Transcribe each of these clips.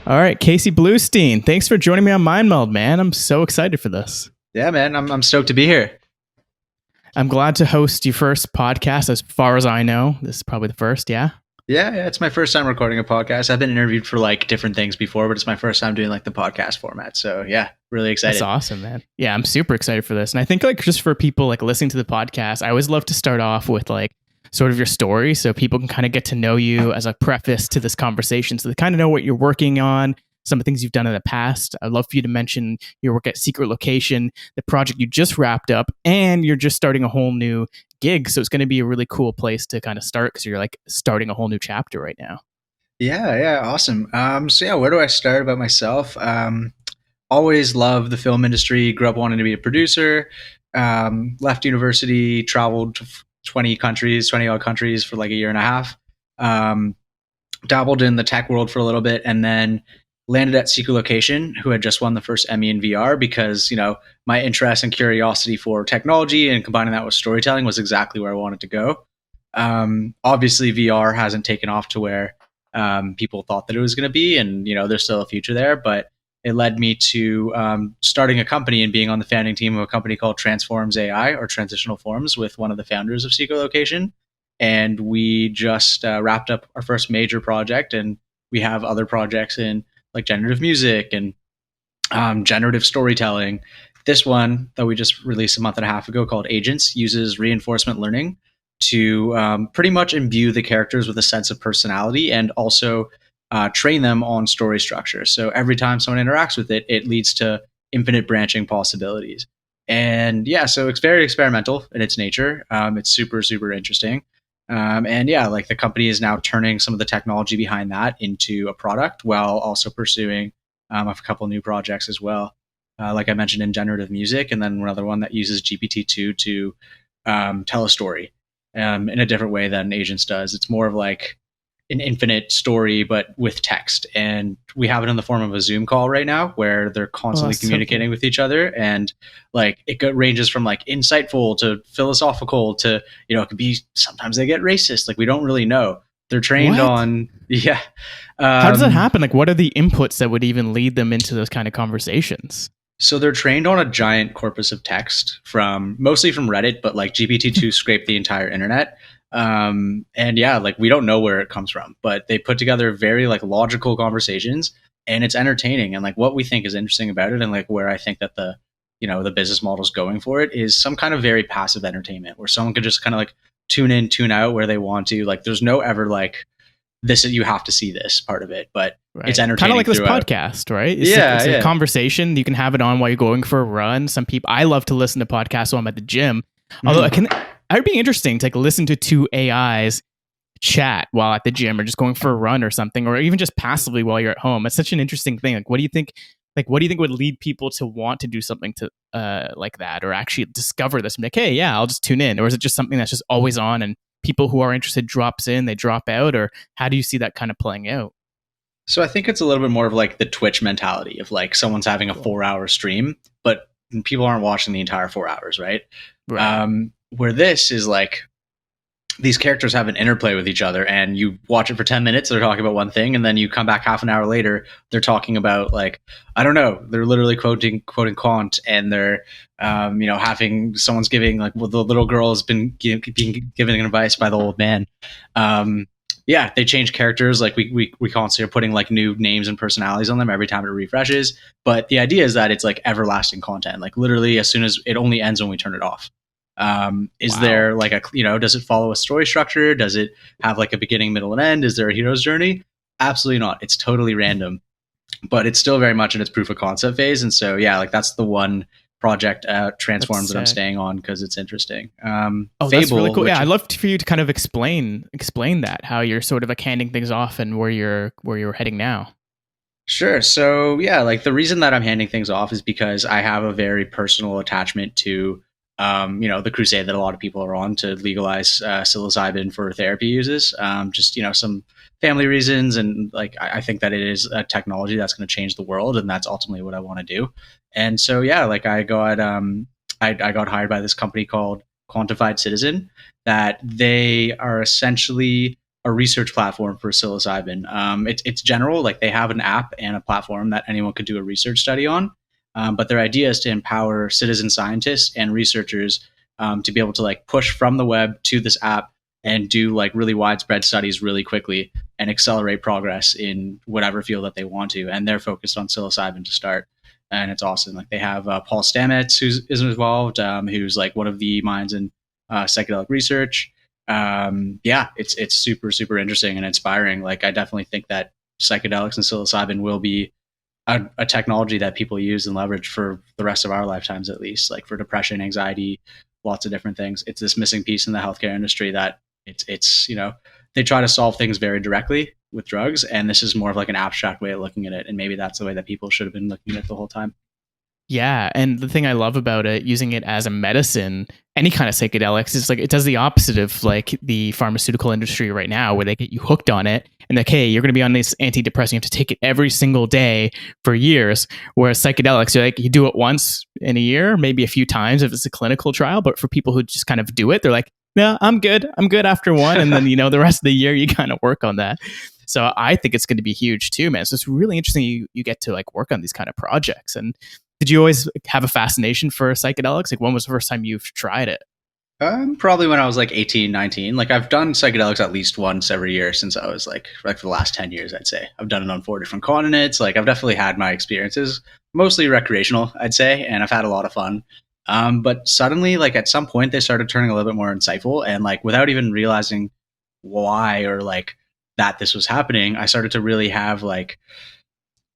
All right, Casey Blustein, thanks for joining me on Meld, man. I'm so excited for this. Yeah, man, I'm stoked to be here. I'm glad to host your first podcast. As far as I know, this is probably the first. Yeah. Yeah, it's my first time recording a podcast. I've been interviewed for like different things before, but it's my first time doing like the podcast format. So yeah, really excited. That's awesome, man. Yeah, I'm super excited for this. And I think like just for people like listening to the podcast, I always love to start off with like sort of your story so people can kind of get to know you as a preface to this conversation. So they kind of know what you're working on, some of the things you've done in the past. I'd love for you to mention your work at Secret Location, the project you just wrapped up, and you're just starting a whole new gig. So it's going to be a really cool place to kind of start because you're like starting a whole new chapter right now. Yeah, awesome. So yeah, where do I start about myself? Always loved the film industry, grew up wanting to be a producer, left university, traveled to 20 odd countries for like a year and a half. Dabbled in the tech world for a little bit and then landed at Secret Location, who had just won the first Emmy in VR because, my interest and curiosity for technology and combining that with storytelling was exactly where I wanted to go. Obviously, VR hasn't taken off to where people thought that it was going to be, and, there's still a future there, but it led me to starting a company and being on the founding team of a company called Transforms AI, or Transitional Forms, with one of the founders of Secret Location. And we just wrapped up our first major project, and we have other projects in like generative music and generative storytelling. This one that we just released a month and a half ago called Agents uses reinforcement learning to pretty much imbue the characters with a sense of personality and also train them on story structure. So every time someone interacts with it, it leads to infinite branching possibilities. And yeah, so it's very experimental in its nature. It's super, super interesting. And yeah, like the company is now turning some of the technology behind that into a product while also pursuing a couple new projects as well. Like I mentioned, in generative music, and then another one that uses GPT-2 to tell a story in a different way than Agents does. It's more of like an infinite story, but with text. And we have it in the form of a Zoom call right now where they're constantly communicating with each other. And like it ranges from like insightful to philosophical to, it could be sometimes they get racist. Like we don't really know. They're trained on, yeah. How does that happen? Like what are the inputs that would even lead them into those kind of conversations? So they're trained on a giant corpus of text mostly from Reddit, but like GPT-2 scraped the entire internet. And yeah, like we don't know where it comes from, but they put together very like logical conversations, and it's entertaining. And like what we think is interesting about it, and like where I think that the business model is going for it, is some kind of very passive entertainment where someone could just kind of like tune in, tune out where they want to. Like there's no ever like this, you have to see this part of it, but it's entertaining. Kind of like throughout. This podcast, right? It's a conversation. You can have it on while you're going for a run. Some people, I love to listen to podcasts while I'm at the gym. Although it'd be interesting to like listen to two AIs chat while at the gym or just going for a run or something, or even just passively while you're at home. It's such an interesting thing. Like, what do you think? Like, what do you think would lead people to want to do something to like that, or actually discover this? And be like, hey, yeah, I'll just tune in. Or is it just something that's just always on, and people who are interested drops in, they drop out? Or how do you see that kind of playing out? So I think it's a little bit more of like the Twitch mentality of like someone's having a 4-hour stream, but people aren't watching the entire 4 hours, right? Where this is like these characters have an interplay with each other, and you watch it for 10 minutes, they're talking about one thing, and then you come back half an hour later, they're talking about like, I don't know, they're literally quoting Kant, and they're having someone's giving like, well, the little girl has been being given advice by the old man. Yeah, they change characters. Like we constantly are putting like new names and personalities on them every time it refreshes. But the idea is that it's like everlasting content. Like literally, as soon as it only ends when we turn it off. There like does it follow a story structure? Does it have like a beginning, middle, and end? Is there a hero's journey? Absolutely not. It's totally random, but it's still very much in its proof of concept phase. And so, yeah, like that's the one project Transforms that I'm staying on because it's interesting. Fable, that's really cool. Yeah, I'd love for you to kind of explain that, how you're sort of like handing things off and where you're heading now. Sure. So yeah, like the reason that I'm handing things off is because I have a very personal attachment to the crusade that a lot of people are on to legalize psilocybin for therapy uses. Some family reasons, and like I think that it is a technology that's going to change the world, and that's ultimately what I want to do. And so yeah, like I got hired by this company called Quantified Citizen, that they are essentially a research platform for psilocybin. It's general, like they have an app and a platform that anyone could do a research study on. But their idea is to empower citizen scientists and researchers to be able to like push from the web to this app and do like really widespread studies really quickly and accelerate progress in whatever field that they want to. And they're focused on psilocybin to start. And it's awesome. Like they have Paul Stamets, who is involved, who's like one of the minds in psychedelic research. It's super, super interesting and inspiring. Like I definitely think that psychedelics and psilocybin will be a technology that people use and leverage for the rest of our lifetimes, at least, like for depression, anxiety, lots of different things. It's this missing piece in the healthcare industry that it's they try to solve things very directly with drugs, and this is more of like an abstract way of looking at it, and maybe that's the way that people should have been looking at it the whole time. Yeah, and the thing I love about it, using it as a medicine, any kind of psychedelics, is like it does the opposite of like the pharmaceutical industry right now, where they get you hooked on it and like, hey, you're going to be on this antidepressant, you have to take it every single day for years. Whereas psychedelics, you're like, you do it once in a year, maybe a few times if it's a clinical trial. But for people who just kind of do it, they're like, no, I'm good after one, and then the rest of the year you kind of work on that. So I think it's going to be huge too, man. So it's really interesting you get to like work on these kind of projects. And did you always have a fascination for psychedelics? Like when was the first time you've tried it? Probably when I was like 18, 19. Like I've done psychedelics at least once every year since I was like for the last 10 years, I'd say. I've done it on 4 different continents. Like I've definitely had my experiences, mostly recreational, I'd say, and I've had a lot of fun. But suddenly, like at some point, they started turning a little bit more insightful, and like without even realizing why or like that this was happening, I started to really have like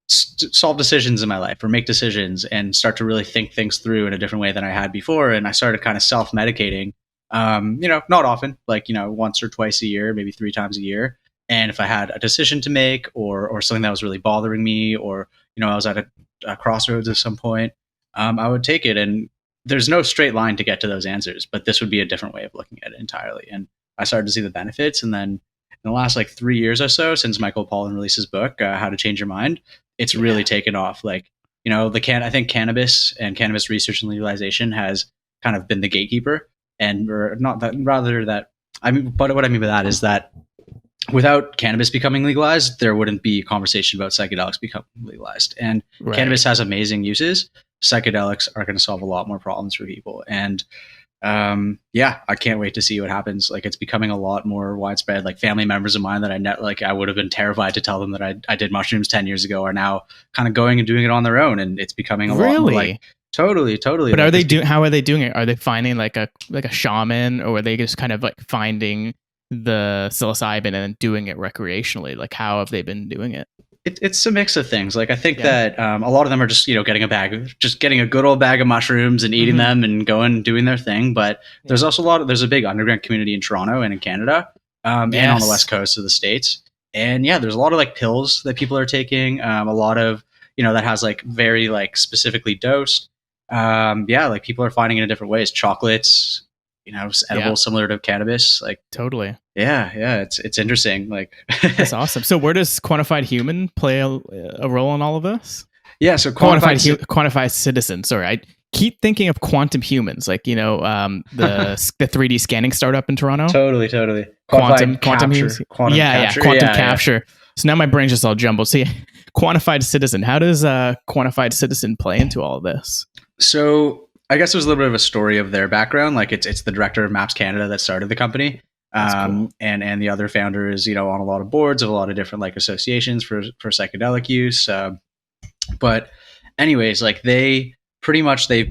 solve decisions in my life or make decisions and start to really think things through in a different way than I had before. And I started kind of self-medicating, not often, like, once or twice a year, maybe 3 times a year. And if I had a decision to make or something that was really bothering me, or, I was at a crossroads at some point, I would take it. And there's no straight line to get to those answers, but this would be a different way of looking at it entirely. And I started to see the benefits. And then in the last like 3 years or so, since Michael Pollan released his book, How to Change Your Mind, it's really taken off. Like, I think cannabis and cannabis research and legalization has kind of been the gatekeeper, but what I mean by that is that without cannabis becoming legalized, there wouldn't be conversation about psychedelics becoming legalized. And cannabis has amazing uses. Psychedelics are going to solve a lot more problems for people. And I can't wait to see what happens. Like it's becoming a lot more widespread. Like family members of mine that I would have been terrified to tell them that I did mushrooms 10 years ago are now kind of going and doing it on their own. And it's becoming a lot more like totally. But like, how are they doing it? Are they finding like a shaman, or are they just kind of like finding the psilocybin and then doing it recreationally? Like how have they been doing it? It's a mix of things. Like I think that a lot of them are just getting a good old bag of mushrooms and eating them and going and doing their thing. But there's also there's a big underground community in Toronto and in Canada, and on the west coast of the States. And there's a lot of like pills that people are taking. A lot of that has like very like specifically dosed. Like people are finding it in different ways. Chocolates, edibles similar to cannabis. Like totally. It's interesting. Like that's awesome. So where does quantified human play a role in all of this? Yeah, so quantified citizen. Sorry, I keep thinking of quantum humans, like the 3D scanning startup in Toronto. Totally. Quantum capture. Quantum capture. So now my brain's just all jumbled. So quantified citizen. How does quantified citizen play into all of this? So I guess there's a little bit of a story of their background. Like it's the director of Maps Canada that started the company. Cool. And the other founder is, on a lot of boards of a lot of different like associations for psychedelic use. But anyways, like they've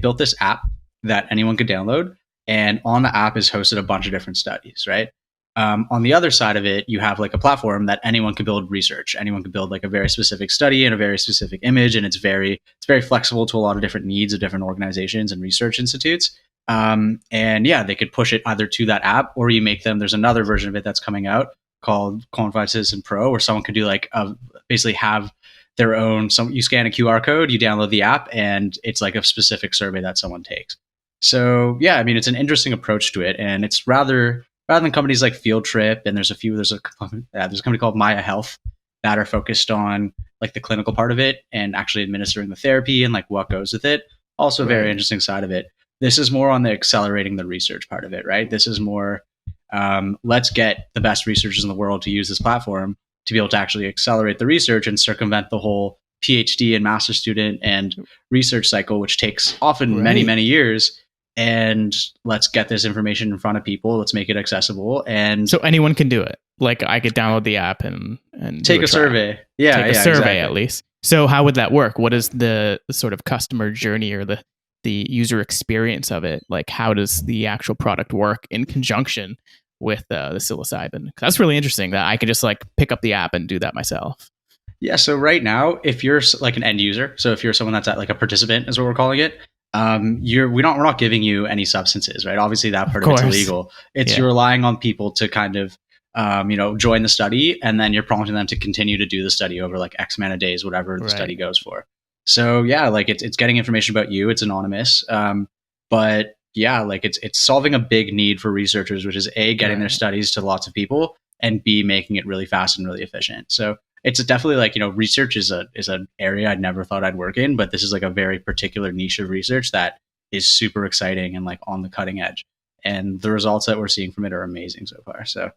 built this app that anyone could download, and on the app is hosted a bunch of different studies, right? On the other side of it, you have like a platform that anyone can build research. Anyone can build like a very specific study and a very specific image. And it's very flexible to a lot of different needs of different organizations and research institutes. They could push it either to that app, or you make them. There's another version of it that's coming out called Quantified Citizen Pro, where someone could do like basically have their own. You scan a QR code, you download the app, and it's like a specific survey that someone takes. So it's an interesting approach to it, and it's rather than companies like Field Trip, and there's a company called Maya Health that are focused on like the clinical part of it and actually administering the therapy and like what goes with it. Also, very interesting side of it. This is more on the accelerating the research part of it, right? This is more Let's get the best researchers in the world to use this platform to be able to actually accelerate the research and circumvent the whole PhD and master student and research cycle, which takes often many, many years. And let's get this information in front of people. Let's make it accessible. And so anyone can do it. Like I could download the app and take a survey. Take a survey at least. So how would that work? What is the sort of customer journey or the user experience of it? Like how does the actual product work in conjunction with the psilocybin? That's really interesting that I could just like pick up the app and do that myself. Yeah. So right now, if you're like an end user, so if you're someone that's at like a participant is what we're calling it, we're not giving you any substances, right? Obviously that part of it's illegal. You're relying on people to kind of, join the study, and then you're prompting them to continue to do the study over like X amount of days, whatever the study goes for. So yeah, like it's getting information about you. It's anonymous. But yeah, like it's solving a big need for researchers, which is A, getting their studies to lots of people, and B, making it really fast and really efficient. So it's definitely like, research is an area I'd never thought I'd work in, but this is like a very particular niche of research that is super exciting and like on the cutting edge. And the results that we're seeing from it are amazing so far. So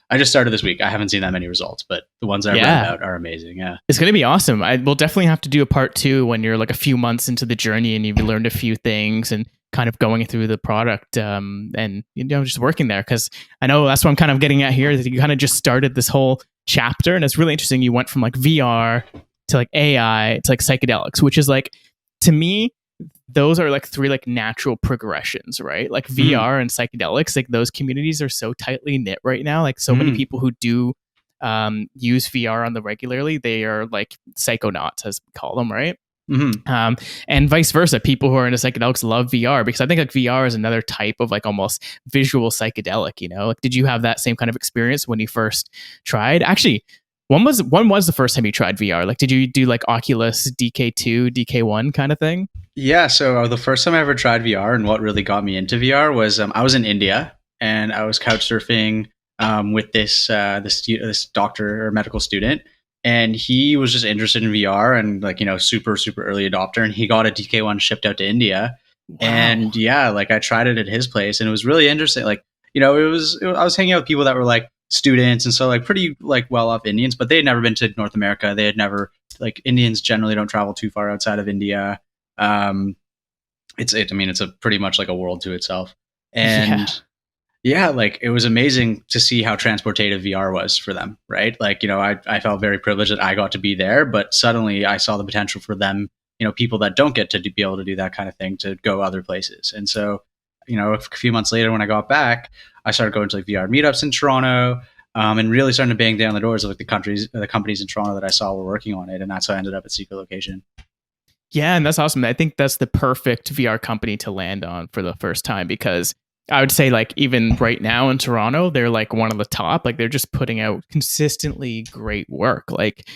I just started this week. I haven't seen that many results, but the ones I've read about are amazing. Yeah. It's going to be awesome. We'll definitely have to do a part 2 when you're like a few months into the journey and you've learned a few things and kind of going through the product and, just working there. Cause I know that's what I'm kind of getting at here, that you kind of just started this whole chapter, and it's really interesting. You went from like VR to like AI to like psychedelics, which is like, to me, those are like 3 like natural progressions, right? Like VR and psychedelics, like those communities are so tightly knit right now. Like so many people who do use VR on the regularly, they are like psychonauts, as we call them, right? And vice versa. People who are into psychedelics love VR, because I think like VR is another type of like almost visual psychedelic, Like, did you have that same kind of experience when you first tried? Actually, when was the first time you tried VR? Like, did you do like Oculus DK2, DK1 kind of thing? Yeah. So the first time I ever tried VR, and what really got me into VR was I was in India and I was couch surfing with this doctor or medical student. And he was just interested in VR and like, super, super early adopter. And he got a DK1 shipped out to India. Wow. And yeah, like I tried it at his place and it was really interesting. Like, I was hanging out with people that were like students and so like pretty like well-off Indians, but they had never been to North America. They had never, like, Indians generally don't travel too far outside of India. It's a pretty much like a world to itself. And yeah, like it was amazing to see how transportative VR was for them, right? Like, I felt very privileged that I got to be there, but suddenly I saw the potential for them, people that don't get to be able to do that kind of thing, to go other places. And so, a few months later when I got back, I started going to like VR meetups in Toronto, and really starting to bang down the doors of like the companies in Toronto that I saw were working on it. And that's how I ended up at Secret Location. Yeah, and that's awesome. I think that's the perfect VR company to land on for the first time, because I would say like even right now in Toronto, they're like one of the top. Like they're just putting out consistently great work. Like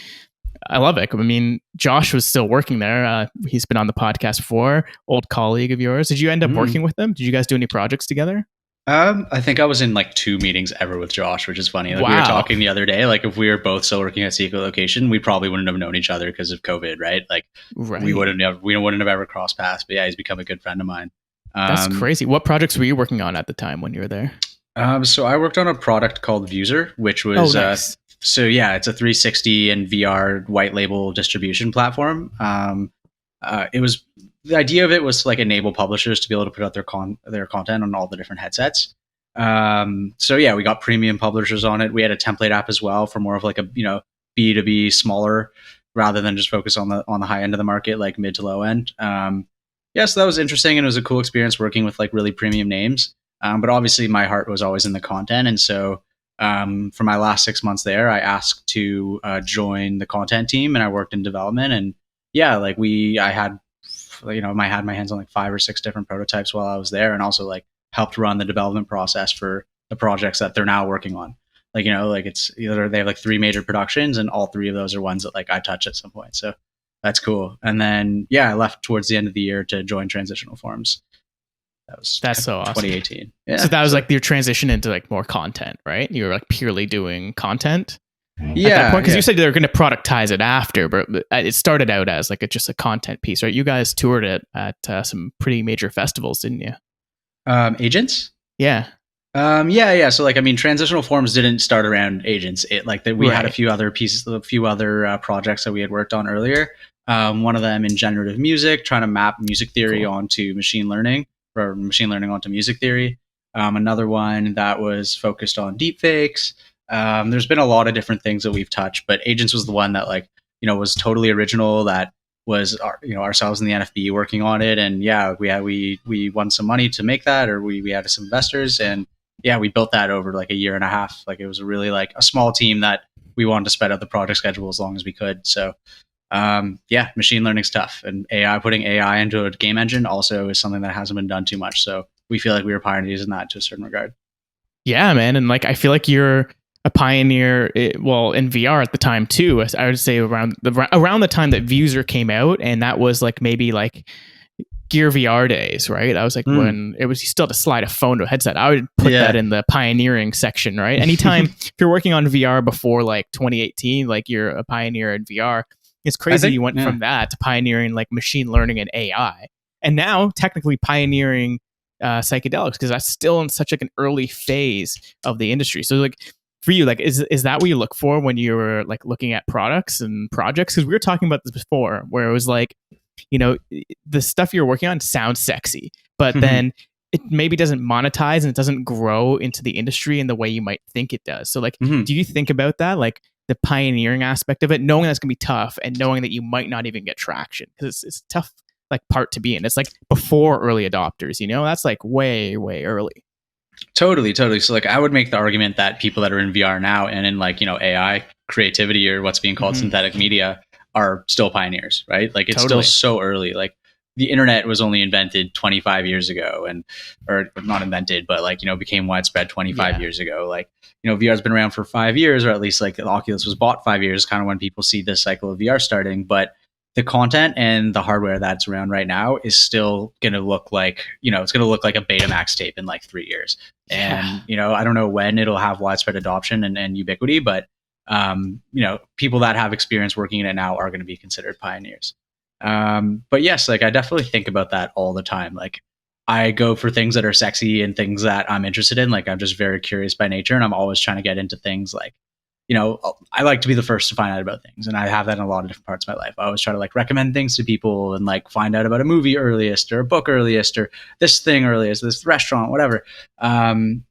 I love it. I mean, Josh was still working there. He's been on the podcast before, old colleague of yours. Did you end up working with them? Did you guys do any projects together? I think I was in like 2 meetings ever with Josh, which is funny. Like we were talking the other day, like if we were both still working at Secret Location, we probably wouldn't have known each other because of COVID, right? Like we wouldn't have ever crossed paths. But yeah, he's become a good friend of mine. That's crazy. What projects were you working on at the time when you were there? So I worked on a product called Vuser, which was nice. It's a 360 and VR white label distribution platform. The idea of it was to like enable publishers to be able to put out their content on all the different headsets. So yeah, we got premium publishers on it. We had a template app as well for more of like a B2B smaller, rather than just focus on the high end of the market, like mid to low end. So that was interesting, and it was a cool experience working with like really premium names. But obviously my heart was always in the content. And so for my last 6 months there, I asked to join the content team, and I worked in development. And yeah, like I had my hands on like 5 or 6 different prototypes while I was there, and also like helped run the development process for the projects that they're now working on. Like, it's either they have like 3 major productions, and all 3 of those are ones that like I touch at some point. So that's cool. And then, yeah, I left towards the end of the year to join Transitional Forms. That's so awesome. 2018. Yeah. So that was like your transition into like more content, right? You were like purely doing content. Yeah. Because you said they were going to productize it after, but it started out as like just a content piece, right? You guys toured it at some pretty major festivals, didn't you? Agents? Yeah. Yeah. So like, I mean, transitional forms didn't start around agents. It like that we had a few other projects that we had worked on earlier. One of them in generative music, trying to map music theory onto machine learning, or machine learning onto music theory. Another one that was focused on deepfakes. There's been a lot of different things that we've touched, but agents was the one that like, was totally original. That was ourselves in the NFB working on it, and yeah, we won some money to make that, or we had some investors, and yeah, we built that over like a year and a half. Like it was really like a small team that we wanted to spread out the project schedule as long as we could. So yeah, machine learning's tough, and putting AI into a game engine also is something that hasn't been done too much. So we feel like we were pioneers in that to a certain regard. Yeah, man. And like, I feel like you're a pioneer, well, in VR at the time too. I would say around the time that Vuser came out, and that was like maybe like Gear VR days, right? I was like, when it was, you still had to slide a phone to a headset. I would put that in the pioneering section, right? Anytime if you're working on VR before like 2018, like you're a pioneer in VR. It's crazy you went from that to pioneering like machine learning and AI, and now technically pioneering psychedelics, because that's still in such like an early phase of the industry. So like for you, like is that what you look for when you're like looking at products and projects? Because we were talking about this before, where it was like, the stuff you're working on sounds sexy, but then it maybe doesn't monetize and it doesn't grow into the industry in the way you might think it does. So like, do you think about that? Like the pioneering aspect of it, knowing that's going to be tough and knowing that you might not even get traction, because it's a tough like part to be in. It's like before early adopters, that's like way, way early. Totally. So like I would make the argument that people that are in VR now and in like, AI creativity, or what's being called synthetic media, are still pioneers, right? Like it's still so early. Like the internet was only invented 25 years ago, or not invented, but like, became widespread 25 years ago. Like, VR's been around for 5 years, or at least like the Oculus was bought 5 years, kind of when people see this cycle of VR starting. But the content and the hardware that's around right now is still going to look like, it's going to look like a Betamax tape in like 3 years. And, I don't know when it'll have widespread adoption and ubiquity, but people that have experience working in it now are going to be considered pioneers. But yes, like I definitely think about that all the time. Like I go for things that are sexy and things that I'm interested in. Like I'm just very curious by nature, and I'm always trying to get into things like, I like to be the first to find out about things, and I have that in a lot of different parts of my life. I always try to like recommend things to people and like find out about a movie earliest, or a book earliest, or this thing earliest, this restaurant, whatever. And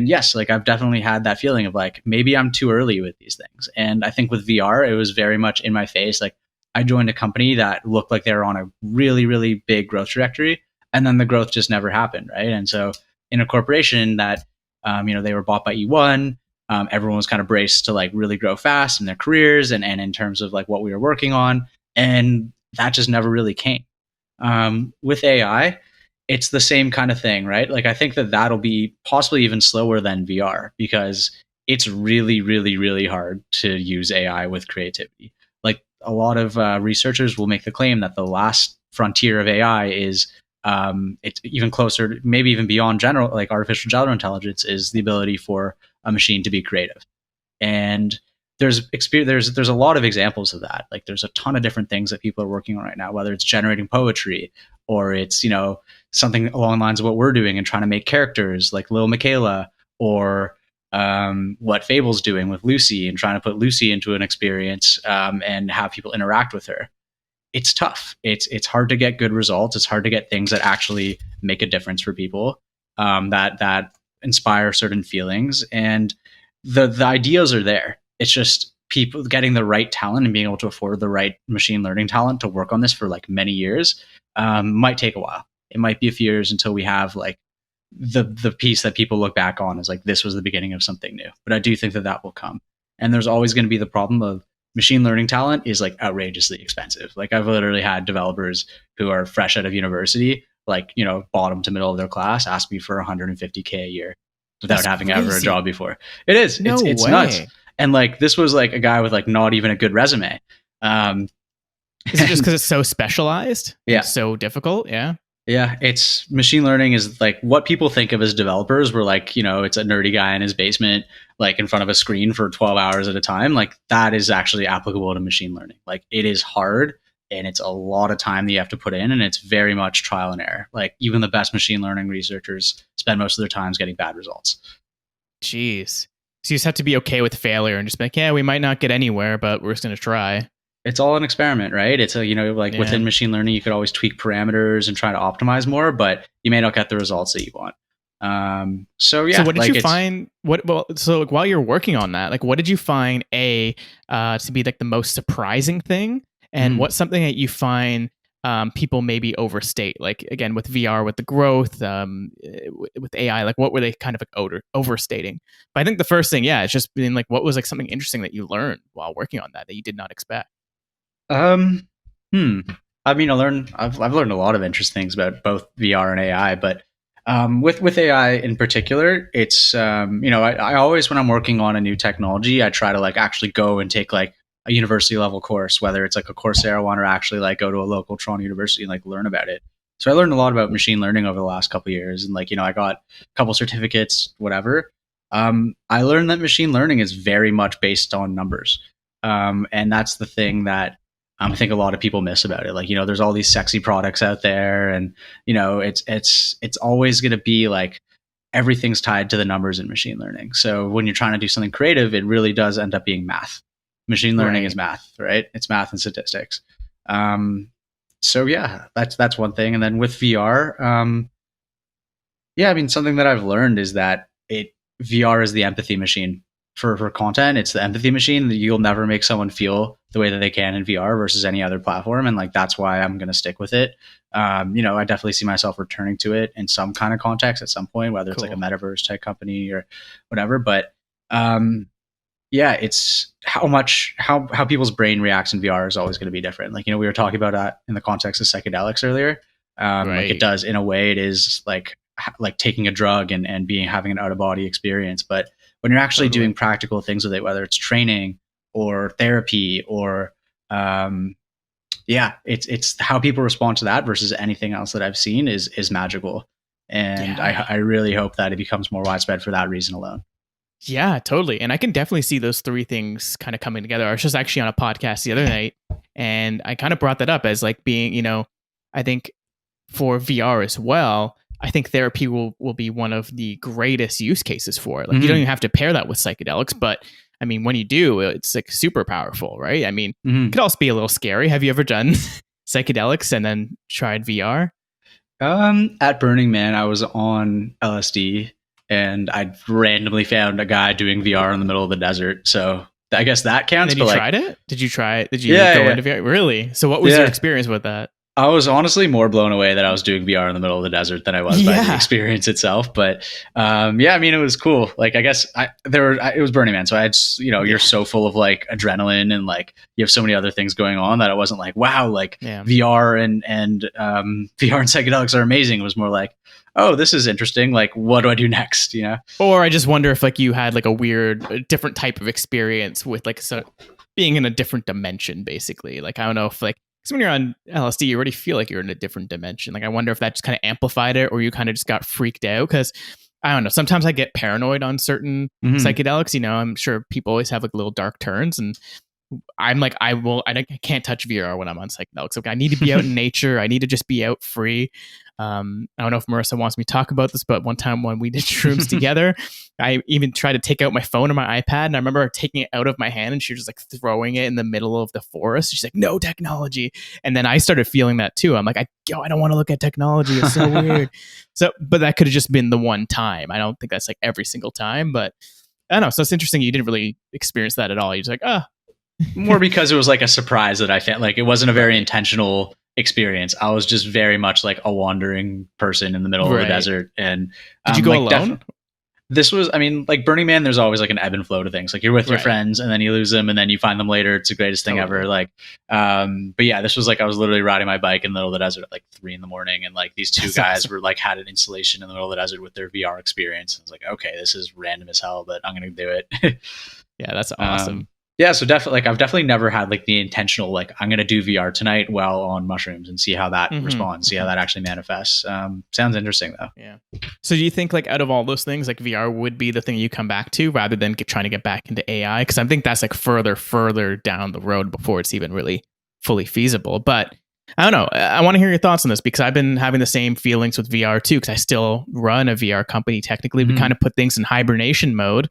yes, like I've definitely had that feeling of like, maybe I'm too early with these things. And I think with VR, it was very much in my face. Like I joined a company that looked like they were on a really, really big growth trajectory, and then the growth just never happened. Right. And so in a corporation that, they were bought by E1, everyone was kind of braced to like really grow fast in their careers and in terms of like what we were working on. And that just never really came. With AI, it's the same kind of thing, right? Like I think that that'll be possibly even slower than VR, because it's really, really, really hard to use AI with creativity. Like a lot of researchers will make the claim that the last frontier of AI is it's even closer, maybe even beyond general, like artificial general intelligence, is the ability for a machine to be creative. And there's a lot of examples of that. Like there's a ton of different things that people are working on right now, whether it's generating poetry, or it's, something along the lines of what we're doing and trying to make characters like Lil Michaela, or what Fable's doing with Lucy and trying to put Lucy into an experience and have people interact with her. It's tough. It's hard to get good results. It's hard to get things that actually make a difference for people, that inspire certain feelings. And the ideas are there. It's just people getting the right talent and being able to afford the right machine learning talent to work on this for like many years might take a while. It might be a few years until we have like the piece that people look back on as like, this was the beginning of something new. But I do think that will come. And there's always going to be the problem of machine learning talent is like outrageously expensive. Like I've literally had developers who are fresh out of university, like, bottom to middle of their class, ask me for $150K a year without That's having crazy. ever a job before. It is. No it's way. Nuts. And like, this was like a guy with like not even a good resume. Is it just because it's so specialized? Yeah. It's so difficult? Yeah. Yeah, it's machine learning is like what people think of as developers. Were like, it's a nerdy guy in his basement, like in front of a screen for 12 hours at a time. Like that is actually applicable to machine learning. Like it is hard and it's a lot of time that you have to put in, and it's very much trial and error. Like even the best machine learning researchers spend most of their times getting bad results. Jeez. So you just have to be okay with failure and just be like, yeah, we might not get anywhere, but we're just going to try. It's all an experiment, right? It's within machine learning, you could always tweak parameters and try to optimize more, but you may not get the results that you want. So what did you find? While you're working on that, like, what did you find to be like the most surprising thing, and what's something that you find people maybe overstate? Like again, with VR, with the growth, with AI, like what were they kind of like overstating? But I think the first thing, it's just being like, what was like something interesting that you learned while working on that you did not expect? I mean, I've learned a lot of interesting things about both VR and AI, but with AI in particular, it's I always, when I'm working on a new technology, I try to like actually go and take like a university level course, whether it's like a Coursera one or actually like go to a local Toronto university and like learn about it. So I learned a lot about machine learning over the last couple of years, and like I got a couple certificates, whatever. I learned that machine learning is very much based on numbers, and that's the thing that I think a lot of people miss about it. Like, there's all these sexy products out there, and it's always going to be like everything's tied to the numbers in machine learning. So when you're trying to do something creative, it really does end up being math. Machine learning is math, right? It's math and statistics. So yeah, that's one thing. And then with VR, something that I've learned is that VR is the empathy machine. For content, it's the empathy machine that you'll never make someone feel the way that they can in VR versus any other platform. And like, that's why I'm going to stick with it. I definitely see myself returning to it in some kind of context at some point, whether it's like a metaverse type company or whatever. But it's how people's brain reacts in VR is always going to be different. Like, we were talking about that in the context of psychedelics earlier. Like it does, in a way, it is like taking a drug and having an out of body experience. But when you're actually doing practical things with it, whether it's training or therapy or it's how people respond to that versus anything else that I've seen is magical. And I really hope that it becomes more widespread for that reason alone. Yeah, totally. And I can definitely see those three things kind of coming together. I was just actually on a podcast the other night, and I kind of brought that up as like being, I think for VR as well, I think therapy will be one of the greatest use cases for it. Like you don't even have to pair that with psychedelics, but I mean, when you do, it's like super powerful, right? I mean, it could also be a little scary. Have you ever done psychedelics and then tried VR? At Burning Man, I was on LSD and I randomly found a guy doing VR in the middle of the desert. So I guess that counts. Did you tried it? Did you try it? Did you go into VR? Really? So what was your experience with that? I was honestly more blown away that I was doing VR in the middle of the desert than I was by the experience itself. But it was cool. Like, I guess it was Burning Man. So I had, you're so full of like adrenaline and like you have so many other things going on that it wasn't like, wow, like VR and VR and psychedelics are amazing. It was more like, oh, this is interesting. Like, what do I do next? Or I just wonder if like you had like a different type of experience with like being in a different dimension, basically. Like, I don't know if like, because when you're on LSD, you already feel like you're in a different dimension. Like, I wonder if that just kind of amplified it, or you kind of just got freaked out. Because I don't know. Sometimes I get paranoid on certain psychedelics. I'm sure people always have like little dark turns, and I'm like, I can't touch VR when I'm on psychedelics. Like, I need to be out in nature. I need to just be out free. I don't know if Marissa wants me to talk about this, but one time when we did shrooms together, I even tried to take out my phone or my iPad, and I remember her taking it out of my hand and she was just like throwing it in the middle of the forest. She's like, no technology. And then I started feeling that too. I'm like, I don't want to look at technology. It's so weird. But that could have just been the one time. I don't think that's like every single time, but I don't know. So it's interesting. You didn't really experience that at all. You're just like, more because it was like a surprise that I felt like it wasn't a very intentional experience. I was just very much like a wandering person in the middle of the desert. And did you go alone? This was, like Burning Man, there's always like an ebb and flow to things. Like you're with your friends and then you lose them and then you find them later. It's the greatest thing ever. Like, but yeah, this was like, I was literally riding my bike in the middle of the desert at like 3 a.m. and like these two guys were like had an installation in the middle of the desert with their VR experience. I was like, okay, this is random as hell, but I'm going to do it. Yeah, that's awesome. Yeah, so definitely, like I've definitely never had like the intentional, like I'm going to do VR tonight while on mushrooms and see how that responds, see how that actually manifests. Sounds interesting though. Yeah. So do you think like out of all those things, like VR would be the thing you come back to rather than trying to get back into AI? Because I think that's like further down the road before it's even really fully feasible. But I don't know. I want to hear your thoughts on this because I've been having the same feelings with VR too, because I still run a VR company. Technically, we kind of put things in hibernation mode.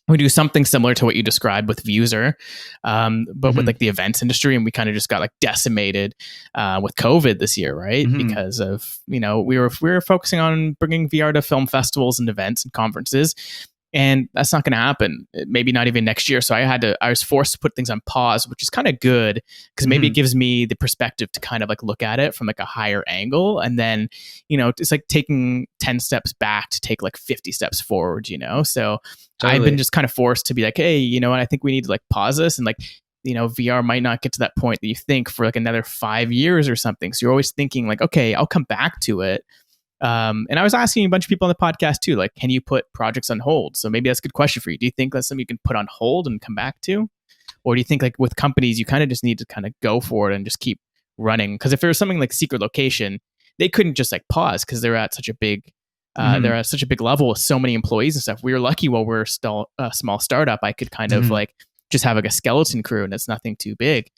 We do something similar to what you described with Vuser, but with like the events industry, and we kind of just got like decimated with COVID this year, right? Because of, we were focusing on bringing VR to film festivals and events and conferences, and that's not going to happen. Maybe not even next year. So I was forced to put things on pause, which is kind of good because maybe it gives me the perspective to kind of like look at it from like a higher angle. And then, it's like taking 10 steps back to take like 50 steps forward, So totally. I've been just kind of forced to be like, hey, you know what? I think we need to like pause this, and like, VR might not get to that point that you think for like another 5 years or something. So you're always thinking like, okay, I'll come back to it. And I was asking a bunch of people on the podcast too, like, can you put projects on hold? So maybe that's a good question for you. Do you think that's something you can put on hold and come back to? Or do you think like with companies, you kind of just need to kind of go for it and just keep running? Because if there was something like Secret Location, they couldn't just like pause because they're at such a big, they're at such a big level with so many employees and stuff. We were lucky while we're still a small startup, I could kind of like just have like a skeleton crew and it's nothing too big.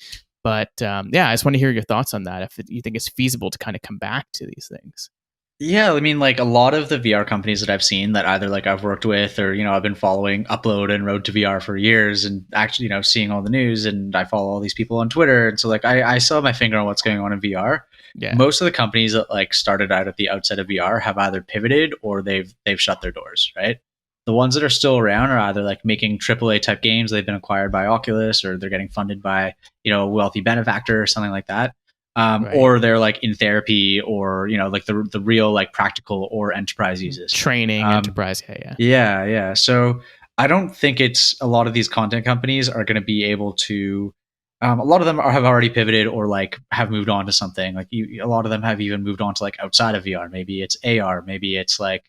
But I just want to hear your thoughts on that. If you think it's feasible to kind of come back to these things. Yeah, I mean, like a lot of the VR companies that I've seen that either like I've worked with or, I've been following Upload and Road to VR for years and actually, seeing all the news, and I follow all these people on Twitter. And so like I still have my finger on what's going on in VR. Yeah. Most of the companies that like started out at the outset of VR have either pivoted or they've shut their doors, right? The ones that are still around are either like making AAA type games. They've been acquired by Oculus, or they're getting funded by, a wealthy benefactor or something like that. Right. Or they're like in therapy, or like the real like practical or enterprise uses, training enterprise. Yeah. So I don't think it's a lot of these content companies are going to be able to. A lot of them have already pivoted or like have moved on to something. Like a lot of them have even moved on to like outside of VR. Maybe it's AR. Maybe it's like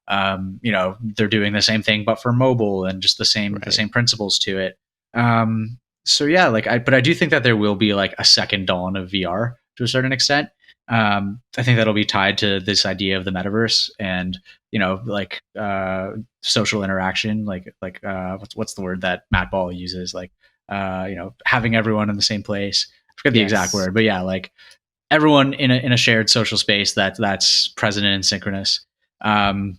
they're doing the same thing but for mobile, and just the same principles to it. So yeah, but I do think that there will be like a second dawn of VR to a certain extent. I think that'll be tied to this idea of the metaverse and, social interaction, what's the word that Matt Ball uses? Like, having everyone in the same place. I forget the exact word, but yeah, like everyone in a shared social space that's present and synchronous. So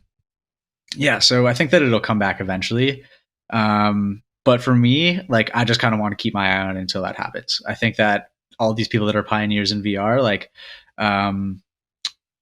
I think that it'll come back eventually. But for me, like, I just kind of want to keep my eye on it until that happens. I think that all these people that are pioneers in VR, like,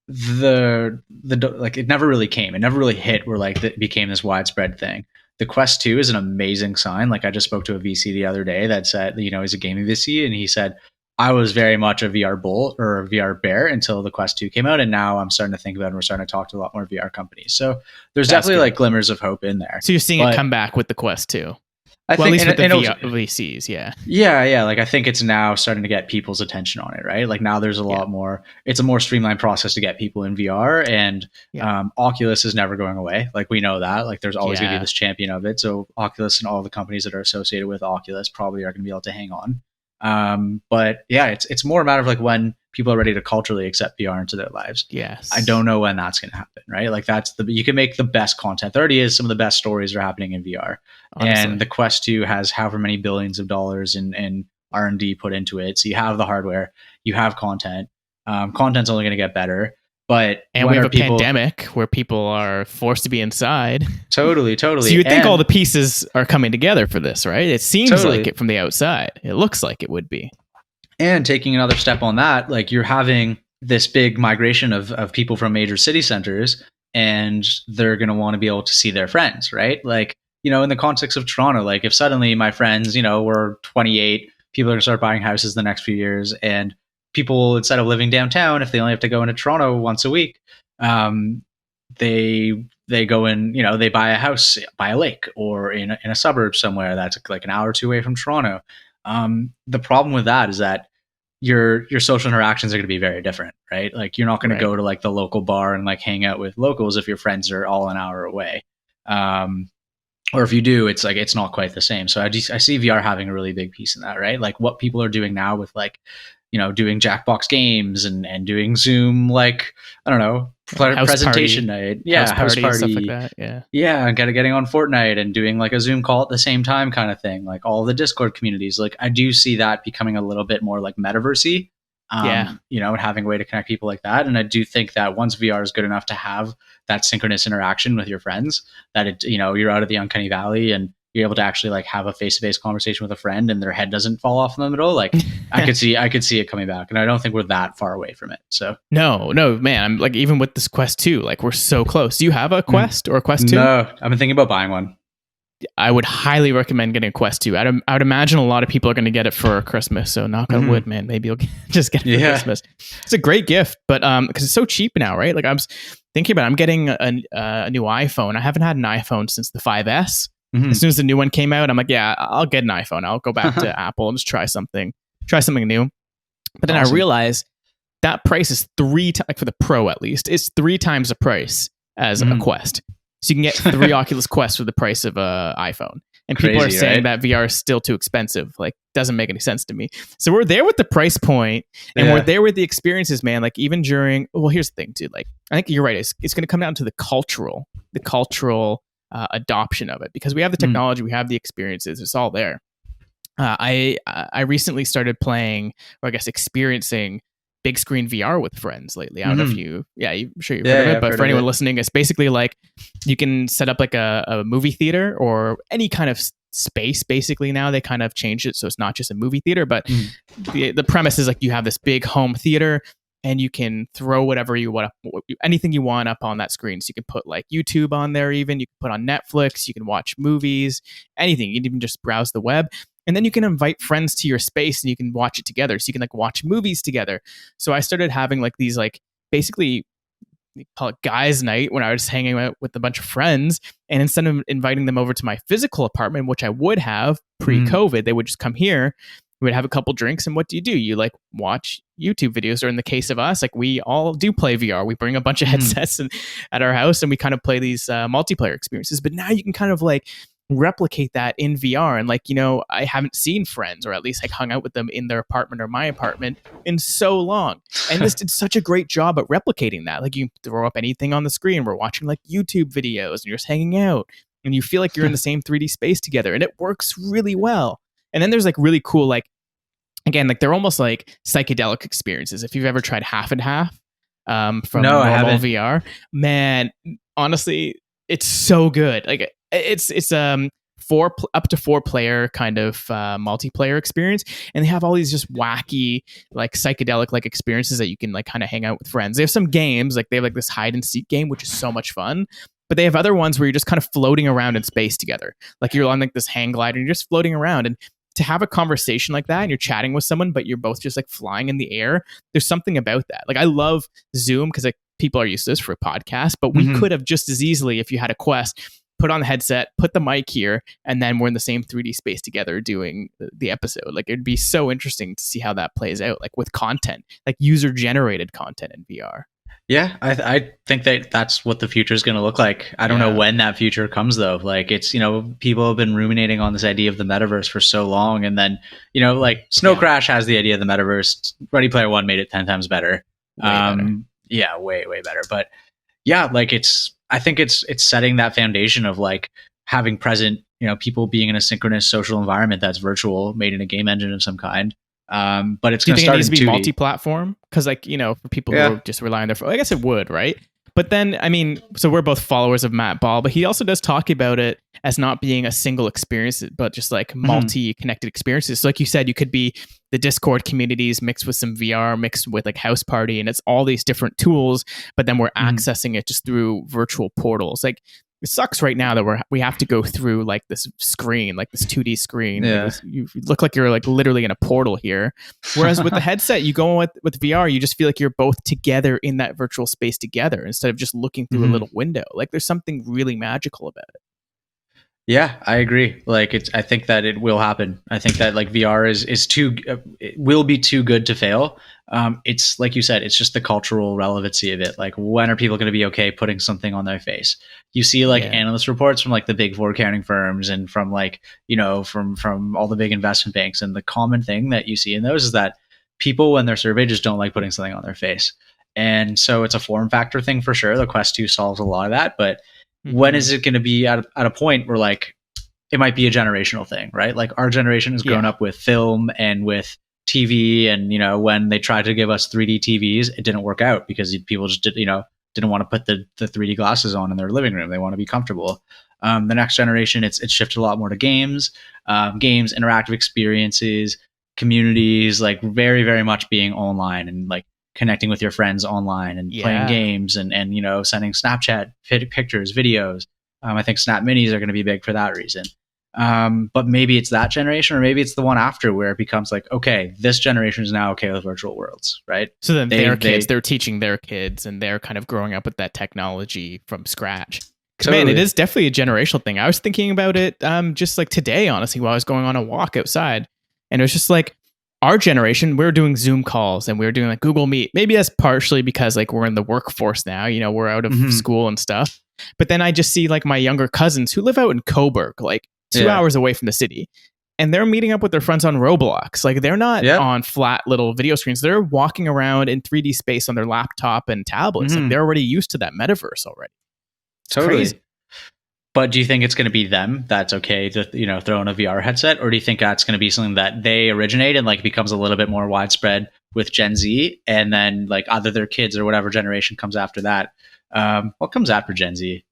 it never really came. It never really hit where like it became this widespread thing. The Quest 2 is an amazing sign. Like, I just spoke to a VC the other day that said, he's a gaming VC, and he said, I was very much a VR bull or a VR bear until the Quest 2 came out, and now I'm starting to think about it, and we're starting to talk to a lot more VR companies. So there's definitely like glimmers of hope in there. So you're seeing it come back with the Quest 2. I think, at least with the VCs, yeah. Yeah. Like, I think it's now starting to get people's attention on it, right? Like, now there's a lot more. It's a more streamlined process to get people in VR, and Oculus is never going away. Like, we know that. Like, there's always going to be this champion of it. So Oculus and all the companies that are associated with Oculus probably are going to be able to hang on. But yeah, it's more a matter of like when people are ready to culturally accept VR into their lives. Yes. I don't know when that's going to happen, right? Like, you can make the best content. There already is some of the best stories are happening in VR. Honestly. And the Quest 2 has however many billions of dollars in R&D put into it. So you have the hardware, you have content. Content's only going to get better. And we have a pandemic where people are forced to be inside. Totally. So you think all the pieces are coming together for this, right? It seems like it from the outside. It looks like it would be. And taking another step on that, like, you're having this big migration of people from major city centers, and they're going to want to be able to see their friends, right? Like, in the context of Toronto, like, if suddenly my friends, we're 28, people are going to start buying houses the next few years, and people, instead of living downtown, if they only have to go into Toronto once a week, they go in, they buy a house by a lake or in a suburb somewhere that's like an hour or two away from Toronto. The problem with that is that your social interactions are going to be very different, right? Like, you're not going to go to like the local bar and like hang out with locals if your friends are all an hour away. Or if you do, it's like, it's not quite the same. So I see VR having a really big piece in that, right? Like, what people are doing now with like doing Jackbox games and doing Zoom, like, I don't know, presentation night. Yeah. House party. Stuff like that. Yeah. Yeah. And getting on Fortnite and doing like a Zoom call at the same time kind of thing. Like all the Discord communities. Like I do see that becoming a little bit more like metaversey. And having a way to connect people like that. And I do think that once VR is good enough to have that synchronous interaction with your friends, that you're out of the uncanny valley and you're able to actually like have a face-to-face conversation with a friend and their head doesn't fall off in the middle. Like I could see it coming back, and I don't think we're that far away from it. So no, man. I'm like, even with this Quest 2, like we're so close. Do you have a Quest or a Quest 2? No, I've been thinking about buying one. I would highly recommend getting a Quest 2. I would imagine a lot of people are going to get it for Christmas. So knock on wood, man. Maybe you'll just get it for Christmas. It's a great gift, but because it's so cheap now, right? Like I was thinking about it, I'm getting a new iPhone. I haven't had an iPhone since the 5S. As soon as the new one came out, I'm like, yeah, I'll get an iPhone. I'll go back to Apple and just try something new. But then I realized that price is 3 times, like for the Pro at least, it's 3 times the price as a Quest. So you can get 3 Oculus Quests for the price of an iPhone. And people are saying that VR is still too expensive. Like, doesn't make any sense to me. So we're there with the price point, and we're there with the experiences, man. Like even during, well, here's the thing, dude. Like I think you're right. It's going to come down to the cultural adoption of it, because we have the technology, we have the experiences, it's all there. I recently started playing, or I guess experiencing, big screen VR with friends lately. I don't know if I'm sure you've heard of it, but for anyone listening, it's basically like you can set up like a movie theater or any kind of space. Basically now they kind of changed it so it's not just a movie theater, but the premise is like you have this big home theater and you can throw whatever you want, anything you want up on that screen. So you can put like YouTube on there, even you can put on Netflix, you can watch movies, anything. You can even just browse the web. And then you can invite friends to your space and you can watch it together. So you can like watch movies together. So I started having like these like basically call it guys' night when I was hanging out with a bunch of friends. And instead of inviting them over to my physical apartment, which I would have pre-COVID, they would just come here. We would have a couple drinks, and what do? You like watch YouTube videos, or in the case of us, like we all do play VR. We bring a bunch of headsets at our house and we kind of play these multiplayer experiences. But now you can kind of like replicate that in VR. And like, I haven't seen friends, or at least like hung out with them in their apartment or my apartment in so long. And this did such a great job at replicating that. Like you throw up anything on the screen. We're watching like YouTube videos and you're just hanging out and you feel like you're in the same 3D space together, and it works really well. And then there's like really cool, like, again, like they're almost like psychedelic experiences. If you've ever tried Half and Half from normal VR, man, honestly, it's so good. Like it's up to 4 player kind of multiplayer experience, and they have all these just wacky like psychedelic like experiences that you can like kind of hang out with friends. They have some games, like they have like this hide and seek game, which is so much fun. But they have other ones where you're just kind of floating around in space together. Like you're on like this hang glider and you're just floating around. And to have a conversation like that and you're chatting with someone, but you're both just like flying in the air, there's something about that. Like I love Zoom because like people are used to this for a podcast, but we could have just as easily, if you had a Quest, put on the headset, put the mic here, and then we're in the same 3D space together doing the episode. Like it'd be so interesting to see how that plays out, like with content, like user generated content in VR. Yeah, I think that's what the future is going to look like. I don't know when that future comes, though. Like it's, people have been ruminating on this idea of the metaverse for so long. And then, like Snow Crash has the idea of the metaverse. Ready Player One made it 10 times better. Yeah, way better. But yeah, like I think it's setting that foundation of like having present, people being in a synchronous social environment that's virtual, made in a game engine of some kind. But it's going to start. Do you think it needs to be multi-platform? Because like, for people who just rely on their phone, I guess it would, right? But then, I mean, so we're both followers of Matt Ball, but he also does talk about it as not being a single experience, but just like multi-connected experiences. So like you said, you could be the Discord communities mixed with some VR, mixed with like House Party, and it's all these different tools, but then we're accessing it just through virtual portals. Like it sucks right now that we have to go through like this screen, like this 2D screen. Yeah. You look like you're like literally in a portal here. Whereas with the headset, you go with VR, you just feel like you're both together in that virtual space together instead of just looking through a little window. Like there's something really magical about it. Yeah, I agree. Like I think that it will happen. I think that like VR is too, it will be too good to fail. It's like you said, it's just the cultural relevancy of it. Like when are people going to be okay putting something on their face? You see like analyst reports from like the big 4 accounting firms and from like, from all the big investment banks. And the common thing that you see in those is that people when they're surveyed just don't like putting something on their face. And so it's a form factor thing for sure. The Quest 2 solves a lot of that, but when is it going to be at a point where like it might be a generational thing, right? Like our generation has grown up with film and with TV, and when they tried to give us 3D TVs, it didn't work out because people just didn't want to put the 3D glasses on in their living room. They want to be comfortable. The next generation, it's shifted a lot more to games, interactive experiences, communities, like very, very much being online and like connecting with your friends online and playing games and sending Snapchat pictures, videos. I think Snap Minis are going to be big for that reason. But maybe it's that generation, or maybe it's the one after where it becomes like, okay, this generation is now okay with virtual worlds, right? So then they're teaching their kids, and they're kind of growing up with that technology from scratch. Totally. Man, it is definitely a generational thing. I was thinking about it just like today, honestly, while I was going on a walk outside, and it was just like our generation, we're doing Zoom calls and we're doing like Google Meet. Maybe that's partially because like we're in the workforce now, we're out of school and stuff. But then I just see like my younger cousins who live out in Coburg, like 2 hours away from the city, and they're meeting up with their friends on Roblox. Like they're not on flat little video screens. They're walking around in 3D space on their laptop and tablets. Like they're already used to that metaverse already. It's totally crazy. But do you think it's going to be them that's okay to throw in a VR headset, or do you think that's going to be something that they originate and like becomes a little bit more widespread with Gen Z, and then like either their kids or whatever generation comes after that? What comes after Gen Z?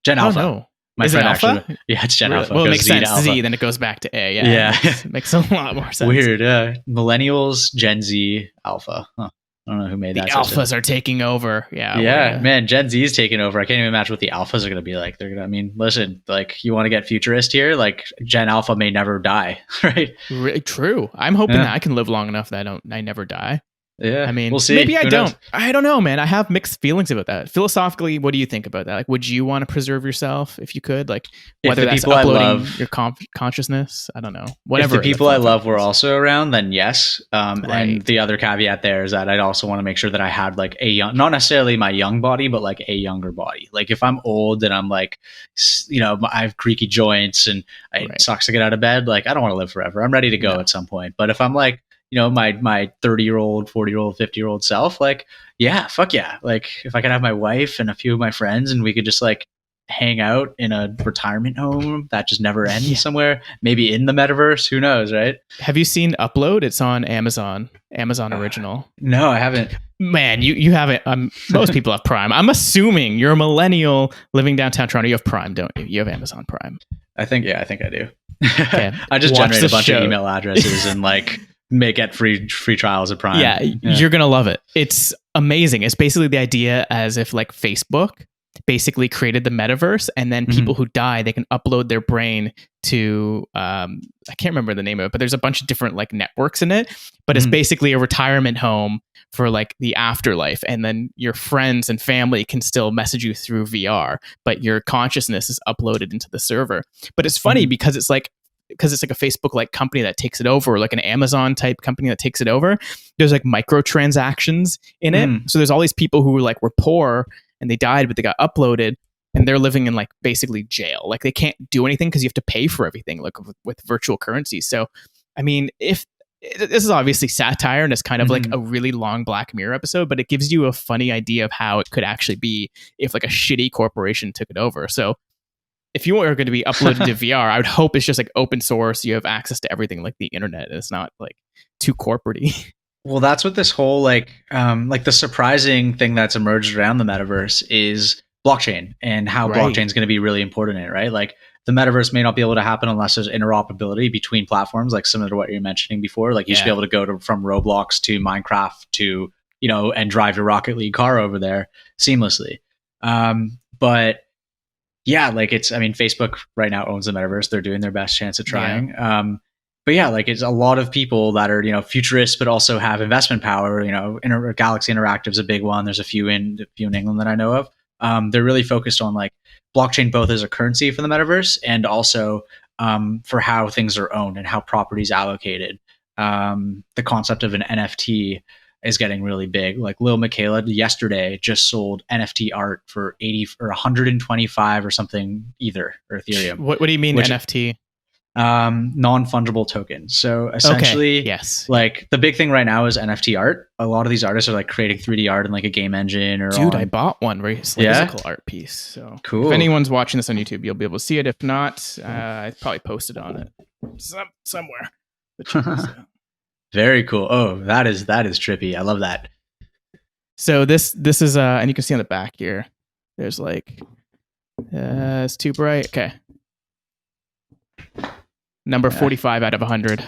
Gen Alpha. No. My Is friend it Alpha? Actually, it's Gen Alpha. Well, it makes sense. Z, then it goes back to A. Yeah. It makes a lot more sense. Weird. Millennials, Gen Z, Alpha. Huh. I don't know who made that. The alphas are taking over. Yeah, man, Gen Z is taking over. I can't even imagine what the alphas are going to be like. Listen, like you want to get futurist here, like Gen Alpha may never die, right? True. I'm hoping that I can live long enough that I never die. Yeah. I mean, we'll see. Maybe I don't. I don't know, man. I have mixed feelings about that. Philosophically, what do you think about that? Like, would you want to preserve yourself if you could? Like, whether that's uploading your consciousness? I don't know. Whatever. If the people I love were also around, then yes. And the other caveat there is that I'd also want to make sure that I had like not necessarily my young body, but like a younger body. Like if I'm old and I'm like, I have creaky joints and it sucks to get out of bed. Like I don't want to live forever. I'm ready to go at some point. But if I'm like, my 30-year-old, 40-year-old, 50-year-old self, like, yeah, fuck yeah. Like if I could have my wife and a few of my friends and we could just like hang out in a retirement home that just never ends somewhere, maybe in the metaverse, who knows, right? Have you seen Upload? It's on Amazon original. No, I haven't. Man, you haven't. Most people have Prime. I'm assuming you're a millennial living downtown Toronto. You have Prime, don't you? You have Amazon Prime. I think I do. Okay. I just generate a bunch of email addresses and like get free trials of Prime. Yeah, you're gonna love it. It's amazing. It's basically the idea as if like Facebook basically created the metaverse, and then people who die, they can upload their brain to I can't remember the name of it, but there's a bunch of different like networks in it, but it's basically a retirement home for like the afterlife, and then your friends and family can still message you through VR, but your consciousness is uploaded into the server. But it's funny because it's like a Facebook like company that takes it over, or like an Amazon type company that takes it over. There's like microtransactions in it. So there's all these people who were poor and they died, but they got uploaded, and they're living in like basically jail. Like they can't do anything because you have to pay for everything, like with virtual currency. So, I mean, if this is obviously satire and it's kind of like a really long Black Mirror episode, but it gives you a funny idea of how it could actually be if like a shitty corporation took it over. So if you are going to be uploaded to VR, I would hope it's just like open source. You have access to everything like the internet. It's not like too corporate-y. Well, that's what this whole like the surprising thing that's emerged around the metaverse is blockchain, and how blockchain is going to be really important in it, right? Like the metaverse may not be able to happen unless there's interoperability between platforms, like similar to what you're mentioning before. Like you should be able to go from Roblox to Minecraft to, and drive your Rocket League car over there seamlessly. But yeah, like Facebook right now owns the metaverse. They're doing their best chance at trying. Yeah. But yeah, like it's a lot of people that are, futurists, but also have investment power. Galaxy Interactive is a big one. There's a few in England that I know of. They're really focused on like blockchain, both as a currency for the metaverse and also for how things are owned and how property is allocated. The concept of an NFT is getting really big. Like Lil Miquela yesterday just sold NFT art for 80 or 125 or something Ether or Ethereum. What do you mean NFT? non-fungible tokens. So essentially, yes, like the big thing right now is NFT art. A lot of these artists are like creating 3D art in like a game engine or dude, I bought one recently, physical art piece. So cool. If anyone's watching this on YouTube, you'll be able to see it. If not, I probably posted on it somewhere. Very cool. Oh, that is trippy. I love that. So this is and you can see on the back here, there's like it's too bright. Okay. Number 45 out of 100.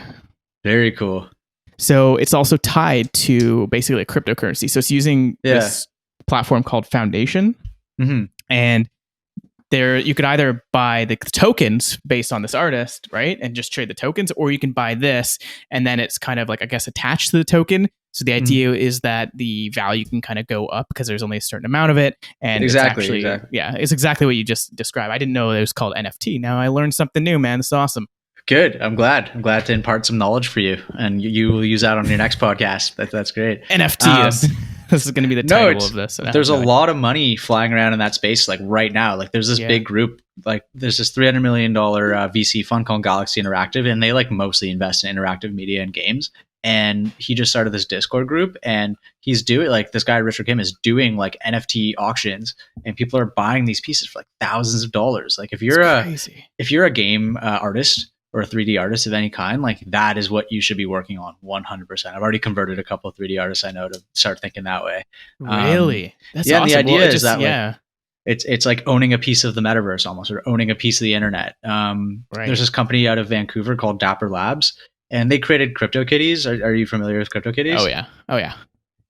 Very cool. So it's also tied to basically a cryptocurrency. So it's using this platform called Foundation. Mm-hmm. And there you could either buy the tokens based on this artist, right? And just trade the tokens, or you can buy this and then it's kind of like, I guess, attached to the token. So the idea is that the value can kind of go up because there's only a certain amount of it. And exactly. Yeah, it's exactly what you just described. I didn't know it was called NFT. Now I learned something new, man. It's awesome. Good. I'm glad to impart some knowledge for you, and you will use that on your next podcast. That's great. NFT this is going to be the title of this. There's a lot of money flying around in that space, like right now. Like there's this big group, like there's this $300 million VC fund called Galaxy Interactive, and they like mostly invest in interactive media and games. And he just started this Discord group, and he's doing like this guy Richard Kim is doing like NFT auctions, and people are buying these pieces for like thousands of dollars. Like if you're a game artist or a 3D artist of any kind, like that is what you should be working on 100%. I've already converted a couple of 3D artists I know to start thinking that way. Really? That's awesome. The idea is that like, it's like owning a piece of the metaverse almost, or owning a piece of the internet. There's this company out of Vancouver called Dapper Labs, and they created CryptoKitties. Are you familiar with CryptoKitties? Oh yeah.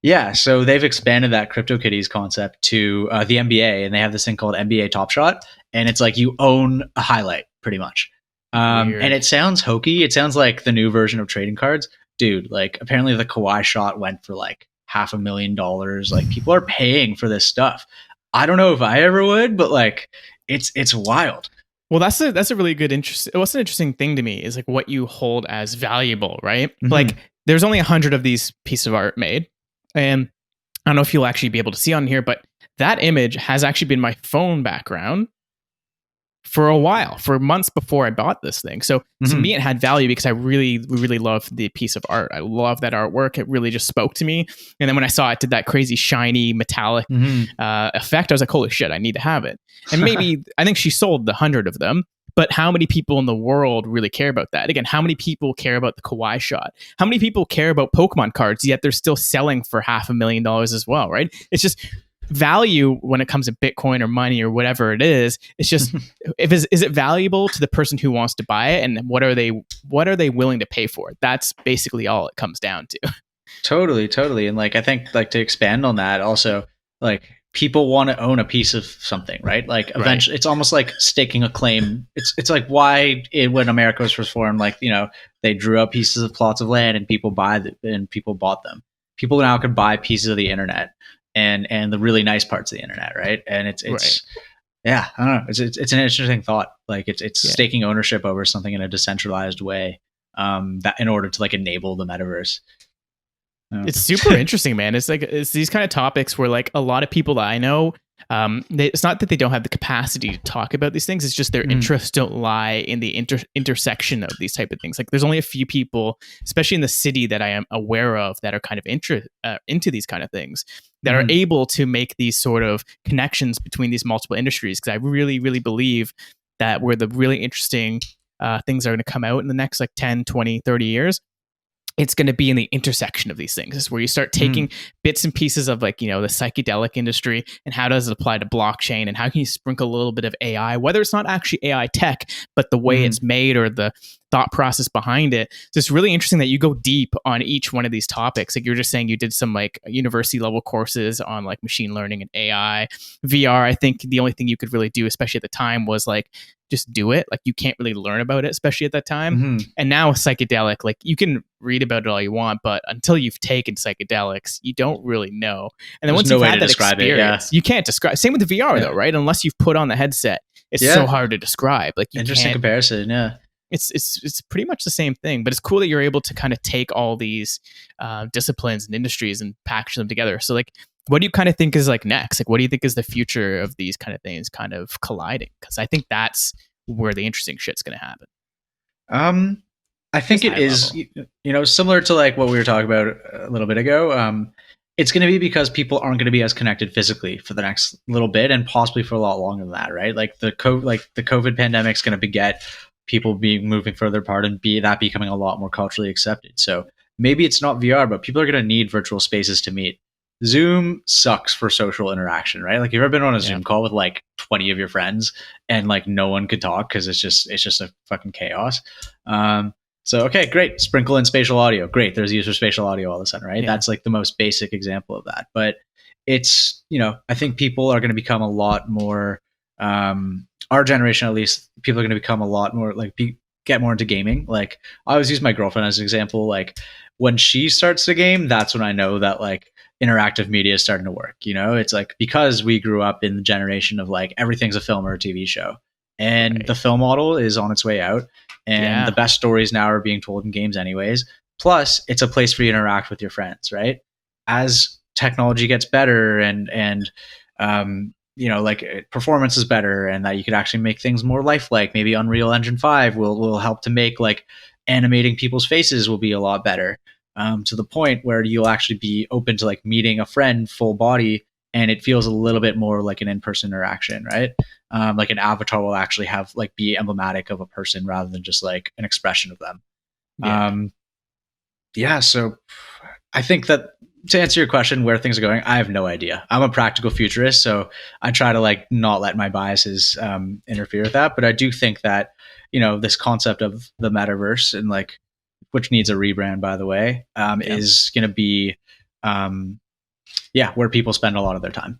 Yeah, so they've expanded that CryptoKitties concept to the NBA, and they have this thing called NBA Top Shot, and it's like you own a highlight pretty much. And it sounds hokey. It sounds like the new version of trading cards. Dude, like apparently the Kawhi shot went for like $500,000. Like people are paying for this stuff. I don't know if I ever would, but like it's wild. Well, that's a really good what's an interesting thing to me is like what you hold as valuable, right? Mm-hmm. Like there's only 100 of these pieces of art made. And I don't know if you'll actually be able to see on here, but that image has actually been my phone background for a while, for months before I bought this thing. So to me, it had value because I really, really loved the piece of art. I love that artwork. It really just spoke to me. And then when I saw it did that crazy shiny metallic effect, I was like, holy shit, I need to have it. And maybe, I think she sold the 100 of them, but how many people in the world really care about that? Again, how many people care about the Kawhi shot? How many people care about Pokemon cards, yet they're still selling for $500,000 as well, right? It's just value when it comes to Bitcoin or money or whatever it is. It's just is it valuable to the person who wants to buy it, and what are they willing to pay for it? That's basically all it comes down to. Totally. And like I think like to expand on that also, like people want to own a piece of something, right? Like eventually it's almost like staking a claim. It's like why when America was first formed, like, you know, they drew up pieces of plots of land and people bought them. People now can buy pieces of the internet and the really nice parts of the internet, right? And it's yeah, I don't know. It's an interesting thought. Like it's staking ownership over something in a decentralized way, that in order to like enable the metaverse. It's super interesting, man. It's these kind of topics where like a lot of people that I know, it's not that they don't have the capacity to talk about these things. It's just their interests don't lie in the intersection of these type of things. Like there's only a few people, especially in the city that I am aware of, that are kind of into these kind of things, that are able to make these sort of connections between these multiple industries. Because I really, really believe that where the really interesting things are going to come out in the next like 10, 20, 30 years, it's going to be in the intersection of these things. It's where you start taking bits and pieces of like, you know, the psychedelic industry and how does it apply to blockchain, and how can you sprinkle a little bit of AI, whether it's not actually AI tech, but the way it's made or the thought process behind it. So it's really interesting that you go deep on each one of these topics. Like you're just saying you did some like university level courses on like machine learning and AI, VR. I think the only thing you could really do, especially at the time, was like just do it. Like you can't really learn about it, especially at that time. And now with psychedelic, like you can read about it all you want, but until you've taken psychedelics, you don't really know. And then once you've had that experience, you can't describe. Same with the VR though, right? Unless you've put on the headset, it's so hard to describe. Like you interesting comparison, It's pretty much the same thing, but it's cool that you're able to kind of take all these disciplines and industries and package them together. So like, what do you kind of think is like next? Like, what do you think is the future of these kind of things kind of colliding? Because I think that's where the interesting shit's going to happen. Um, I think Just it high is, level. similar to like what we were talking about a little bit ago. It's going to be because people aren't going to be as connected physically for the next little bit, and possibly for a lot longer than that, right? Like the COVID pandemic is going to beget people being moving further apart and be that becoming a lot more culturally accepted. So maybe it's not VR, but people are going to need virtual spaces to meet. Zoom sucks for social interaction, right? Like, you've ever been on a Yeah. Zoom call with like 20 of your friends and like no one could talk because it's just a fucking chaos. So, okay, great. Sprinkle in spatial audio. Great. There's use for spatial audio all of a sudden, right? Yeah. That's like the most basic example of that. But it's, I think people are going to become a lot more, our generation at least, people are going to become a lot more like, get more into gaming. Like, I always use my girlfriend as an example. Like, when she starts the game, that's when I know that like interactive media is starting to work. It's like, because we grew up in the generation of like everything's a film or a TV show, and Right. the film model is on its way out, and the Yeah. best stories now are being told in games anyways. Plus, it's a place for you to interact with your friends, right? As technology gets better, and like performance is better, and that you could actually make things more lifelike. Maybe Unreal Engine 5 will help to make like animating people's faces will be a lot better, to the point where you'll actually be open to like meeting a friend full body, and it feels a little bit more like an in-person interaction, right? Like an avatar will actually have like be emblematic of a person rather than just like an expression of them. Yeah. Yeah, so I think that, to answer your question, where things are going, I have no idea. I'm a practical futurist, so I try to like not let my biases interfere with that. But I do think that this concept of the metaverse, and like, which needs a rebrand, by the way, is going to be where people spend a lot of their time.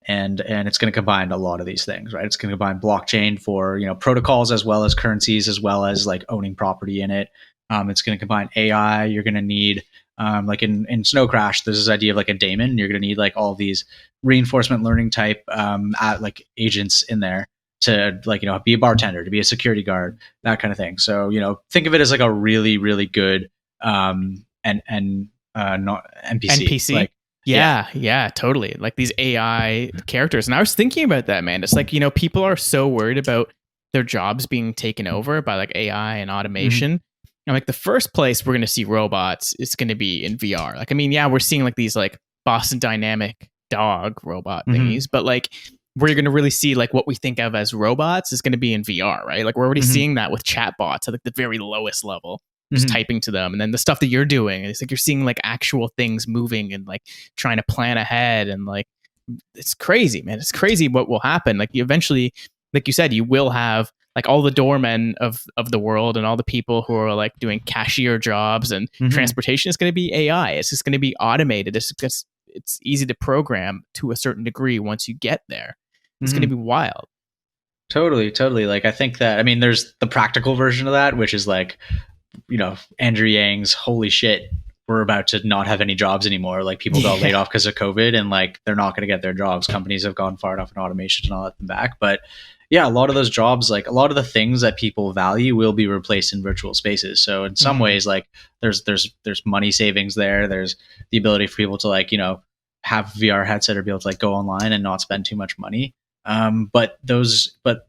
And it's going to combine a lot of these things, right? It's going to combine blockchain for protocols, as well as currencies, as well as like owning property in it. It's going to combine AI. You're going to need like in Snow Crash, there's this idea of like a daemon. You're going to need like all these reinforcement learning type like agents in there to like be a bartender, to be a security guard, that kind of thing. So think of it as like a really, really good and not NPC. Like, Yeah, totally. Like these AI characters. And I was thinking about that, man. It's like, people are so worried about their jobs being taken over by like AI and automation. And like the first place we're going to see robots is going to be in VR. Like, I mean, yeah, we're seeing like these like Boston Dynamic dog robot thingies, but like where you're going to really see like what we think of as robots is going to be in VR, right? Like we're already seeing that with chatbots at like the very lowest level, just typing to them. And then the stuff that you're doing, it's like you're seeing like actual things moving and like trying to plan ahead. And like, it's crazy, man. It's crazy what will happen. Like you eventually, like you said, you will have like all the doormen of the world and all the people who are like doing cashier jobs, and transportation is going to be AI. It's just going to be automated. It's easy to program to a certain degree once you get there. It's going to be wild. Totally. Like, I think that, I mean, there's the practical version of that, which is like, Andrew Yang's holy shit, we're about to not have any jobs anymore. Like, people got laid off because of COVID, and like they're not going to get their jobs. Companies have gone far enough in automation to not let them back. But yeah, a lot of those jobs, like a lot of the things that people value, will be replaced in virtual spaces. So in some ways, like there's money savings there. There's the ability for people to like have VR headset or be able to like go online and not spend too much money. But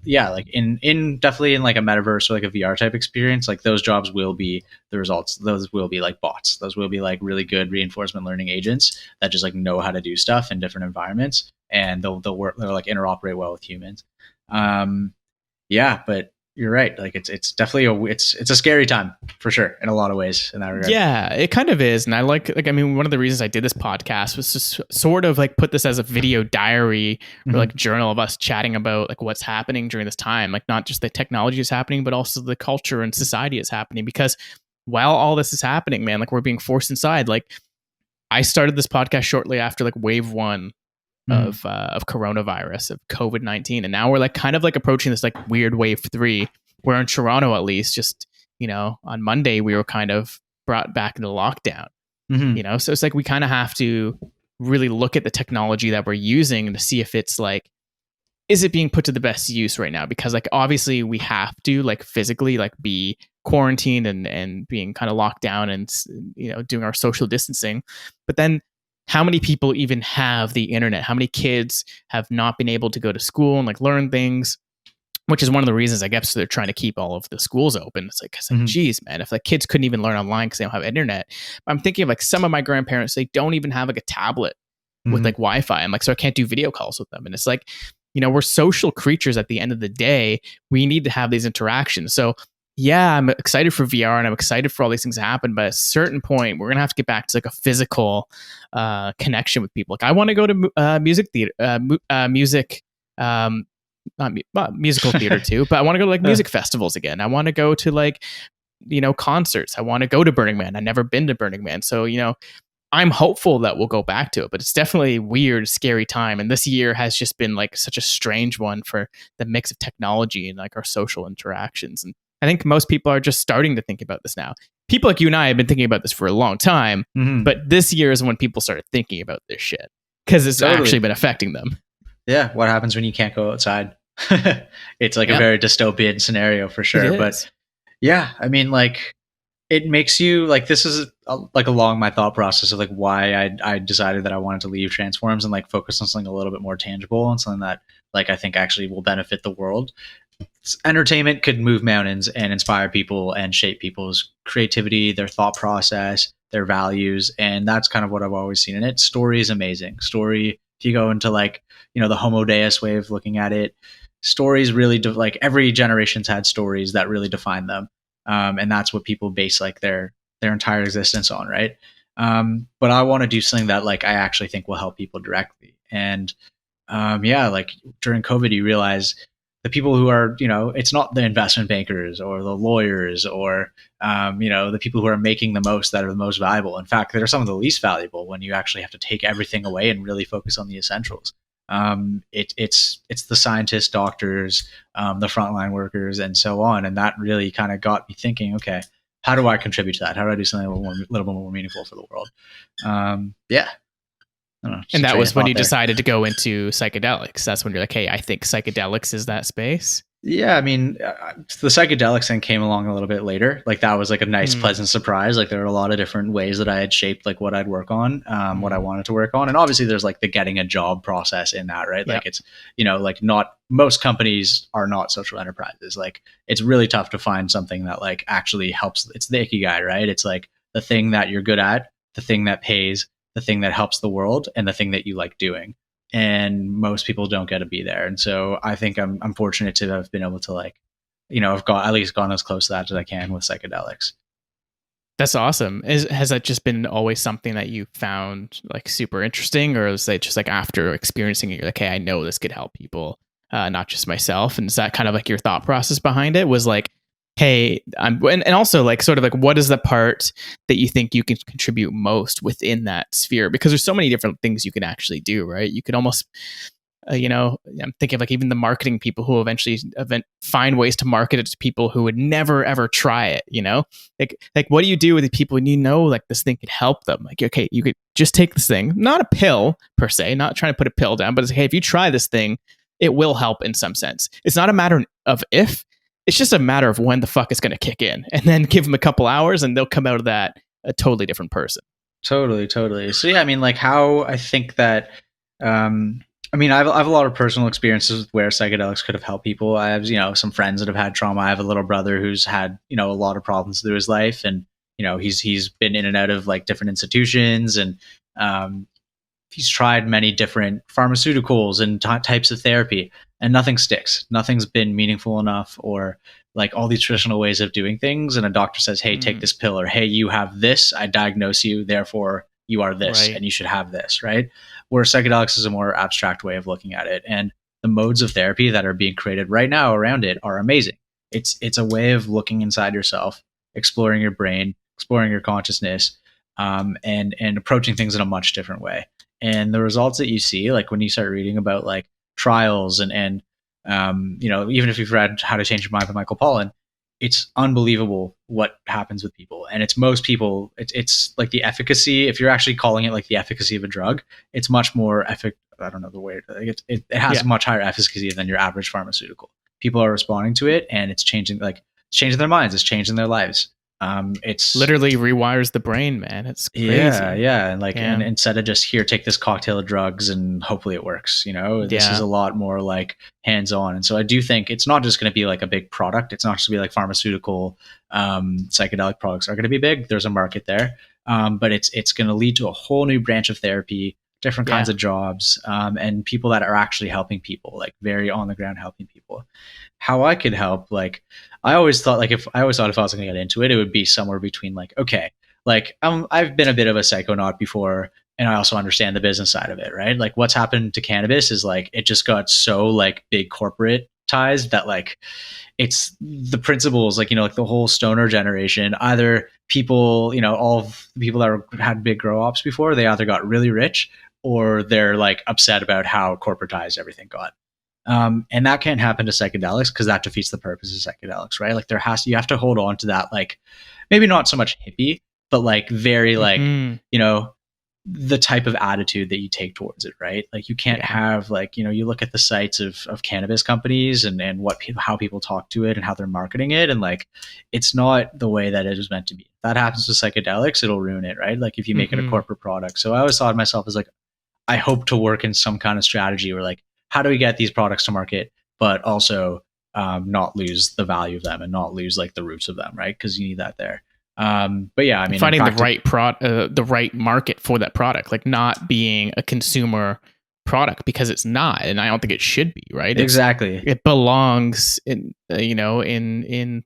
yeah, like in definitely in like a metaverse or like a VR type experience, like those jobs will be the results. Those will be like bots. Those will be like really good reinforcement learning agents that just like know how to do stuff in different environments, and they'll work. They'll like interoperate well with humans. But you're right. Like it's definitely it's a scary time for sure in a lot of ways in that regard. Yeah, it kind of is. And I like, I mean, one of the reasons I did this podcast was just sort of like put this as a video diary or like journal of us chatting about like what's happening during this time. Like not just the technology is happening, but also the culture and society is happening. Because while all this is happening, man, like we're being forced inside. Like I started this podcast shortly after like wave one of coronavirus, of COVID-19. And now we're like kind of like approaching this like weird wave 3, where in Toronto, at least, just, on Monday, we were kind of brought back into lockdown, so it's like we kind of have to really look at the technology that we're using to see if it's like, is it being put to the best use right now? Because like obviously we have to like physically like be quarantined and being kind of locked down and doing our social distancing. But then how many people even have the internet? How many kids have not been able to go to school and like learn things? which is one of the reasons I guess they're trying to keep all of the schools open. It's like, geez, man, if like kids couldn't even learn online because they don't have internet. I'm thinking of like some of my grandparents, they don't even have like a tablet with like Wi-Fi. I'm like, so I can't do video calls with them. And it's like, we're social creatures at the end of the day. We need to have these interactions. So yeah, I'm excited for VR and I'm excited for all these things to happen. But at a certain point, we're going to have to get back to like a physical connection with people. Like I want to go to music theater, musical theater too, but I want to go to like music festivals again. I want to go to like, concerts. I want to go to Burning Man. I've never been to Burning Man. So, I'm hopeful that we'll go back to it, but it's definitely a weird, scary time. And this year has just been like such a strange one for the mix of technology and like our social interactions. And I think most people are just starting to think about this now. People like you and I have been thinking about this for a long time, but this year is when people started thinking about this shit because it's actually been affecting them. Yeah. What happens when you can't go outside? It's like a very dystopian scenario for sure. But yeah, I mean, like it makes you like, this is like along my thought process of like why I decided that I wanted to leave Transforms and like focus on something a little bit more tangible and something that like I think actually will benefit the world. Entertainment could move mountains and inspire people and shape people's creativity, their thought process, their values. And that's kind of what I've always seen in it. Story is amazing. Story, if you go into like, the Homo Deus way of looking at it, stories really like every generation's had stories that really define them. And that's what people base like their entire existence on. Right. But I want to do something that like I actually think will help people directly. And like during COVID, you realize the people who are, it's not the investment bankers or the lawyers or, the people who are making the most that are the most valuable. In fact, they're some of the least valuable when you actually have to take everything away and really focus on the essentials. It's the scientists, doctors, the frontline workers, and so on. And that really kind of got me thinking, okay, how do I contribute to that? How do I do something a little bit more meaningful for the world? Yeah. And that was when you decided to go into psychedelics. That's when you're like, hey, I think psychedelics is that space. Yeah, I mean, the psychedelics thing came along a little bit later. Like that was like a nice, pleasant surprise. Like there were a lot of different ways that I had shaped like what I'd work on, what I wanted to work on. And obviously there's like the getting a job process in that, right? Like it's, like not most companies are not social enterprises. Like it's really tough to find something that like actually helps. It's the ikigai, right? It's like the thing that you're good at, the thing that pays, the thing that helps the world, and the thing that you like doing. And most people don't get to be there. And so I think I'm fortunate to have been able to like, I've got at least gone as close to that as I can with psychedelics. That's awesome. Has that just been always something that you found like super interesting, or is it just like after experiencing it, you're like, hey, I know this could help people, not just myself? And is that kind of like your thought process behind it? Was like, hey, and also like sort of like what is the part that you think you can contribute most within that sphere? Because there's so many different things you can actually do, right? You could almost, I'm thinking of like even the marketing people who eventually find ways to market it to people who would never ever try it. Like what do you do with the people when like this thing could help them? Like, okay, you could just take this thing, not a pill per se, not trying to put a pill down, but it's like, hey, if you try this thing, it will help in some sense. It's not a matter of if. It's just a matter of when the fuck is going to kick in, and then give them a couple hours and they'll come out of that a totally different person. Totally. So yeah, I mean, like how I think that, I mean, I have a lot of personal experiences where psychedelics could have helped people. I have, some friends that have had trauma. I have a little brother who's had, a lot of problems through his life, and, he's been in and out of like different institutions, and, he's tried many different pharmaceuticals and types of therapy, and nothing sticks. Nothing's been meaningful enough, or like all these traditional ways of doing things. And a doctor says, hey, take this pill, or hey, you have this, I diagnose you, therefore you are this, and you should have this, right? Where psychedelics is a more abstract way of looking at it. And the modes of therapy that are being created right now around it are amazing. It's a way of looking inside yourself, exploring your brain, exploring your consciousness, and approaching things in a much different way. And the results that you see, like when you start reading about like trials and even if you've read How to Change Your Mind by Michael Pollan, it's unbelievable what happens with people. And it's most people, it's like the efficacy, if you're actually calling it like the efficacy of a drug, it's much more I don't know the way, it has a much higher efficacy than your average pharmaceutical. People are responding to it, and it's changing their minds, it's changing their lives. It's literally rewires the brain, man. It's crazy. Yeah. And like, and instead of just here, take this cocktail of drugs and hopefully it works, this is a lot more like hands-on. And so I do think it's not just going to be like a big product. It's not just going to be like pharmaceutical, psychedelic products are going to be big. There's a market there. But it's going to lead to a whole new branch of therapy, different kinds of jobs, and people that are actually helping people, like very on the ground helping people. How I could help, like, I always thought if I was going to get into it, it would be somewhere between like, okay, like I've been a bit of a psychonaut before, and I also understand the business side of it, right? Like what's happened to cannabis is like, it just got so like big corporatized that like, it's the principles, like, like the whole stoner generation, either people, all of the people that had big grow ops before, they either got really rich or they're like upset about how corporatized everything got. And that can't happen to psychedelics because that defeats the purpose of psychedelics, right? Like you have to hold on to that, like maybe not so much hippie, but like very like, the type of attitude that you take towards it, right? Like you can't have like, you look at the sites of cannabis companies and how people talk to it and how they're marketing it. And like, it's not the way that it was meant to be. If that happens with psychedelics, it'll ruin it, right? Like if you make it a corporate product. So I always thought of myself as like, I hope to work in some kind of strategy where like, how do we get these products to market, but also not lose the value of them and not lose like the roots of them, right? Because you need that there. But yeah, I mean, finding the right market for that product, like not being a consumer product because it's not, and I don't think it should be, right? Exactly. It belongs in, in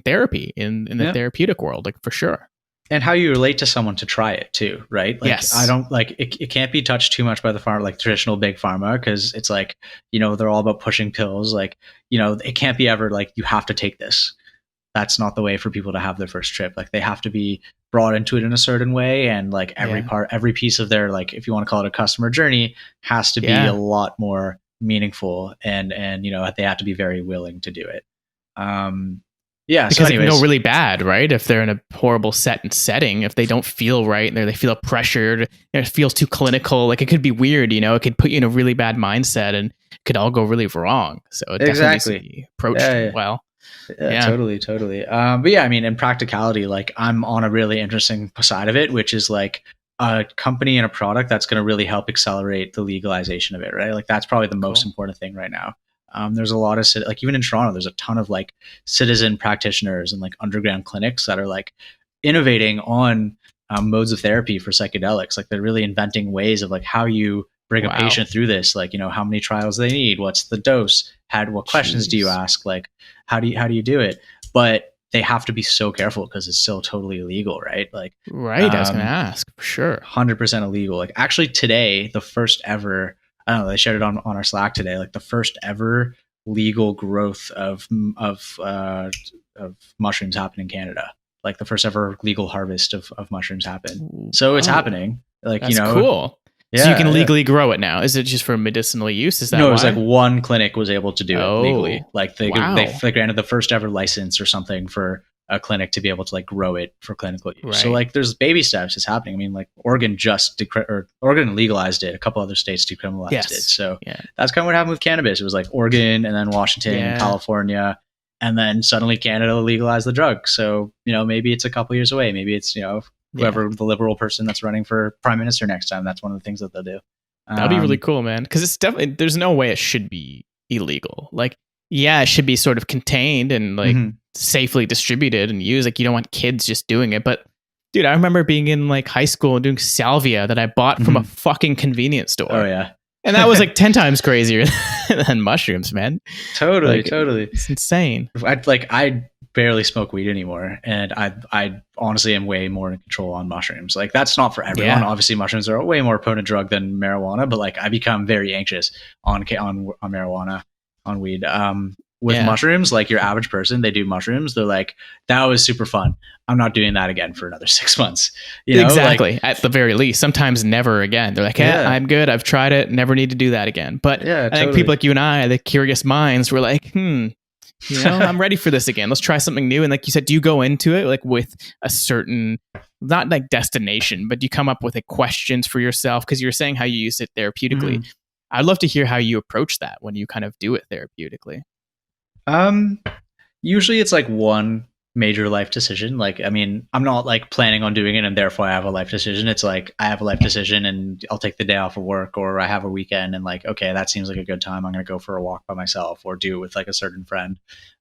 therapy, in the therapeutic world, like for sure. And how you relate to someone to try it too, right? Like, yes. I don't like it can't be touched too much by the pharma, like traditional big pharma, because it's like, they're all about pushing pills. Like, it can't be ever like, you have to take this. That's not the way for people to have their first trip. Like they have to be brought into it in a certain way. And like every piece of their, like, if you want to call it a customer journey, has to be a lot more meaningful. And they have to be very willing to do it. Because it can go really bad, right? If they're in a horrible setting, if they don't feel right, they feel pressured, it feels too clinical. Like it could be weird, it could put you in a really bad mindset and it could all go really wrong. So it definitely needs to be approached well. Yeah, totally. But yeah, I mean, in practicality, like I'm on a really interesting side of it, which is like a company and a product that's going to really help accelerate the legalization of it, right? Like that's probably the most important thing right now. There's a lot of like even in Toronto, there's a ton of like citizen practitioners and like underground clinics that are like innovating on modes of therapy for psychedelics. Like they're really inventing ways of like how you bring a patient through this, like, how many trials they need, what's the dose, what questions do you ask, like how do you do it? But they have to be so careful because it's still totally illegal, right? Like I was gonna ask for sure. 100% illegal. Like actually today, the first ever, I don't know, they shared it on our Slack today, like the first ever legal growth of mushrooms happened in Canada. Like the first ever legal harvest of mushrooms happened. So it's happening. Like, that's cool. Yeah, so you can legally grow it now. Is it just for medicinal use? Is that no? It was like one clinic was able to do it legally. Like they granted the first ever license or something for a clinic to be able to like grow it for clinical use. Right. So like there's baby steps. It's happening. I mean, like Oregon Oregon legalized it. A couple other states decriminalized it. So that's kind of what happened with cannabis. It was like Oregon and then Washington, California, and then suddenly Canada legalized the drug. So maybe it's a couple years away. Maybe it's whoever the liberal person that's running for prime minister next time, that's one of the things that they'll do. That'd be really cool, man. Because it's definitely, there's no way it should be illegal. Like, it should be sort of contained and like safely distributed and used. Like you don't want kids just doing it. But dude, I remember being in like high school and doing salvia that I bought from a fucking convenience store. Oh yeah. And that was like 10 times crazier than mushrooms, man. Totally. It's insane. I barely smoke weed anymore, and I honestly am way more in control on mushrooms. Like that's not for everyone. Obviously, mushrooms are a way more potent drug than marijuana, but like I become very anxious on marijuana, on weed. With mushrooms, like your average person, they do mushrooms. They're like, that was super fun. I'm not doing that again for another 6 months. Exactly. Like, at the very least, sometimes never again. They're like, I'm good. I've tried it. Never need to do that again. But I think people like you and I, the curious minds, were like, I'm ready for this again. Let's try something new. And like you said, do you go into it like with a certain, not like destination, but you come up with questions for yourself? Because you're saying how you use it therapeutically. I'd love to hear how you approach that when you kind of do it therapeutically. Usually it's like one major life decision. Like, I mean, I'm not like planning on doing it and therefore I have a life decision. It's like I have a life decision and I'll take the day off of work, or I have a weekend and like, okay, that seems like a good time. I'm going to go for a walk by myself or do it with like a certain friend.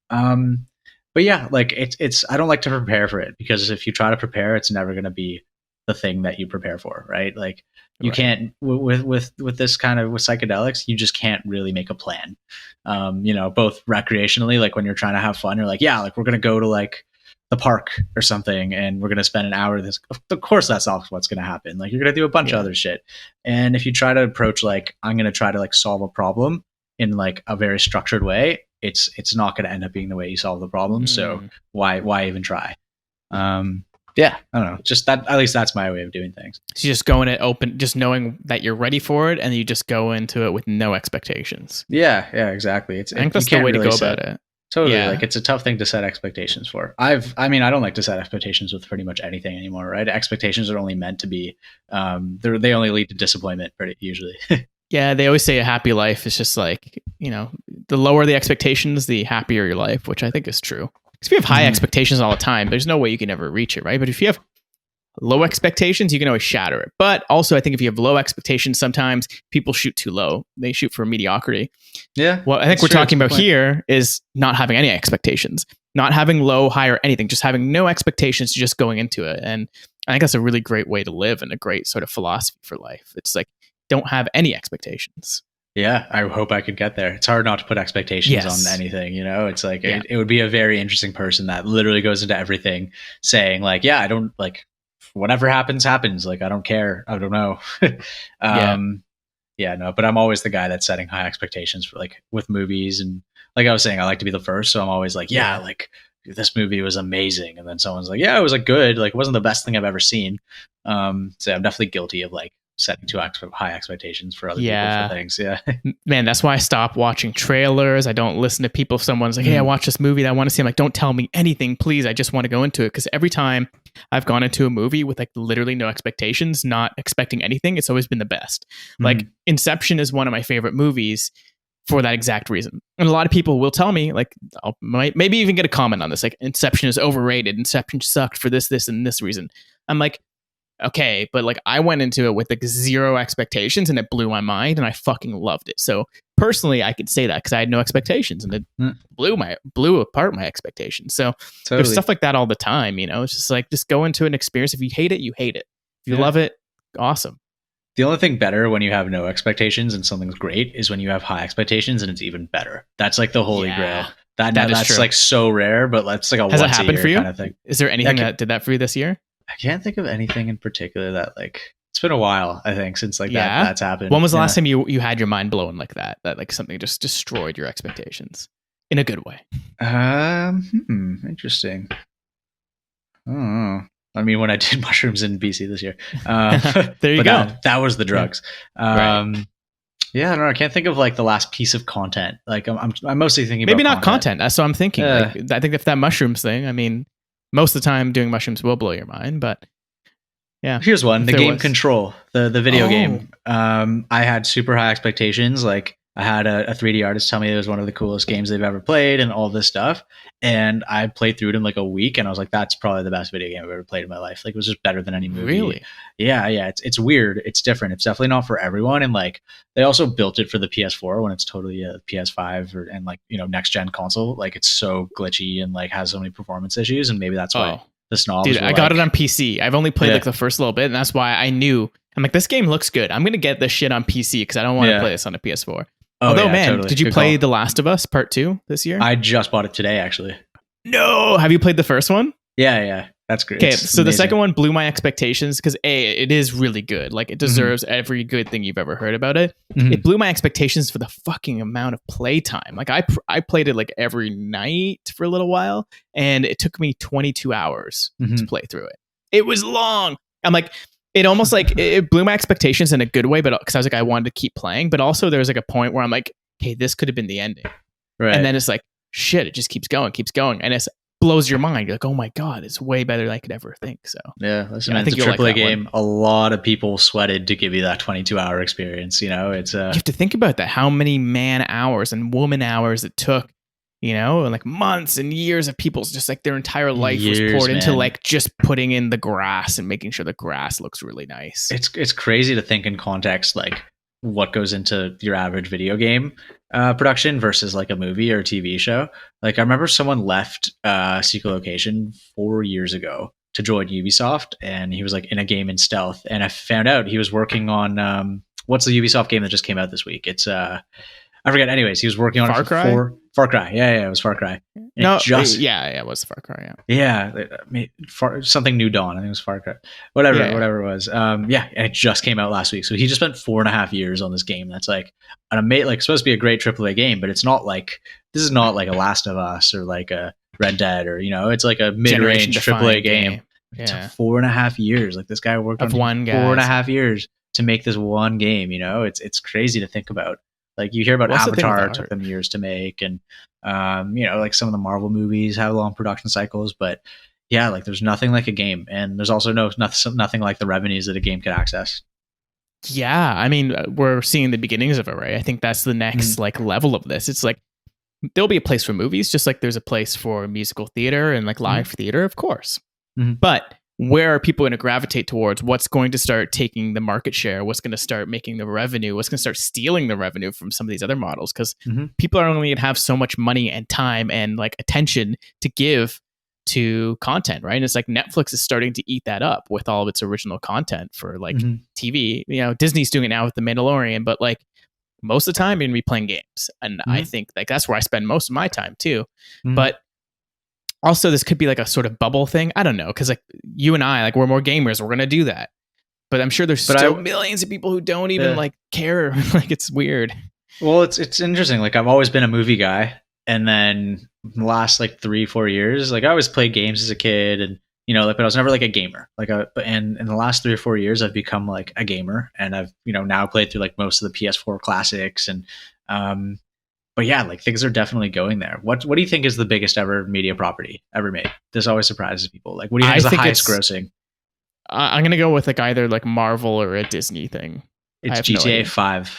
But yeah, like it's I don't like to prepare for it, because if you try to prepare, it's never going to be the thing that you prepare for, right? Like you can't with this kind of with psychedelics, you just can't really make a plan. Both recreationally, like when you're trying to have fun, you're like, yeah, like we're gonna go to like the park or something and we're gonna spend an hour this. Of course that's not what's gonna happen. Like you're gonna do a bunch of other shit. And if you try to approach like, I'm gonna try to like solve a problem in like a very structured way, it's not gonna end up being the way you solve the problem. So why even try? Yeah, I don't know. Just that, at least that's my way of doing things. So you just go in it open, just knowing that you're ready for it, and you just go into it with no expectations. Yeah, exactly. I think that's the way to go about it. Totally. Yeah. Like it's a tough thing to set expectations for. I don't like to set expectations with pretty much anything anymore, right? Expectations are only meant to be, they only lead to disappointment pretty usually. Yeah, they always say a happy life is just like, the lower the expectations, the happier your life, which I think is true. Because if you have high expectations all the time, there's no way you can ever reach it, right? But if you have low expectations, you can always shatter it. But also, I think if you have low expectations, sometimes people shoot too low. They shoot for mediocrity. Yeah. What I think we're talking about here is not having any expectations, not having low, high, or anything, just having no expectations, just going into it. And I think that's a really great way to live and a great sort of philosophy for life. It's like, don't have any expectations. Yeah, I hope I could get there. It's hard not to put expectations on anything, It's like, it would be a very interesting person that literally goes into everything saying like, yeah, I don't like, whatever happens. Like, I don't care. I don't know. No, but I'm always the guy that's setting high expectations for like with movies. And like I was saying, I like to be the first. So I'm always like, like this movie was amazing. And then someone's like, yeah, it was like good. Like it wasn't the best thing I've ever seen. So I'm definitely guilty of like setting too high expectations for other people for things. Yeah. Man, that's why I stopped watching trailers. I don't listen to people if someone's like, hey, I watched this movie that I want to see. I'm like, don't tell me anything, please. I just want to go into it. Because every time I've gone into a movie with like literally no expectations, not expecting anything, it's always been the best. Like Inception is one of my favorite movies for that exact reason. And a lot of people will tell me, like, I'll maybe even get a comment on this, like, Inception is overrated. Inception sucked for this, and this reason. I'm like, okay, but like I went into it with like zero expectations and it blew my mind and I fucking loved it. So personally, I could say that because I had no expectations and it blew apart my expectations. So there's stuff like that all the time, It's just like, just go into an experience. If you hate it, you hate it. If you love it, awesome. The only thing better when you have no expectations and something's great is when you have high expectations and it's even better. That's like the holy grail. That's true. Like so rare, but that's like Has it happened for you? Kind of thing. Is there anything that did that for you this year? I can't think of anything in particular that like, it's been a while, I think, since like that's happened. When was the last time you had your mind blown like that like something just destroyed your expectations in a good way? Interesting. Oh, I mean, when I did mushrooms in BC this year, there you go. That was the drugs. Right. Yeah, I don't know. I can't think of like the last piece of content. Like I'm mostly thinking maybe about not content. That's what I'm thinking. Like, I think if that mushrooms thing, I mean, most of the time doing mushrooms will blow your mind, but yeah. Here's one, the game Control, the video game. I had super high expectations. Like I had a 3D artist tell me it was one of the coolest games they've ever played and all this stuff. And I played through it in like a week and I was like, that's probably the best video game I've ever played in my life. Like it was just better than any movie. Really? Yeah. It's weird. It's different. It's definitely not for everyone. And like they also built it for the PS4 when it's totally a PS5 and like, next gen console. Like it's so glitchy and like has so many performance issues. And maybe that's why the snobs. Dude, I got it on PC. I've only played like the first little bit. And that's why I knew, I'm like, this game looks good. I'm going to get this shit on PC because I don't want to play this on a PS4. Although, man, did you play The Last of Us Part 2 this year? I just bought it today, actually. No! Have you played the first one? Yeah. That's great. Okay, so the second one blew my expectations because it is really good. Like, it deserves every good thing you've ever heard about it. It blew my expectations for the fucking amount of playtime. Like, I played it like every night for a little while, and it took me 22 hours to play through it. It was long. I'm like... It almost like it blew my expectations in a good way, but because I was like, I wanted to keep playing, but also there was like a point where I'm like, okay, this could have been the ending. Right. And then it's like, shit, it just keeps going. And it blows your mind. You're like, oh my God, it's way better than I could ever think. So yeah, listen, I think it's a AAA game. A lot of people sweated to give you that 22-hour experience. It's you have to think about that. How many man hours and woman hours it took and like months and years of people's just like their entire life was Years, poured into man. like just putting in the grass and making sure the grass looks really nice. It's crazy to think in context, like what goes into your average video game production versus like a movie or a TV show. Like I remember someone left Secret Location 4 years ago to join Ubisoft, and he was like in a game in stealth. And I found out he was working on what's the Ubisoft game that just came out this week? It's I forget. Anyways, he was working on Far Cry. Far Cry. Yeah, it was Far Cry. And No, it it was Far Cry. something New Dawn. I think it was Far Cry. Whatever it was. And it just came out last week. So he just spent 4.5 years on this game. That's like supposed to be a great AAA game, but it's not like this is not like a Last of Us or like a Red Dead or it's like a mid-range AAA game. It took 4.5 years. Like this guy worked on 4.5 years to make this one game. It's crazy to think about. Like you hear about Avatar took them years to make, and like some of the Marvel movies have long production cycles. But yeah, like there's nothing like a game, and there's also nothing like the revenues that a game could access. Yeah, I mean, we're seeing the beginnings of it, right? I think that's the next like level of this. It's like there'll be a place for movies, just like there's a place for musical theater and like live theater, of course. But where are people going to gravitate towards? What's going to start taking the market share? What's going to start making the revenue? What's going to start stealing the revenue from some of these other models? Because people are only going to have so much money and time and like attention to give to content, right? And it's like Netflix is starting to eat that up with all of its original content for like TV. Disney's doing it now with The Mandalorian, but like most of the time you're going to be playing games. And I think like that's where I spend most of my time too. But also, this could be like a sort of bubble thing. I don't know, because like you and I, like we're more gamers. We're gonna do that, but I'm sure there's still millions of people who don't even like care. Like it's weird. Well, it's interesting. Like I've always been a movie guy, and then the last like 3-4 years, like I always played games as a kid, and but I was never like a gamer. And in the last 3 or 4 years, I've become like a gamer, and I've now played through like most of the PS4 classics, and but yeah, like things are definitely going there. What do you think is the biggest ever media property ever made? This always surprises people. Like, what do you think is the highest grossing? I'm gonna go with like either like Marvel or a Disney thing. It's GTA 5.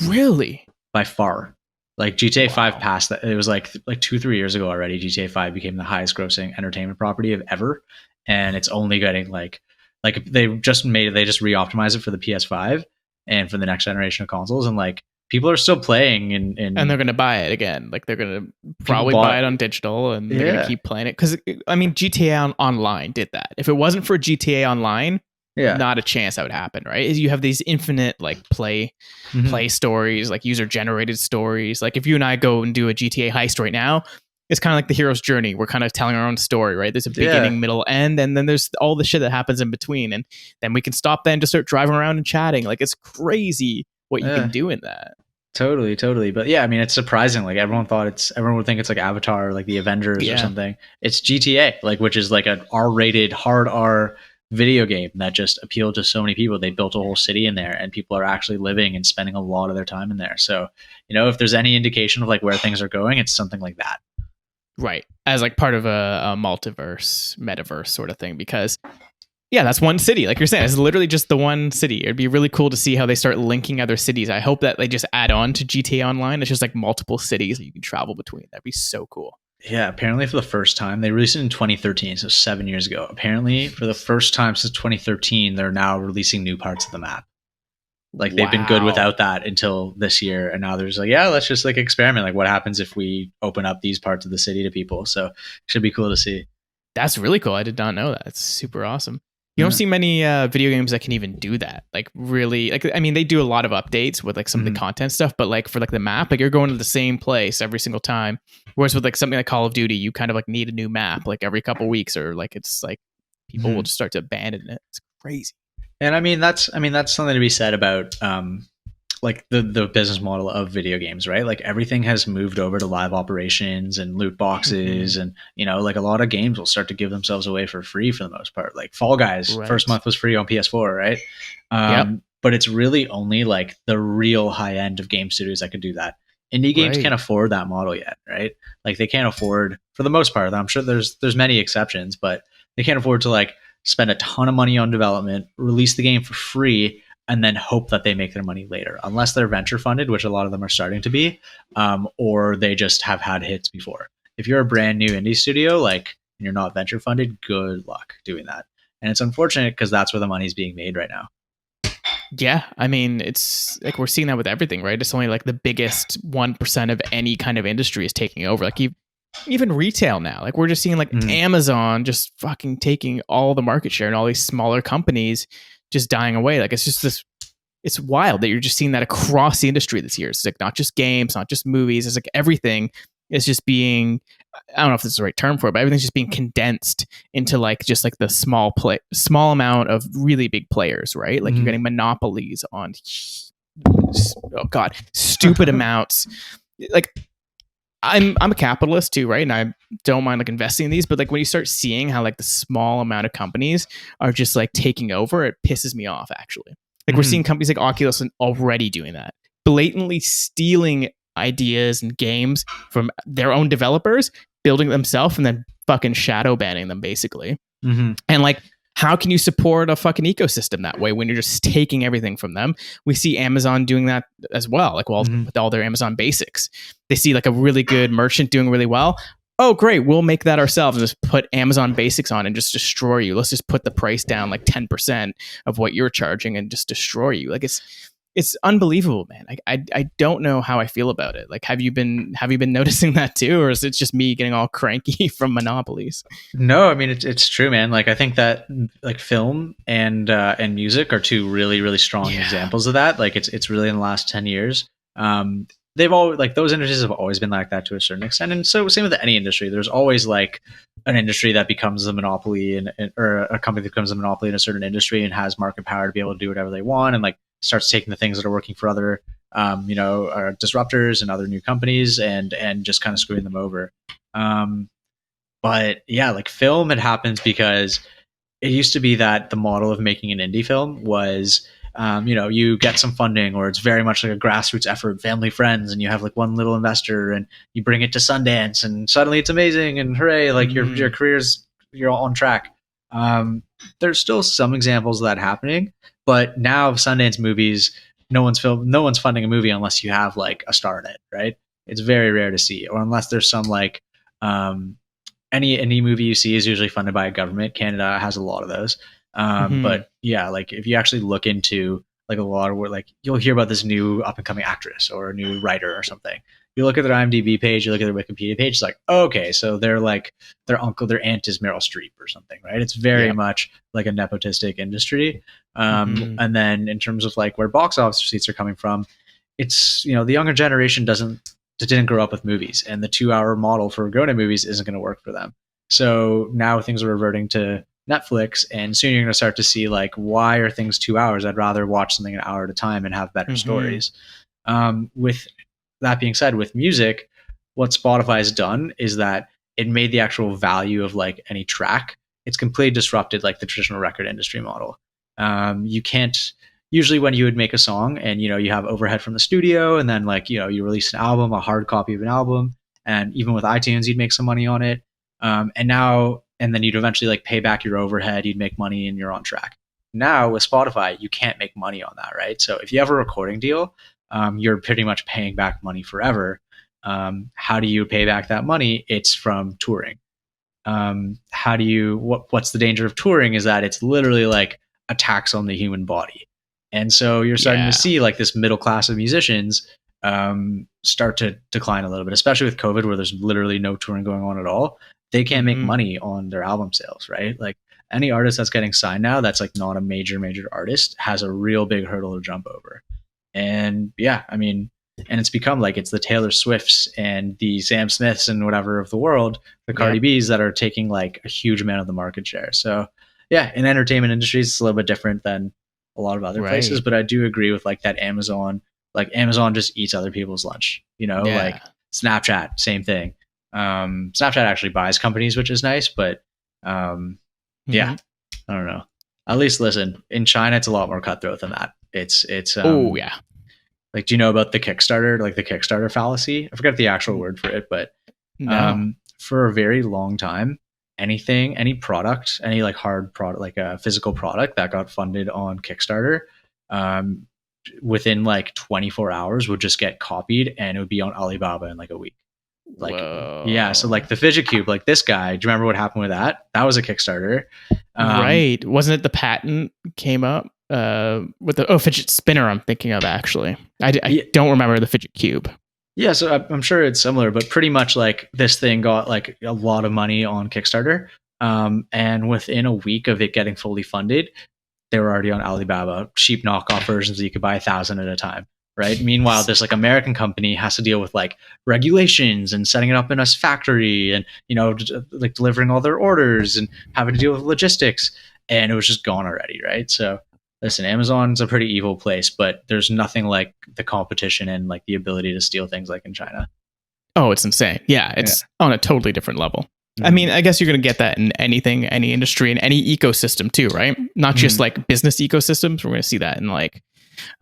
Really? By far. Like GTA 5 passed that. It was like 2-3 years ago already. GTA 5 became the highest grossing entertainment property of ever, and it's only getting like they just re-optimized it for the PS5 and for the next generation of consoles, and like. People are still playing and they're going to buy it again. Like they're going to probably buy it on digital and they're going to keep playing it. Cause I mean, GTA Online did that. If it wasn't for GTA Online, not a chance that would happen. Right. You have these infinite like play stories, like user generated stories. Like if you and I go and do a GTA heist right now, it's kind of like the hero's journey. We're kind of telling our own story, right? There's a beginning, middle, end, and then there's all the shit that happens in between. And then we can stop then to start driving around and chatting. Like it's crazy what you can do in that. Totally. But yeah, I mean, it's surprising. Like everyone would think it's like Avatar or like the Avengers or something. It's GTA, like, which is like an R-rated, hard R video game that just appealed to so many people. They built a whole city in there and people are actually living and spending a lot of their time in there. So, if there's any indication of like where things are going, it's something like that. Right. As like part of a multiverse, metaverse sort of thing, because that's one city. Like you're saying, it's literally just the one city. It'd be really cool to see how they start linking other cities. I hope that they just add on to GTA Online. It's just like multiple cities that you can travel between. That'd be so cool. Yeah, apparently for the first time, they released it in 2013, so 7 years ago. Apparently for the first time since 2013, they're now releasing new parts of the map. Like they've been good without that until this year. And now there's like, let's just like experiment. Like what happens if we open up these parts of the city to people? So it should be cool to see. That's really cool. I did not know that. It's super awesome. You don't see many video games that can even do that. Like really, like, I mean, they do a lot of updates with like some of the content stuff, but like for like the map, like you're going to the same place every single time. Whereas with like something like Call of Duty, you kind of like need a new map like every couple weeks, or like it's like people will just start to abandon it. It's crazy. And I mean, that's something to be said about like the business model of video games, right? Like everything has moved over to live operations and loot boxes, and like a lot of games will start to give themselves away for free for the most part. Like Fall Guys, first month was free on PS4, right? But it's really only like the real high end of game studios that could do that. Indie games can't afford that model yet, right? Like they can't afford, for the most part. I'm sure there's many exceptions, but they can't afford to like spend a ton of money on development, release the game for free, and then hope that they make their money later, unless they're venture funded, which a lot of them are starting to be, or they just have had hits before. If you're a brand new indie studio, like, and you're not venture funded, good luck doing that. And it's unfortunate because that's where the money's being made right now. Yeah, I mean, it's like we're seeing that with everything, right? It's only like the biggest 1% of any kind of industry is taking over. Like even retail now, like we're just seeing like Amazon just fucking taking all the market share and all these smaller companies just dying away. Like it's just this, it's wild that you're just seeing that across the industry this year. It's like not just games, not just movies. It's like everything is just being, I don't know if this is the right term for it, but everything's just being condensed into like just like the small amount of really big players, right? Like you're getting monopolies on, oh god, stupid amounts. Like I'm a capitalist too, right? And I don't mind like investing in these, but like when you start seeing how like the small amount of companies are just like taking over, it pisses me off actually. Like we're seeing companies like Oculus already doing that, blatantly stealing ideas and games from their own developers, building it themselves, and then fucking shadow banning them basically. And like, how can you support a fucking ecosystem that way when you're just taking everything from them? We see Amazon doing that as well, like with all their Amazon basics. They see like a really good merchant doing really well. Oh, great, we'll make that ourselves and just put Amazon basics on and just destroy you. Let's just put the price down like 10% of what you're charging and just destroy you. Like it's unbelievable, man. I don't know how I feel about it. Like, have you been noticing that too, or is it just me getting all cranky from monopolies? No, I mean it's true, man. Like I think that like film and music are two really really strong examples of that. Like it's really in the last 10 years. They've always, like, those industries have always been like that to a certain extent, and so same with any industry. There's always like an industry that becomes a monopoly or a company that becomes a monopoly in a certain industry and has market power to be able to do whatever they want, and like starts taking the things that are working for other disruptors and other new companies and just kind of screwing them over. But yeah, like film, it happens because it used to be that the model of making an indie film was you get some funding, or it's very much like a grassroots effort, family, friends, and you have like one little investor and you bring it to Sundance and suddenly it's amazing and hooray, like your career's, you're all on track. There's still some examples of that happening, but now Sundance movies, no one's funding a movie unless you have like a star in it, right? It's very rare to see, or unless there's some like any movie you see is usually funded by a government. Canada has a lot of those. But yeah, like if you actually look into like a lot of, like, you'll hear about this new up and coming actress or a new writer or something. You look at their IMDb page, you look at their Wikipedia page, it's like, okay, so they're like their aunt is Meryl Streep or something, right? It's very much like a nepotistic industry. And then in terms of like where box office receipts are coming from, it's, the younger generation didn't grow up with movies, and the 2-hour model for go-to movies isn't going to work for them. So now things are reverting to Netflix, and soon you're going to start to see like, why are things 2 hours? I'd rather watch something an hour at a time and have better stories. With that being said, with music, what Spotify has done is that it made the actual value of like any track, it's completely disrupted like the traditional record industry model. You can't, usually when you would make a song and you have overhead from the studio, and then like you release an album, a hard copy of an album, and even with iTunes you'd make some money on it. And then you'd eventually like pay back your overhead, you'd make money, and you're on track. Now with Spotify, you can't make money on that, right? So if you have a recording deal, you're pretty much paying back money forever. How do you pay back that money? It's from touring. What's the danger of touring is that it's literally like a tax on the human body. And so you're starting to see like this middle class of musicians start to decline a little bit, especially with COVID, where there's literally no touring going on at all. They can't make money on their album sales, right? Like any artist that's getting signed now that's like not a major artist has a real big hurdle to jump over. And yeah, I mean, and it's become like it's the Taylor Swifts and the Sam Smiths and whatever of the world, the Cardi B's that are taking like a huge amount of the market share. So yeah, in entertainment industries, it's a little bit different than a lot of other places, but I do agree with like that Amazon just eats other people's lunch, like Snapchat, same thing. Snapchat actually buys companies, which is nice, but I don't know. At least listen, in China, it's a lot more cutthroat than that. It's like, do you know about the Kickstarter, like the Kickstarter fallacy? I forget the actual word for it, but for a very long time, any product, any like hard product, like a physical product that got funded on Kickstarter within like 24 hours would just get copied and it would be on Alibaba in like a week. Like, whoa. Yeah. So like the fidget cube, like this guy, do you remember what happened with that? That was a Kickstarter. Right. Wasn't it the patent came up with the fidget spinner I'm thinking of, actually. I don't remember the fidget cube. Yeah, so I'm sure it's similar, but pretty much like this thing got like a lot of money on Kickstarter. And within a week of it getting fully funded, they were already on Alibaba, cheap knockoff versions that you could buy 1,000 at a time. Right. Meanwhile, this like American company has to deal with like regulations and setting it up in a factory and, like delivering all their orders and having to deal with logistics. And it was just gone already. Right. So listen, Amazon's a pretty evil place, but there's nothing like the competition and like the ability to steal things like in China. Oh, it's insane. Yeah. It's on a totally different level. I mean, I guess you're going to get that in anything, any industry, and any ecosystem too, right? Not just like business ecosystems. We're going to see that in like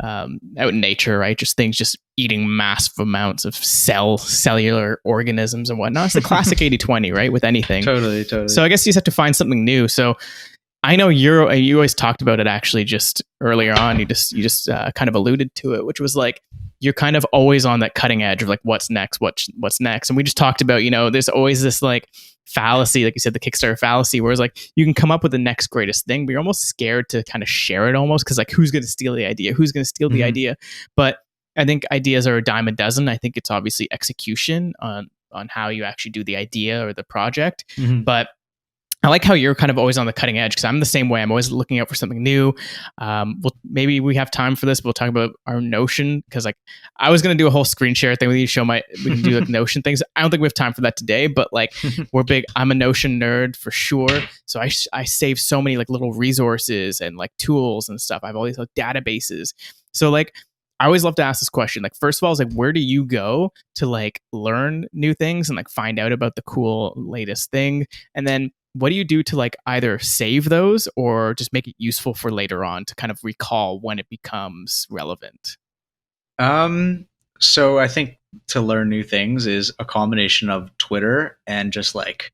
out in nature, right? Just things just eating massive amounts of cellular organisms and whatnot. It's the classic 80-20, right? With anything. Totally. So I guess you just have to find something new. So I know you always talked about it actually just earlier on. You just kind of alluded to it, which was like you're kind of always on that cutting edge of like what's next. And we just talked about, there's always this like fallacy, like you said, the Kickstarter fallacy, where it's like you can come up with the next greatest thing, but you're almost scared to kind of share it almost because like who's going to steal the idea? Who's going to steal the idea? But I think ideas are a dime a dozen. I think it's obviously execution on how you actually do the idea or the project. But I like how you're kind of always on the cutting edge because I'm the same way. I'm always looking out for something new. Maybe we have time for this. But we'll talk about our Notion because like I was going to do a whole screen share thing with you, we can do like Notion things. I don't think we have time for that today, but like we're big. I'm a Notion nerd for sure. So I save so many like little resources and like tools and stuff. I have all these like databases. So like I always love to ask this question. Like, first of all, is like, where do you go to like learn new things and like find out about the cool latest thing? And then what do you do to like either save those or just make it useful for later on to kind of recall when it becomes relevant? So I think to learn new things is a combination of Twitter and just like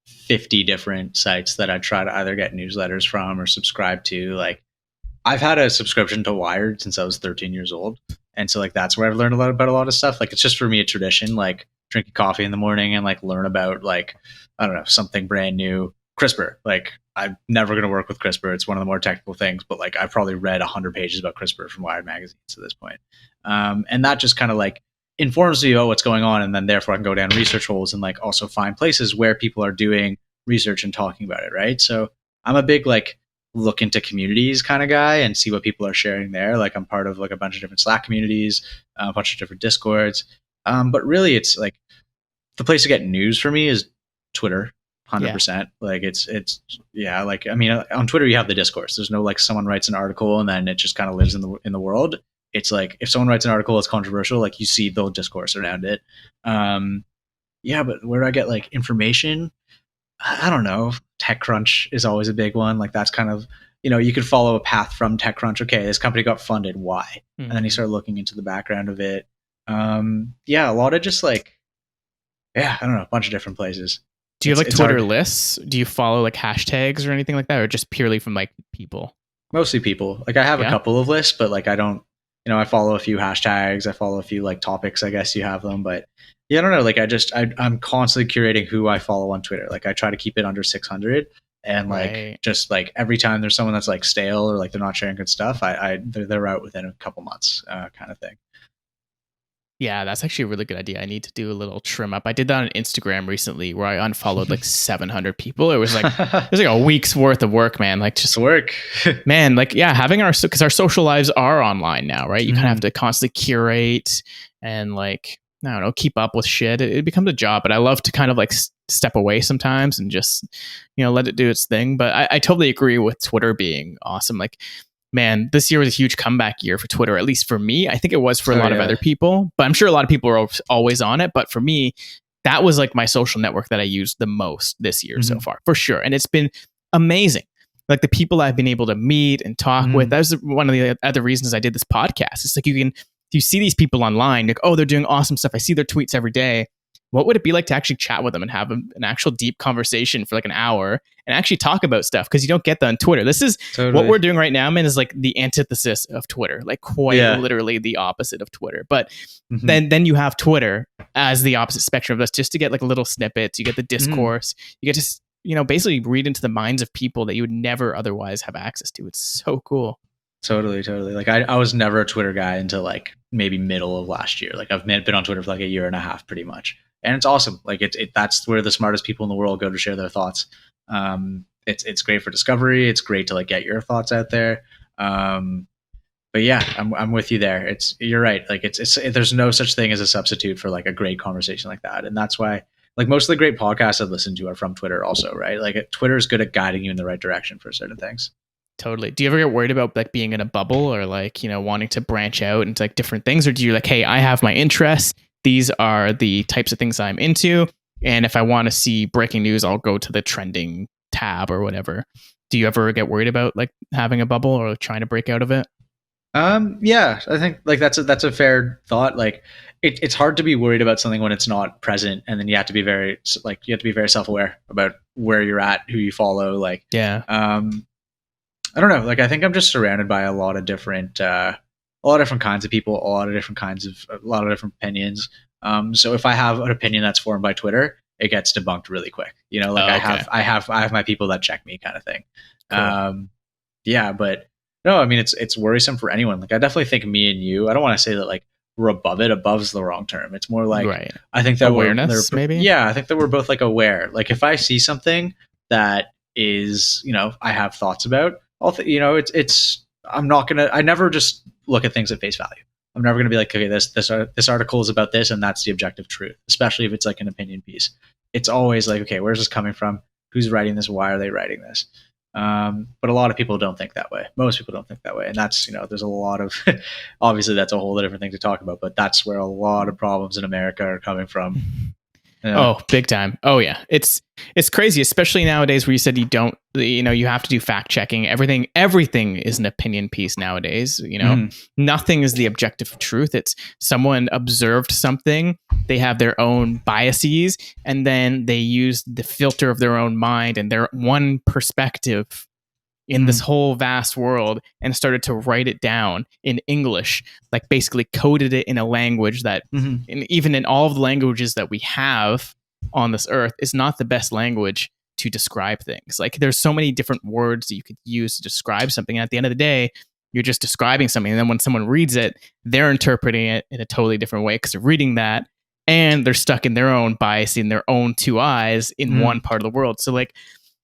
50 different sites that I try to either get newsletters from or subscribe to. Like I've had a subscription to Wired since I was 13 years old. And so like that's where I've learned about a lot of stuff. Like it's just for me a tradition, like drinking coffee in the morning and like learn about like, I don't know, something brand new. CRISPR. Like I'm never going to work with CRISPR. It's one of the more technical things, but like I've probably read 100 pages about CRISPR from Wired magazines at this point. And that just kind of like informs me about what's going on. And then therefore I can go down research holes and like also find places where people are doing research and talking about it. Right. So I'm a big like look into communities kind of guy and see what people are sharing there. Like I'm part of like a bunch of different Slack communities, a bunch of different Discords. But really it's like the place to get news for me is Twitter. 100%. Yeah. Like it's like, I mean, on Twitter, you have the discourse. There's no like someone writes an article and then it just kind of lives in the world. It's like, if someone writes an article, it's controversial. Like you see the discourse around it. But where do I get like information? I don't know. TechCrunch is always a big one. Like that's kind of, you could follow a path from TechCrunch. Okay, this company got funded. Why? And then you start looking into the background of it. A lot of just like, I don't know, a bunch of different places. Do you have like Twitter lists? Do you follow like hashtags or anything like that, or just purely from like people? Mostly people. Like I have a couple of lists, but like I don't, I follow a few hashtags. I follow a few like topics, I guess you have them, but I don't know. Like I'm constantly curating who I follow on Twitter. Like I try to keep it under 600 and like, just like every time there's someone that's like stale or like they're not sharing good stuff, they're out within a couple months kind of thing. Yeah, that's actually a really good idea. I need to do a little trim up. I did that on Instagram recently where I unfollowed like 700 people. It was like a week's worth of work, man. Like just work. Man, like having because our social lives are online now, right? You kind of have to constantly curate and like, I don't know, keep up with shit. It becomes a job, but I love to kind of like step away sometimes and just, let it do its thing. But I totally agree with Twitter being awesome. Like, man, this year was a huge comeback year for Twitter, at least for me. I think it was for a lot of other people, but I'm sure a lot of people are always on it. But for me, that was like my social network that I used the most this year so far, for sure. And it's been amazing. Like the people I've been able to meet and talk with. That was one of the other reasons I did this podcast. It's like you see these people online, like, oh, they're doing awesome stuff. I see their tweets every day. what would it be like to actually chat with them and have an actual deep conversation for like an hour and actually talk about stuff? Because you don't get that on Twitter. This is what we're doing right now, man, is like the antithesis of Twitter, like quite literally the opposite of Twitter. But then you have Twitter as the opposite spectrum of this, just to get like little snippets. You get the discourse. You get to, basically read into the minds of people that you would never otherwise have access to. It's so cool. Totally. Like I was never a Twitter guy until like maybe middle of last year. Like I've been on Twitter for like a year and a half pretty much. And it's awesome. Like that's where the smartest people in the world go to share their thoughts. It's great for discovery. It's great to like get your thoughts out there. But yeah, I'm with you there. You're right. Like there's no such thing as a substitute for like a great conversation like that. And that's why like most of the great podcasts I've listened to are from Twitter also, right? Like Twitter is good at guiding you in the right direction for certain things. Totally. Do you ever get worried about like being in a bubble or like, wanting to branch out into like different things? Or do you like, hey, I have my interests. These are the types of things I'm into. And if I want to see breaking news, I'll go to the trending tab or whatever. Do you ever get worried about like having a bubble or trying to break out of it? Yeah, I think like that's a fair thought. Like it's hard to be worried about something when it's not present. And then you have to be very self-aware about where you're at, who you follow. Like, yeah. I don't know. Like, I think I'm just surrounded by a lot of different kinds of people, a lot of different opinions. So if I have an opinion that's formed by Twitter, it gets debunked really quick. I have my people that check me kind of thing. Cool. Yeah, but no, I mean, it's worrisome for anyone. Like, I definitely think me and you, I don't want to say that like we're above it. Above's the wrong term. It's more like, right. I think that awareness, maybe. Yeah. I think that we're both like aware. Like if I see something that is, I have thoughts about, I never just look at things at face value. I'm never going to be like, okay, this article is about this and that's the objective truth, especially if it's like an opinion piece. It's always like, okay, where's this coming from? Who's writing this? Why are they writing this? But a lot of people don't think that way. Most people don't think that way. And that's, there's a lot of, obviously that's a whole different thing to talk about, but that's where a lot of problems in America are coming from. Oh, big time. Oh yeah. It's crazy, especially nowadays where you said you don't, you have to do fact checking. Everything is an opinion piece nowadays. Nothing is the objective truth. It's someone observed something. They have their own biases and then they use the filter of their own mind and their one perspective in this whole vast world and started to write it down in English, like basically coded it in a language that even in all of the languages that we have on this earth is not the best language to describe things. Like there's so many different words that you could use to describe something. And at the end of the day, you're just describing something. And then when someone reads it, they're interpreting it in a totally different way because they're reading that and they're stuck in their own bias in their own two eyes in one part of the world. So like,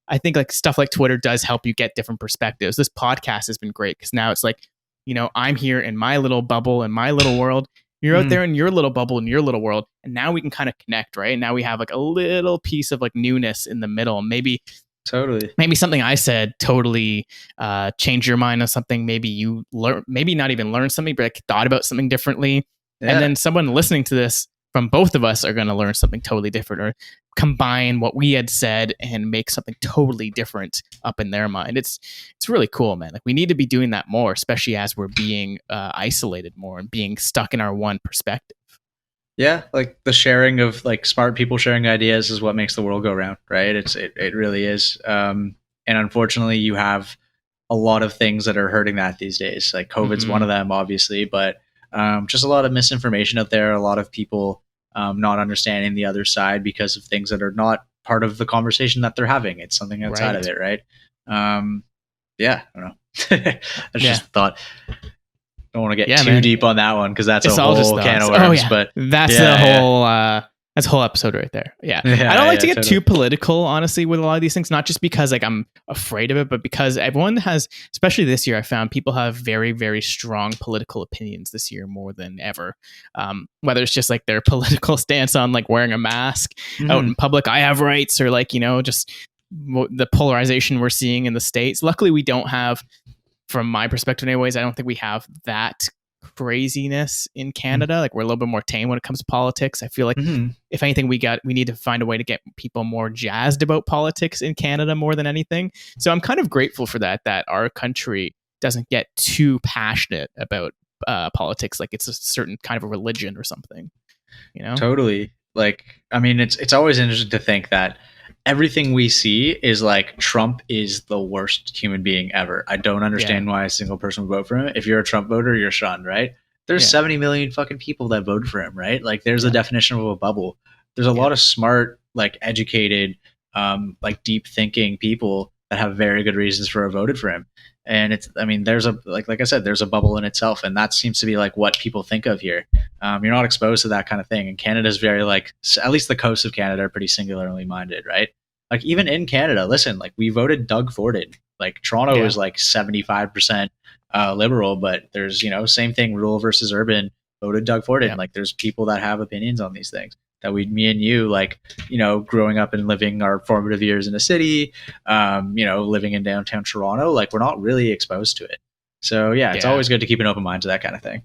I think like stuff like Twitter does help you get different perspectives. This podcast has been great because now it's like, I'm here in my little bubble in my little world. You're out there in your little bubble in your little world. And now we can kind of connect, right? Now we have like a little piece of like newness in the middle. Maybe something I said totally changed your mind on something. Maybe you maybe not even learn something, but like thought about something differently. Yeah. And then someone listening to this from both of us are going to learn something totally different or combine what we had said and make something totally different up in their mind. It's really cool, man. Like we need to be doing that more, especially as we're being isolated more and being stuck in our one perspective. Yeah, like the sharing of like smart people sharing ideas is what makes the world go round, right? It really is. And unfortunately, you have a lot of things that are hurting that these days. Like COVID's one of them, obviously, but just a lot of misinformation out there. A lot of people not understanding the other side because of things that are not part of the conversation that they're having. It's something outside of it, right? Yeah, I don't know. That's just a thought. Don't want to get too deep on that one because that's a whole can of worms. But that's that's a whole episode right there. Yeah. I don't like to get too political, honestly, with a lot of these things, not just because like I'm afraid of it, but because everyone has, especially this year, I found people have very, very strong political opinions this year more than ever. Whether it's just like their political stance on like wearing a mask out in public, I have rights, or like, just the polarization we're seeing in the States. Luckily, we don't have, from my perspective anyways, I don't think we have that craziness in Canada. Like we're a little bit more tame when it comes to politics. I feel like if anything, we need to find a way to get people more jazzed about politics in Canada more than anything. So I'm kind of grateful for that our country doesn't get too passionate about politics like it's a certain kind of a religion or something. Totally. Like, I mean, it's always interesting to think that everything we see is like Trump is the worst human being ever. I don't understand why a single person would vote for him. If you're a Trump voter, you're shunned, right? There's 70 million fucking people that voted for him, right? Like, there's the definition of a bubble. There's a lot of smart, like, educated, like, deep thinking people that have very good reasons for voted for him. And it's, I mean, there's a, like I said, there's a bubble in itself, and that seems to be like what people think of here. You're not exposed to that kind of thing, and Canada's very, like, at least the coasts of Canada are pretty singularly minded, right? Like, even in Canada, listen, like, we voted Doug Ford in. Like, Toronto is like 75% liberal, but there's, you know, same thing, rural versus urban, voted Doug Ford in. Like, there's people that have opinions on these things that me and you, like, you know, growing up and living our formative years in a city, you know, living in downtown Toronto, like, we're not really exposed to it. So yeah, it's always good to keep an open mind to that kind of thing.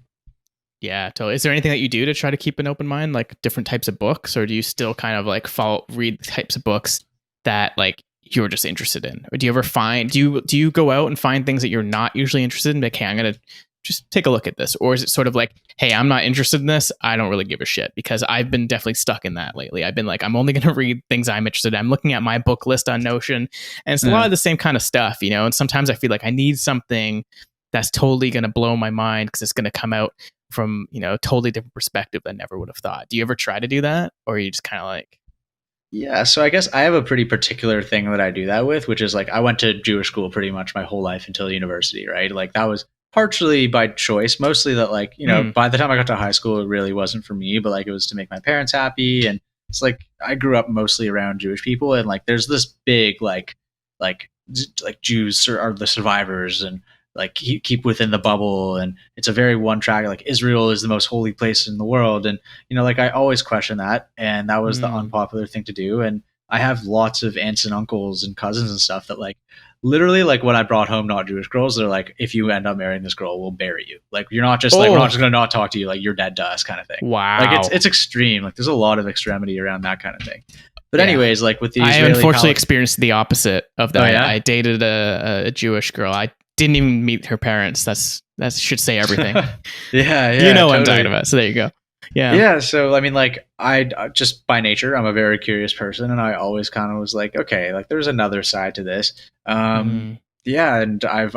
Yeah, totally. Is there anything that you do to try to keep an open mind, like different types of books, or do you still kind of like read types of books that like you're just interested in? Or do you ever do you go out and find things that you're not usually interested in? Like, hey, I'm going to just take a look at this. Or is it sort of like, hey, I'm not interested in this, I don't really give a shit? Because I've been definitely stuck in that lately. I've been like, I'm only going to read things I'm interested in. I'm looking at my book list on Notion, and it's a lot of the same kind of stuff, you know? And sometimes I feel like I need something that's totally going to blow my mind because it's going to come out from, you know, a totally different perspective that I never would have thought. Do you ever try to do that? Or are you just kind of like... Yeah, so I guess I have a pretty particular thing that I do that with, which is like, I went to Jewish school pretty much my whole life until university, right? Like, that was partially by choice, mostly that, like, you know, by the time I got to high school, it really wasn't for me, but like, it was to make my parents happy. And it's like, I grew up mostly around Jewish people, and like, there's this big, like Jews are the survivors, and like, keep within the bubble, and it's a very one track, like, Israel is the most holy place in the world. And, you know, like, I always question that, and that was the unpopular thing to do. And I have lots of aunts and uncles and cousins and stuff that, like, literally, like, when I brought home not Jewish girls, they're like, if you end up marrying this girl, we'll bury you. Like, you're not just like, we're not just gonna not talk to you, like, you're dead to us kind of thing. Wow. Like, it's extreme. Like, there's a lot of extremity around that kind of thing. But anyways, like, with the Israeli, I unfortunately experienced the opposite of that. Oh, yeah? I dated a Jewish girl. I didn't even meet her parents. That should say everything. yeah, you know totally. What I'm talking about. So there you go. Yeah. So, I mean, like, I just by nature, I'm a very curious person, and I always kind of was like, okay, like, there's another side to this. Yeah. And I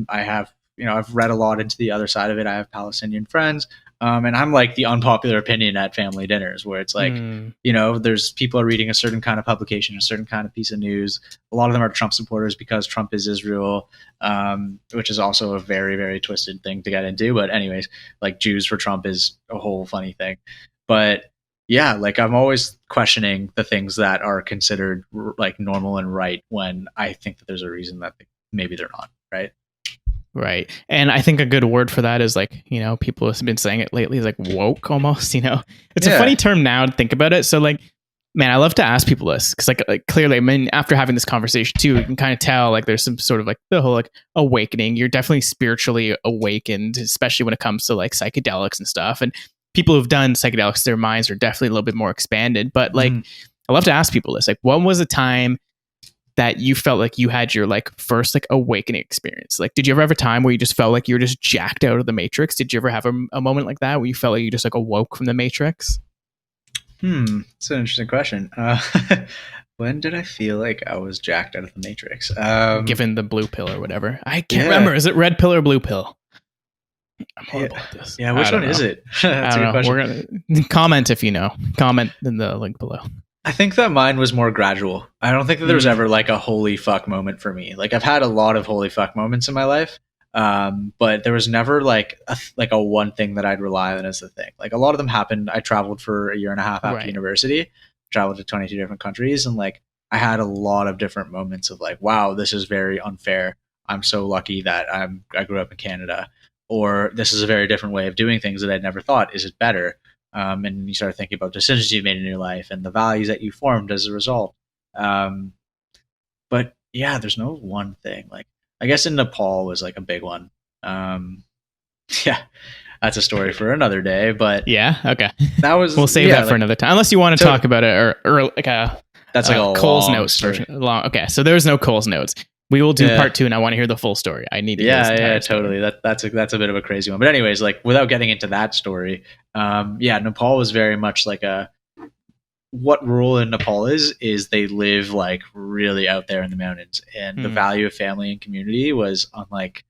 have, you know, I've read a lot into the other side of it. I have Palestinian friends. And I'm like the unpopular opinion at family dinners, where it's like, you know, there's people are reading a certain kind of publication, a certain kind of piece of news. A lot of them are Trump supporters because Trump is Israel, which is also a very, very twisted thing to get into. But anyways, like, Jews for Trump is a whole funny thing. But yeah, like, I'm always questioning the things that are considered like normal and right, when I think that there's a reason that maybe they're not, right? Right. And I think a good word for that is, like, you know, people have been saying it lately, is like woke almost, you know. It's a funny term now to think about it. So, like, man, I love to ask people this because, like clearly, I mean, after having this conversation too, you can kind of tell, like, there's some sort of like the whole like awakening. You're definitely spiritually awakened, especially when it comes to like psychedelics and stuff. And people who've done psychedelics, their minds are definitely a little bit more expanded. But like, I love to ask people this, like, when was a time that you felt like you had your like first like awakening experience? Like, did you ever have a time where you just felt like you were just jacked out of the matrix? Did you ever have a moment like that where you felt like you just like awoke from the matrix? That's an interesting question. When did I feel like I was jacked out of the matrix? Given the blue pill or whatever. I can't remember. Is it red pill or blue pill? I'm horrible at this. Yeah, which one is it? That's a good question. We're gonna comment if you know. Comment in the link below. I think that mine was more gradual. I don't think that there was ever like a holy fuck moment for me. Like, I've had a lot of holy fuck moments in my life, but there was never like a one thing that I'd rely on as the thing. Like, a lot of them happened. I traveled for a year and a half after university, traveled to 22 different countries, and like, I had a lot of different moments of like, wow, this is very unfair. I'm so lucky that I grew up in Canada, or this is a very different way of doing things that I'd never thought. Is it better? And you start thinking about decisions you made in your life and the values that you formed as a result. But yeah, there's no one thing. Like, I guess in Nepal was like a big one. Yeah, that's a story for another day. But yeah, okay, that was we'll save that for another time, unless you want to talk about it or like a that's like a Cole's notes version. Okay, so there's no Cole's notes. We will do part 2, and I want to hear the full story. I need to hear this totally. That's a bit of a crazy one. But anyways, like, without getting into that story, Nepal was very much like what rural in Nepal is they live like really out there in the mountains, and the value of family and community was unlike.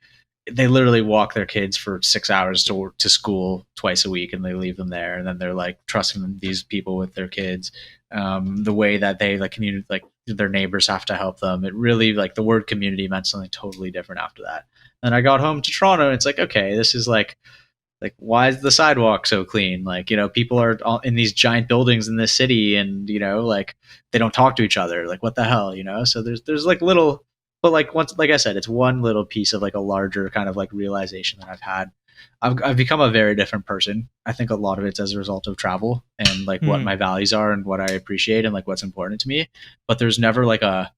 They literally walk their kids for 6 hours to school twice a week, and they leave them there, and then they're like trusting these people with their kids. The way that they like community, like their neighbors have to help them. It really, like, the word community meant something totally different after that. And I got home to Toronto, and it's like, okay, this is like why is the sidewalk so clean? Like, people are all in these giant buildings in this city, and like they don't talk to each other. Like, what the hell? So there's like little, but like, once, like I said, it's one little piece of like a larger kind of like realization that I've had. I've become a very different person. I think a lot of it's as a result of travel and like what my values are and what I appreciate and like what's important to me. But there's never like a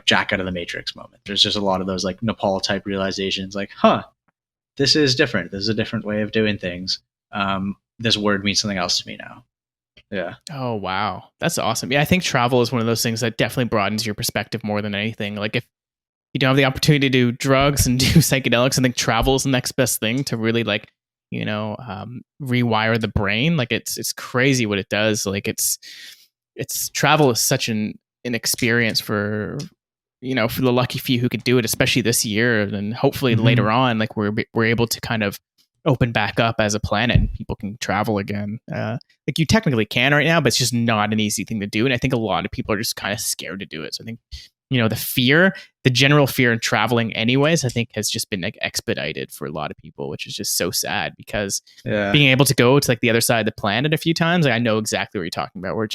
Jack out of the Matrix moment. There's just a lot of those like Nepal type realizations, like, this is different. This is a different way of doing things. This word means something else to me now. Yeah. Oh, wow. That's awesome. Yeah, I think travel is one of those things that definitely broadens your perspective more than anything. Like, if you don't have the opportunity to do drugs and do psychedelics, I think travel is the next best thing to really like, rewire the brain. Like, it's crazy what it does. Like, it's travel is such an experience for the lucky few who could do it, especially this year. And hopefully later on, like we're able to kind of open back up as a planet and people can travel again. Like, you technically can right now, but it's just not an easy thing to do. And I think a lot of people are just kind of scared to do it. So I think, the general fear in traveling anyways, I think has just been like expedited for a lot of people, which is just so sad, because being able to go to like the other side of the planet a few times, like, I know exactly what you're talking about, where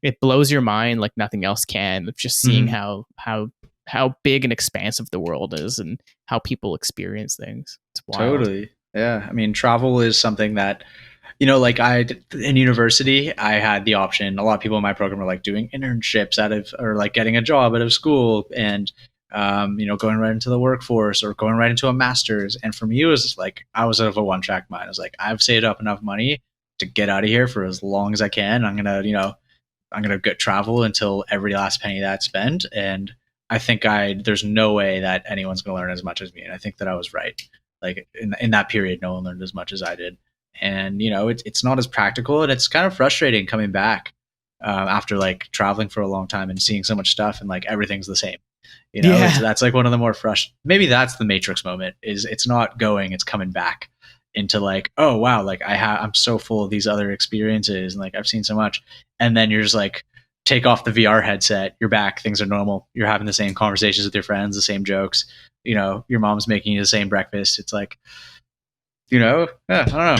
it blows your mind like nothing else can, of just seeing how big and expansive the world is and how people experience things. It's wild. Totally. Yeah. I mean, travel is something that, like in university, I had the option. A lot of people in my program were like doing internships or like getting a job out of school, and, going right into the workforce or going right into a master's. And for me, it was just like, I was of a one track mind. I was like, I've saved up enough money to get out of here for as long as I can. I'm going to get travel until every last penny that I spend. And I think there's no way that anyone's going to learn as much as me. And I think that I was right. Like, in that period, no one learned as much as I did. And, it's not as practical, and it's kind of frustrating coming back after like traveling for a long time and seeing so much stuff, and like everything's the same. That's like one of the more maybe that's the Matrix moment, is it's not going, it's coming back into like, oh wow, like I'm so full of these other experiences, and like I've seen so much. And then you're just like, take off the VR headset, you're back, things are normal, you're having the same conversations with your friends, the same jokes, your mom's making you the same breakfast. It's like, I don't know.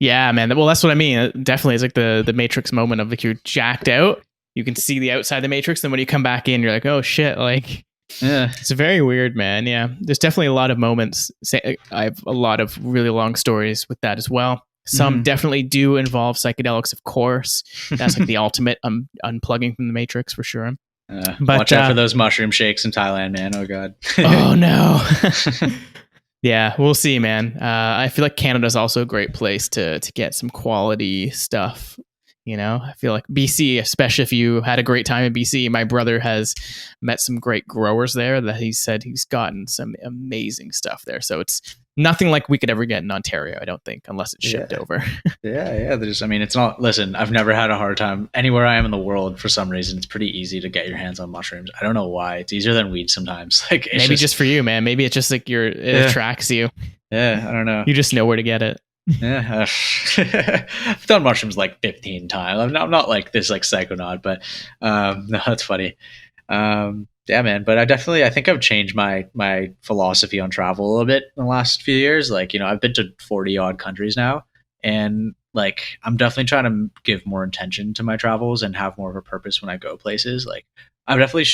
Yeah, man. Well, that's what I mean. It definitely is like the Matrix moment of like, you're jacked out, you can see the outside of the Matrix, then when you come back in, you're like, oh shit, like, it's very weird, man. Yeah, there's definitely a lot of moments. I have a lot of really long stories with that as well. Some definitely do involve psychedelics, of course. That's like the ultimate unplugging from the Matrix for sure. But watch out for those mushroom shakes in Thailand, man. Oh god. Oh no. Yeah, we'll see, man. I feel like Canada's also a great place to get some quality stuff. I feel like BC, especially if you had a great time in BC. My brother has met some great growers there that he said he's gotten some amazing stuff there. So it's nothing like we could ever get in Ontario, I don't think, unless it's shipped over. Yeah. It's not, listen, I've never had a hard time anywhere I am in the world. For some reason, it's pretty easy to get your hands on mushrooms. I don't know why. It's easier than weed sometimes. Like, maybe just for you, man. Maybe it's just like it attracts you. Yeah, I don't know. You just know where to get it. Yeah, I've done mushrooms like 15 times. I'm not like this like psychonaut, but no, that's funny. Yeah, man. But I think I've changed my philosophy on travel a little bit in the last few years. Like, I've been to 40 odd countries now, and like, I'm definitely trying to give more intention to my travels and have more of a purpose when I go places. Like, I've definitely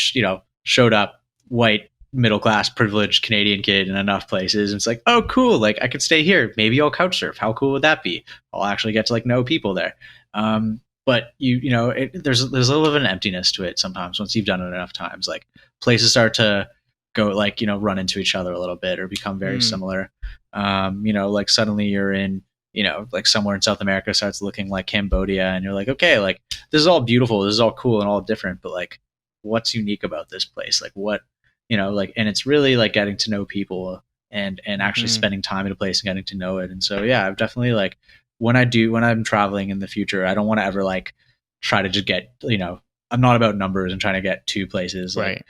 showed up white, middle class, privileged Canadian kid in enough places, and it's like, oh cool, like I could stay here, maybe I'll couch surf. How cool would that be? I'll actually get to like know people there. But there's a little of an emptiness to it sometimes once you've done it enough times. Like, places start to go like, run into each other a little bit or become very similar. Like suddenly you're in, like somewhere in South America starts looking like Cambodia, and you're like, okay, like this is all beautiful, this is all cool and all different, but like, what's unique about this place? Like, what, like, and it's really like getting to know people and actually spending time at a place and getting to know it. And so, yeah, I've definitely like when I'm traveling in the future, I don't want to ever like try to just get, I'm not about numbers and trying to get two places. Like, Right.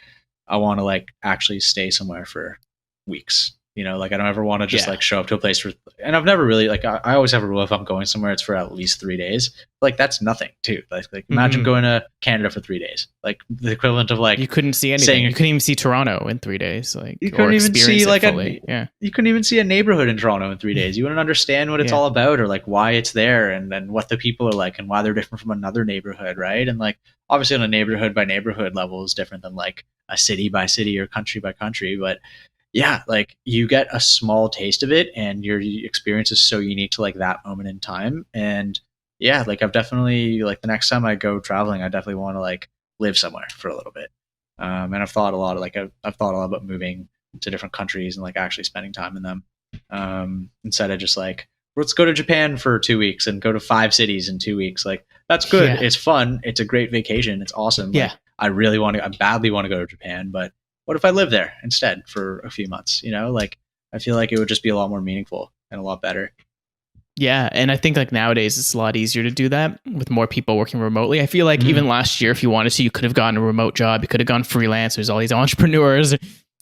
I want to like actually stay somewhere for weeks. Like I don't ever want to just like show up to a place and I've never really like, I always have a rule, if I'm going somewhere, it's for at least 3 days. Like that's nothing too. Like imagine going to Canada for 3 days, like the equivalent of like, you couldn't see anything. You couldn't even see Toronto in 3 days. Like you couldn't even see like you couldn't even see a neighborhood in Toronto in 3 days. You wouldn't understand what it's all about or like why it's there and then what the people are like and why they're different from another neighborhood. Right. And like, obviously on a neighborhood by neighborhood level is different than like a city by city or country by country. But yeah, like you get a small taste of it and your experience is so unique to like that moment in time. And yeah, like I've definitely like the next time I go traveling, I definitely want to like live somewhere for a little bit. And I've thought a lot of like, I've thought a lot about moving to different countries and like actually spending time in them. Instead of just like, let's go to Japan for 2 weeks and go to 5 cities in 2 weeks. Like that's good. Yeah. It's fun. It's a great vacation. It's awesome. Yeah. Like, I badly want to go to Japan, but what if I live there instead for a few months? Like I feel like it would just be a lot more meaningful and a lot better. Yeah. And I think like nowadays it's a lot easier to do that with more people working remotely. I feel like even last year, if you wanted to, you could have gotten a remote job. You could have gone freelance. There's all these entrepreneurs,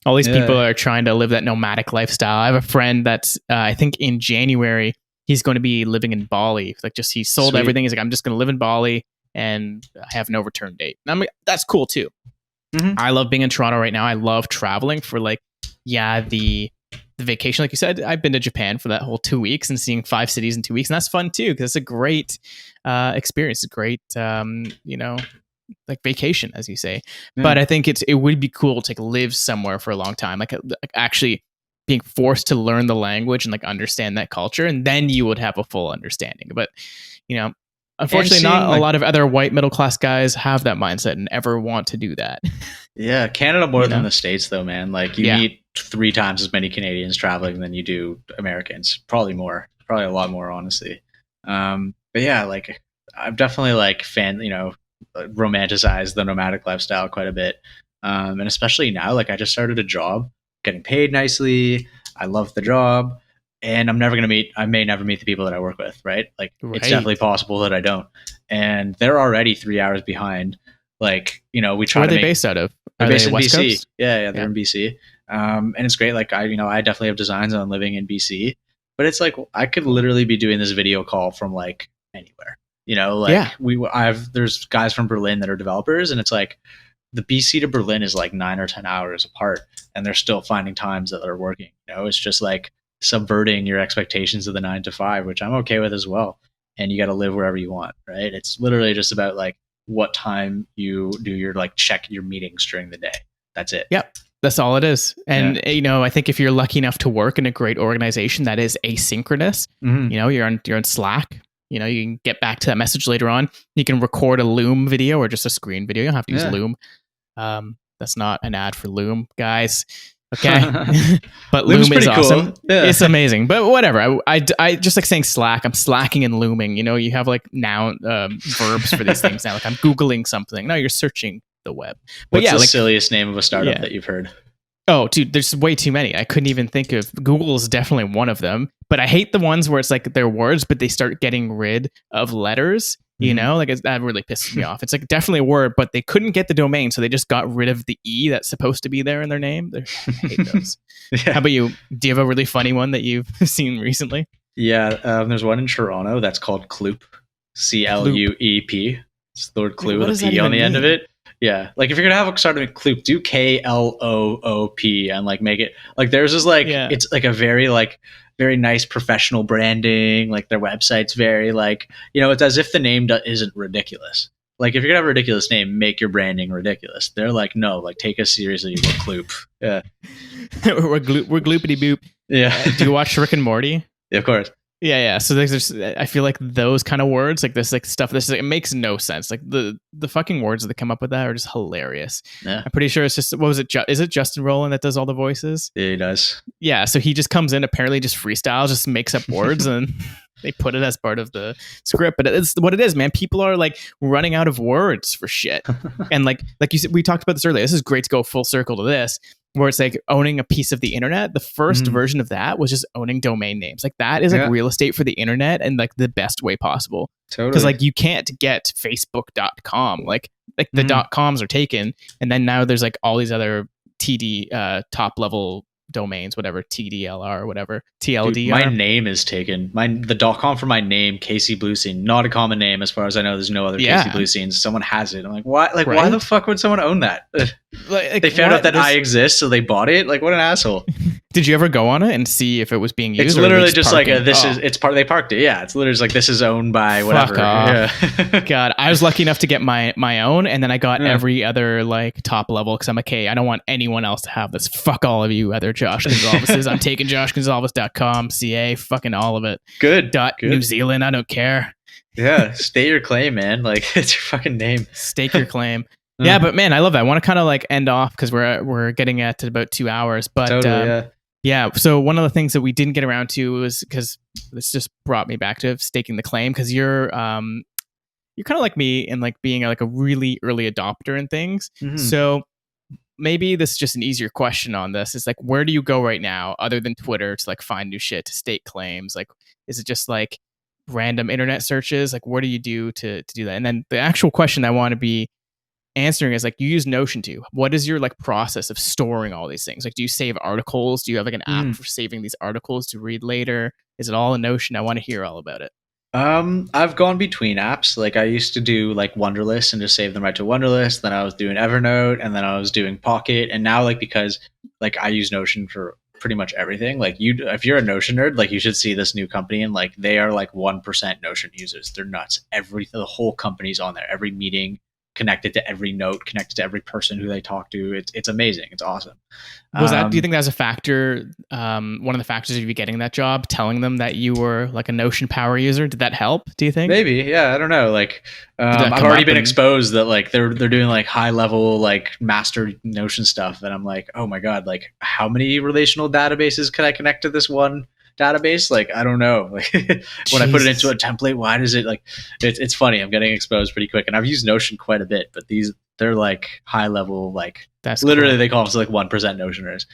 all these people are trying to live that nomadic lifestyle. I have a friend that's, I think in January, he's going to be living in Bali. Like he sold everything. He's like, I'm just going to live in Bali and I have no return date. And I'm like, that's cool too. I love being in Toronto right now. I love traveling for like, the vacation. Like you said, I've been to Japan for that whole 2 weeks and seeing 5 cities in 2 weeks. And that's fun too, because it's a great experience. A great, like vacation, as you say. Yeah. But I think it would be cool to like live somewhere for a long time. Like actually being forced to learn the language and like understand that culture. And then you would have a full understanding. But, unfortunately, not a lot of other white middle class guys have that mindset and ever want to do that. Yeah, Canada more than the States, though, man. Like you meet 3 times as many Canadians traveling than you do Americans. Probably a lot more, honestly. But yeah, like I've definitely like romanticized the nomadic lifestyle quite a bit, and especially now, like I just started a job, getting paid nicely. I love the job. And I may never meet the people that I work with, right? Like it's definitely possible that I don't. And they're already 3 hours behind. Like, we try to Where are they based out of? They're based in West BC. Coast? Yeah, they're in BC. And it's great. Like I definitely have designs on living in BC, but it's like, I could literally be doing this video call from like anywhere, there's guys from Berlin that are developers and it's like the BC to Berlin is like 9 or 10 hours apart and they're still finding times that they're working. It's just like subverting your expectations of the 9 to 5, which I'm okay with as well. And you got to live wherever you want, right? It's literally just about like what time you do your like check your meetings during the day. That's it. Yep. That's all it is. And, I think if you're lucky enough to work in a great organization that is asynchronous, you're on Slack, you can get back to that message later on. You can record a Loom video or just a screen video. You don't have to use Loom. That's not an ad for Loom, guys. Okay. But Loom is awesome. Cool. Yeah. It's amazing. But whatever. I just like saying Slack. I'm slacking and looming. You have like noun verbs for these things now. Like I'm Googling something. No, you're searching the web. But what's the silliest name of a startup that you've heard? Oh, dude, there's way too many. I couldn't even think of. Google is definitely one of them. But I hate the ones where it's like they're words, but they start getting rid of letters. Like that really pisses me off. It's like definitely a word, but they couldn't get the domain, so they just got rid of the E that's supposed to be there in their name. I hate those. How about you? Do you have a really funny one that you've seen recently? Yeah, there's one in Toronto that's called Cloop, CLUEP. It's the word clue with a P on the end of it. Yeah, like if you're gonna have a start with Cloop, do KLOOP and like make it like theirs is like it's like a very nice professional branding. Like their website's very like it's as if the name isn't ridiculous. Like if you're gonna have a ridiculous name, make your branding ridiculous. They're like, no, like take us seriously. We're Cloop. Yeah, we're gloopity boop. Yeah. Do you watch Rick and Morty? Yeah, of course. Yeah. So there's I feel like those kind of words, like this, like stuff. It makes no sense. Like the fucking words that come up with that are just hilarious. Yeah. I'm pretty sure it's just what was it? Is it Justin Rowland that does all the voices? Yeah, he does. Yeah. So he just comes in, apparently just freestyles, just makes up words, and they put it as part of the script. But it's what it is, man. People are like running out of words for shit, and like you said, we talked about this earlier. This is great to go full circle to this. where it's like owning a piece of the internet. The first version of that was just owning domain names. Like that is like real estate for the internet and like the best way possible. Totally. Because like you can't get facebook.com. Like the .coms are taken, and then now there's like all these other TD top level domains, whatever, TDLR or whatever, TLDR. Dude, my name is taken. The .com for my name, Casey Blustein, not a common name as far as I know. There's no other Casey Blusteins. Someone has it. I'm like, why? Like, why the fuck would someone own that? Like, they found out that I exist, so they bought it. Like, what an asshole. Did you ever go on it and see if it was being used? It's literally just like they parked it. Yeah, it's literally just like this is owned by whatever. Fuck off. Yeah. God, I was lucky enough to get my own, and then I got every other like top level because I'm like, hey, I don't want anyone else to have this. Fuck all of you other Josh Gonzalez's. I'm taking joshgonzalez.com, CA, fucking all of it. Good. New Zealand, I don't care. Yeah, state your claim, man. Like it's your fucking name. Stake your claim. Yeah, but man, I love that. I want to kind of like end off because we're getting at about 2 hours. But totally, yeah. So one of the things that we didn't get around to was because this just brought me back to staking the claim because you're kind of like me and like being like a really early adopter in things. So maybe this is just an easier question on this. It's like, where do you go right now other than Twitter to like find new shit to stake claims? Like, is it just like random internet searches? Like, what do you do to do that? And then the actual question I want to be answering is like, you use Notion to. What is your like process of storing all these things? Like, do you save articles? Do you have like an app for saving these articles to read later? Is it all in Notion? I want to hear all about it. I've gone between apps. Like I used to do like Wunderlist and just save them right to Wunderlist. Then I was doing Evernote, and then I was doing Pocket. And now like because like I use Notion for pretty much everything. Like if you're a Notion nerd, like you should see this new company, and like they are like 1% Notion users. They're nuts. The whole company's on there. Every meeting, connected to every note, connected to every person who they talk to. It's amazing. It's awesome. Do you think that's a factor? One of the factors of you getting that job, telling them that you were like a Notion power user, did that help? Do you think? Maybe. Yeah. I don't know. Like, I've already been exposed that like they're doing like high level, like master Notion stuff. And I'm like, oh my God, like how many relational databases can I connect to this one database? Like I don't know. Like when I put it into a template, why does it like it's funny. I'm getting exposed pretty quick, and I've used Notion quite a bit, but they're like high level, like that's literally cool. They call us like 1% Notioners.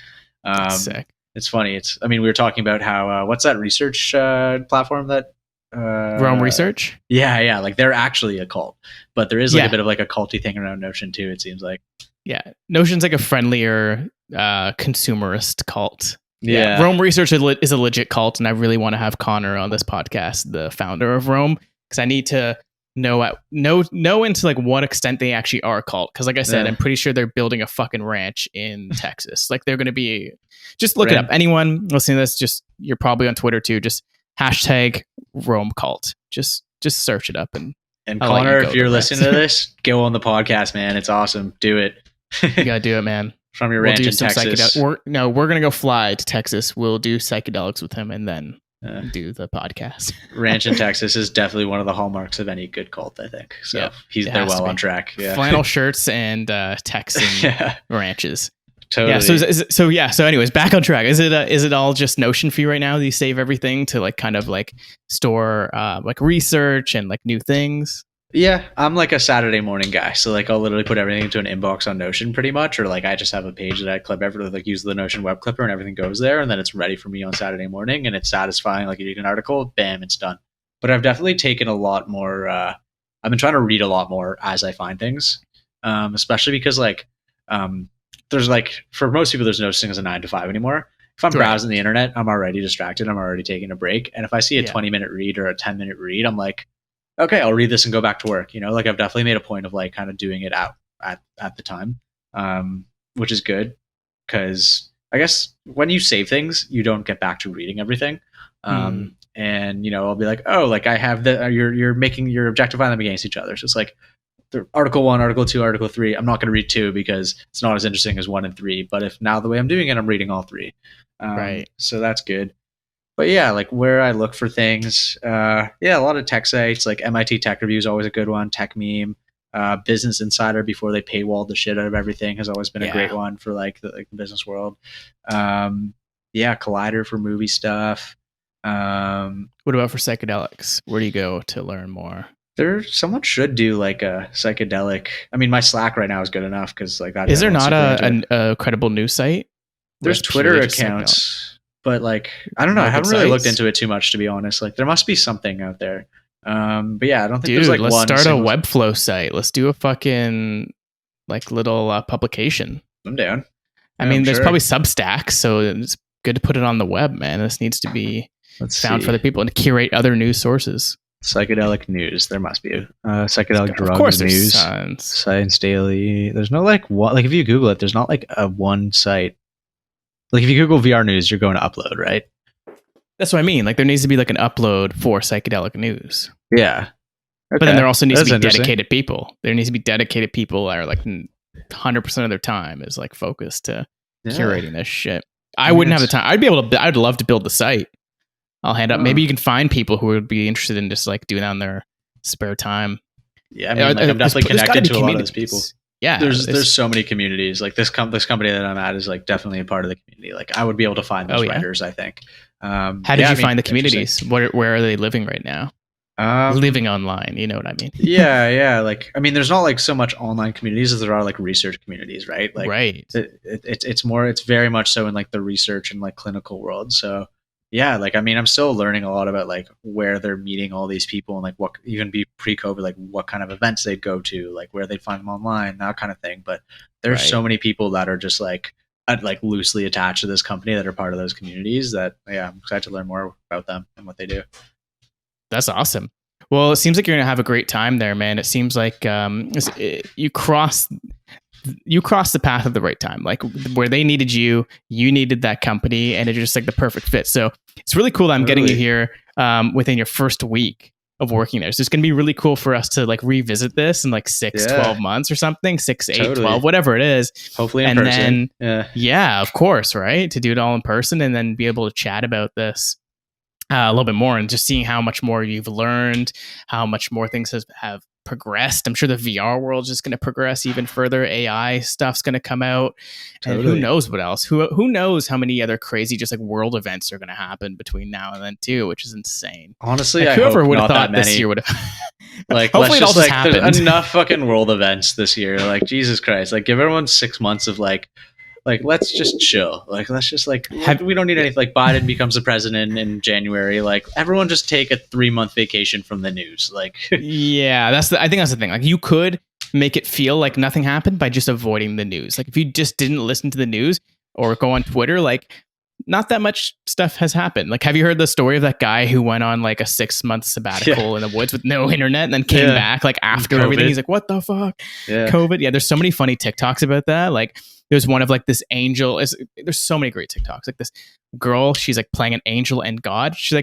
That's sick. It's funny. We were talking about how what's that research platform that Rome Research? Yeah, like they're actually a cult, but there is like a bit of like a culty thing around Notion too, it seems like. Yeah, Notion's like a friendlier consumerist cult. Yeah. Rome Research is a legit cult, and I really want to have Connor on this podcast, the founder of Rome, because I need to know into like what extent they actually are a cult. Because like I said, I'm pretty sure they're building a fucking ranch in Texas. Like they're going to be, just look it up. Anyone listening to this, just you're probably on Twitter too. Just hashtag Rome cult. Just search it up and Connor, if you're listening to this, go on the podcast, man. It's awesome. Do it. You gotta do it, man. From your ranch in Texas. We're going to go fly to Texas. We'll do psychedelics with him and then do the podcast. Ranch in Texas is definitely one of the hallmarks of any good cult, I think. So they're well on track. Yeah. Flannel shirts and Texan ranches. Totally. Yeah. So anyways, back on track. Is it all just Notion for you right now? Do you save everything to like kind of like store like research and like new things? Yeah, I'm like a Saturday morning guy. So like I'll literally put everything into an inbox on Notion pretty much, or like I just have a page that I clip like use the Notion web clipper and everything goes there, and then it's ready for me on Saturday morning, and it's satisfying. Like you read an article, bam, it's done. But I've definitely taken a lot more. I've been trying to read a lot more as I find things, especially because like there's like for most people there's no such thing as a 9 to 5 anymore. If I'm browsing the internet, I'm already distracted. I'm already taking a break, and if I see a 20-minute read or a 10-minute read, I'm like, okay, I'll read this and go back to work. Like I've definitely made a point of like kind of doing it out at the time, which is good because I guess when you save things, you don't get back to reading everything. And I'll be like, oh, like I have you're objectifying them against each other. So it's like the article 1, article 2, article 3. I'm not going to read 2 because it's not as interesting as 1 and 3. But if now the way I'm doing it, I'm reading all 3. Right. So that's good. But yeah, like where I look for things, a lot of tech sites, like MIT Tech Review is always a good one. Tech Meme, Business Insider before they paywalled the shit out of everything has always been a great one for like the business world. Collider for movie stuff. What about for psychedelics? Where do you go to learn more? Someone should do like a psychedelic. I mean, my Slack right now is good enough because like that. Is there not a credible news site? There's Twitter accounts, but like I don't know. I haven't really looked into it too much, to be honest. Like there must be something out there. But yeah, I don't think there's like let's one start a Webflow site. Let's do a fucking like little publication. I'm down. I mean, there's probably Substack, so it's good to put it on the web, man. This needs to be found for the people and curate other news sources. Psychedelic news. There must be a psychedelic drug news. Science Daily. There's no like what, like if you Google it, there's not like a one site. Like if you Google VR news, you're going to upload, right? That's what I mean. Like there needs to be like an upload for psychedelic news. Yeah. Okay. But then there also needs to be dedicated people. There needs to be dedicated people that are like 100% of their time is like focused to curating this shit. I wouldn't have the time. I'd love to build the site. I'll hand up. Maybe you can find people who would be interested in just like doing that in their spare time. Yeah, I mean, like, I'm definitely connected to a lot of those people. Yeah, there's so many communities. Like this company that I'm at is like definitely a part of the community. Like I would be able to find those writers. I think. How did you find the communities? Where are they living right now? Living online, you know what I mean? yeah. Like, I mean, there's not like so much online communities as there are like research communities, right? Like, right. It's very much so in like the research and like clinical world. So yeah, like, I mean, I'm still learning a lot about like where they're meeting all these people and like what even be pre-COVID, like what kind of events they'd go to, like where they'd find them online, that kind of thing. But there's so many people that are just like loosely attached to this company that are part of those communities that, yeah, I'm excited to learn more about them and what they do. That's awesome. Well, it seems like you're going to have a great time there, man. It seems like you crossed the path at the right time. Like where they needed you needed that company, and it's just like the perfect fit. So it's really cool that I'm getting you here within your first week of working there. So it's going to be really cool for us to like revisit this in like 12 months or something, 6, 8, 12, whatever it is. Hopefully in person. Then, yeah, of course, right? To do it all in person and then be able to chat about this a little bit more and just seeing how much more you've learned, how much more things have progressed. I'm sure the VR world is just going to progress even further. AI stuff's going to come out, and who knows what else? Who knows how many other crazy just like world events are going to happen between now and then too, which is insane. Honestly, like, whoever would have thought this year would have. Like, hopefully it all just happened. There's enough fucking world events this year. Like, Jesus Christ! Like, give everyone 6 months of like, let's just chill. Like, let's just like, we don't need anything. Like, Biden becomes the president in January. Like, everyone just take a 3-month vacation from the news. Like, yeah, I think that's the thing. Like, you could make it feel like nothing happened by just avoiding the news. Like, if you just didn't listen to the news or go on Twitter, like, not that much stuff has happened. Like, have you heard the story of that guy who went on like a 6-month sabbatical in the woods with no internet and then came back like after COVID. Everything? He's like, what the fuck? Yeah. COVID. Yeah, there's so many funny TikToks about that. Like, there's one of like this angel. There's so many great TikToks. Like this girl, she's like playing an angel and God. She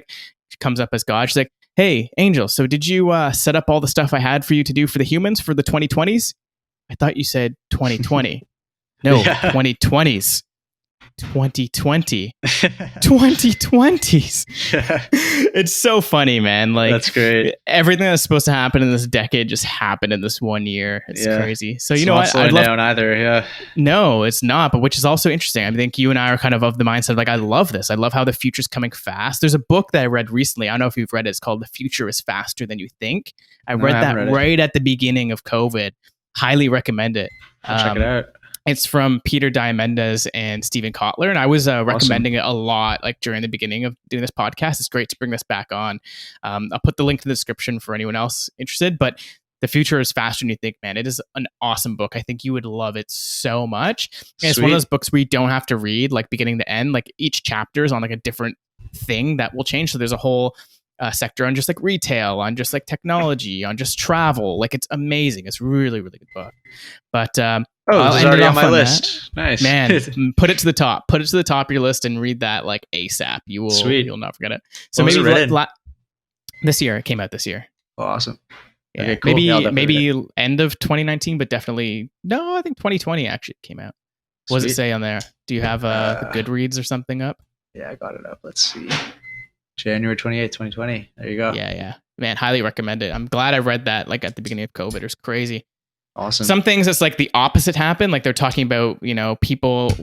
comes up as God. She's like, hey, angel, so did you set up all the stuff I had for you to do for the humans for the 2020s? I thought you said 2020. No, 2020s. 2020. 2020s. It's so funny, man. Like, that's great. Everything that's supposed to happen in this decade just happened in this 1 year. It's crazy. So you know what? I'd love down either. Yeah. No, it's not. But which is also interesting. I think you and I are kind of the mindset of like, I love this. I love how the future's coming fast. There's a book that I read recently. I don't know if you've read it. It's called "The Future is Faster Than You Think." I read that right at the beginning of COVID. Highly recommend it. Check it out. It's from Peter Diamandis and Stephen Kotler. And I was recommending it a lot, like during the beginning of doing this podcast. It's great to bring this back on. I'll put the link in the description for anyone else interested, but The Future is Faster Than You Think, man. It is an awesome book. I think you would love it so much. And it's one of those books where you don't have to read like beginning to end. Like each chapter is on like a different thing that will change. So there's a whole sector on just like retail, on just like technology, on just travel. Like it's amazing. It's really, really good book. But this is already on my list. Nice, man. Put it to the top. Put it to the top of your list and read that like ASAP. You'll not forget it. So maybe this year. It came out this year. Oh, awesome. Yeah, okay, cool. Maybe end of 2019, but definitely no. I think 2020 actually came out. What does it say on there? Do you have the Goodreads or something up? Yeah, I got it up. Let's see. January 28th, 2020. There you go. Yeah. Man, highly recommend it. I'm glad I read that like at the beginning of COVID. It was crazy. Awesome. Some things it's like the opposite happen. Like they're talking about, people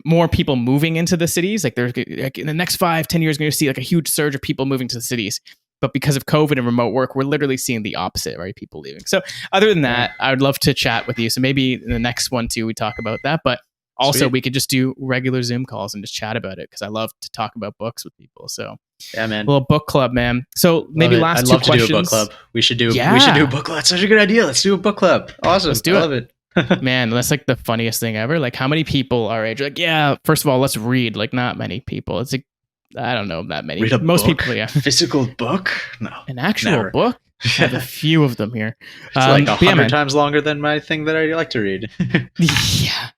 more people moving into the cities. Like there's like in the next 5-10 years, going to see like a huge surge of people moving to the cities. But because of COVID and remote work, we're literally seeing the opposite, right? People leaving. So other than that, I would love to chat with you. So maybe in the next one too, we talk about that. But Also, Sweet. we could just do regular Zoom calls and just chat about it because I love to talk about books with people. So Yeah, man. a little book club, man. So maybe last two questions. I'd love to do a book club. We should do a book club. That's such a good idea. Let's do a book club. Awesome. Let's do I love it. Man, that's like the funniest thing ever. Like, how many people our age are like, yeah, first of all, let's read. Like, not many people. It's like, I don't know that many. Read a Most book? People, yeah. Physical book? No. An actual never. book? I have a few of them here. It's like 100 times longer than my thing that I like to read. Yeah,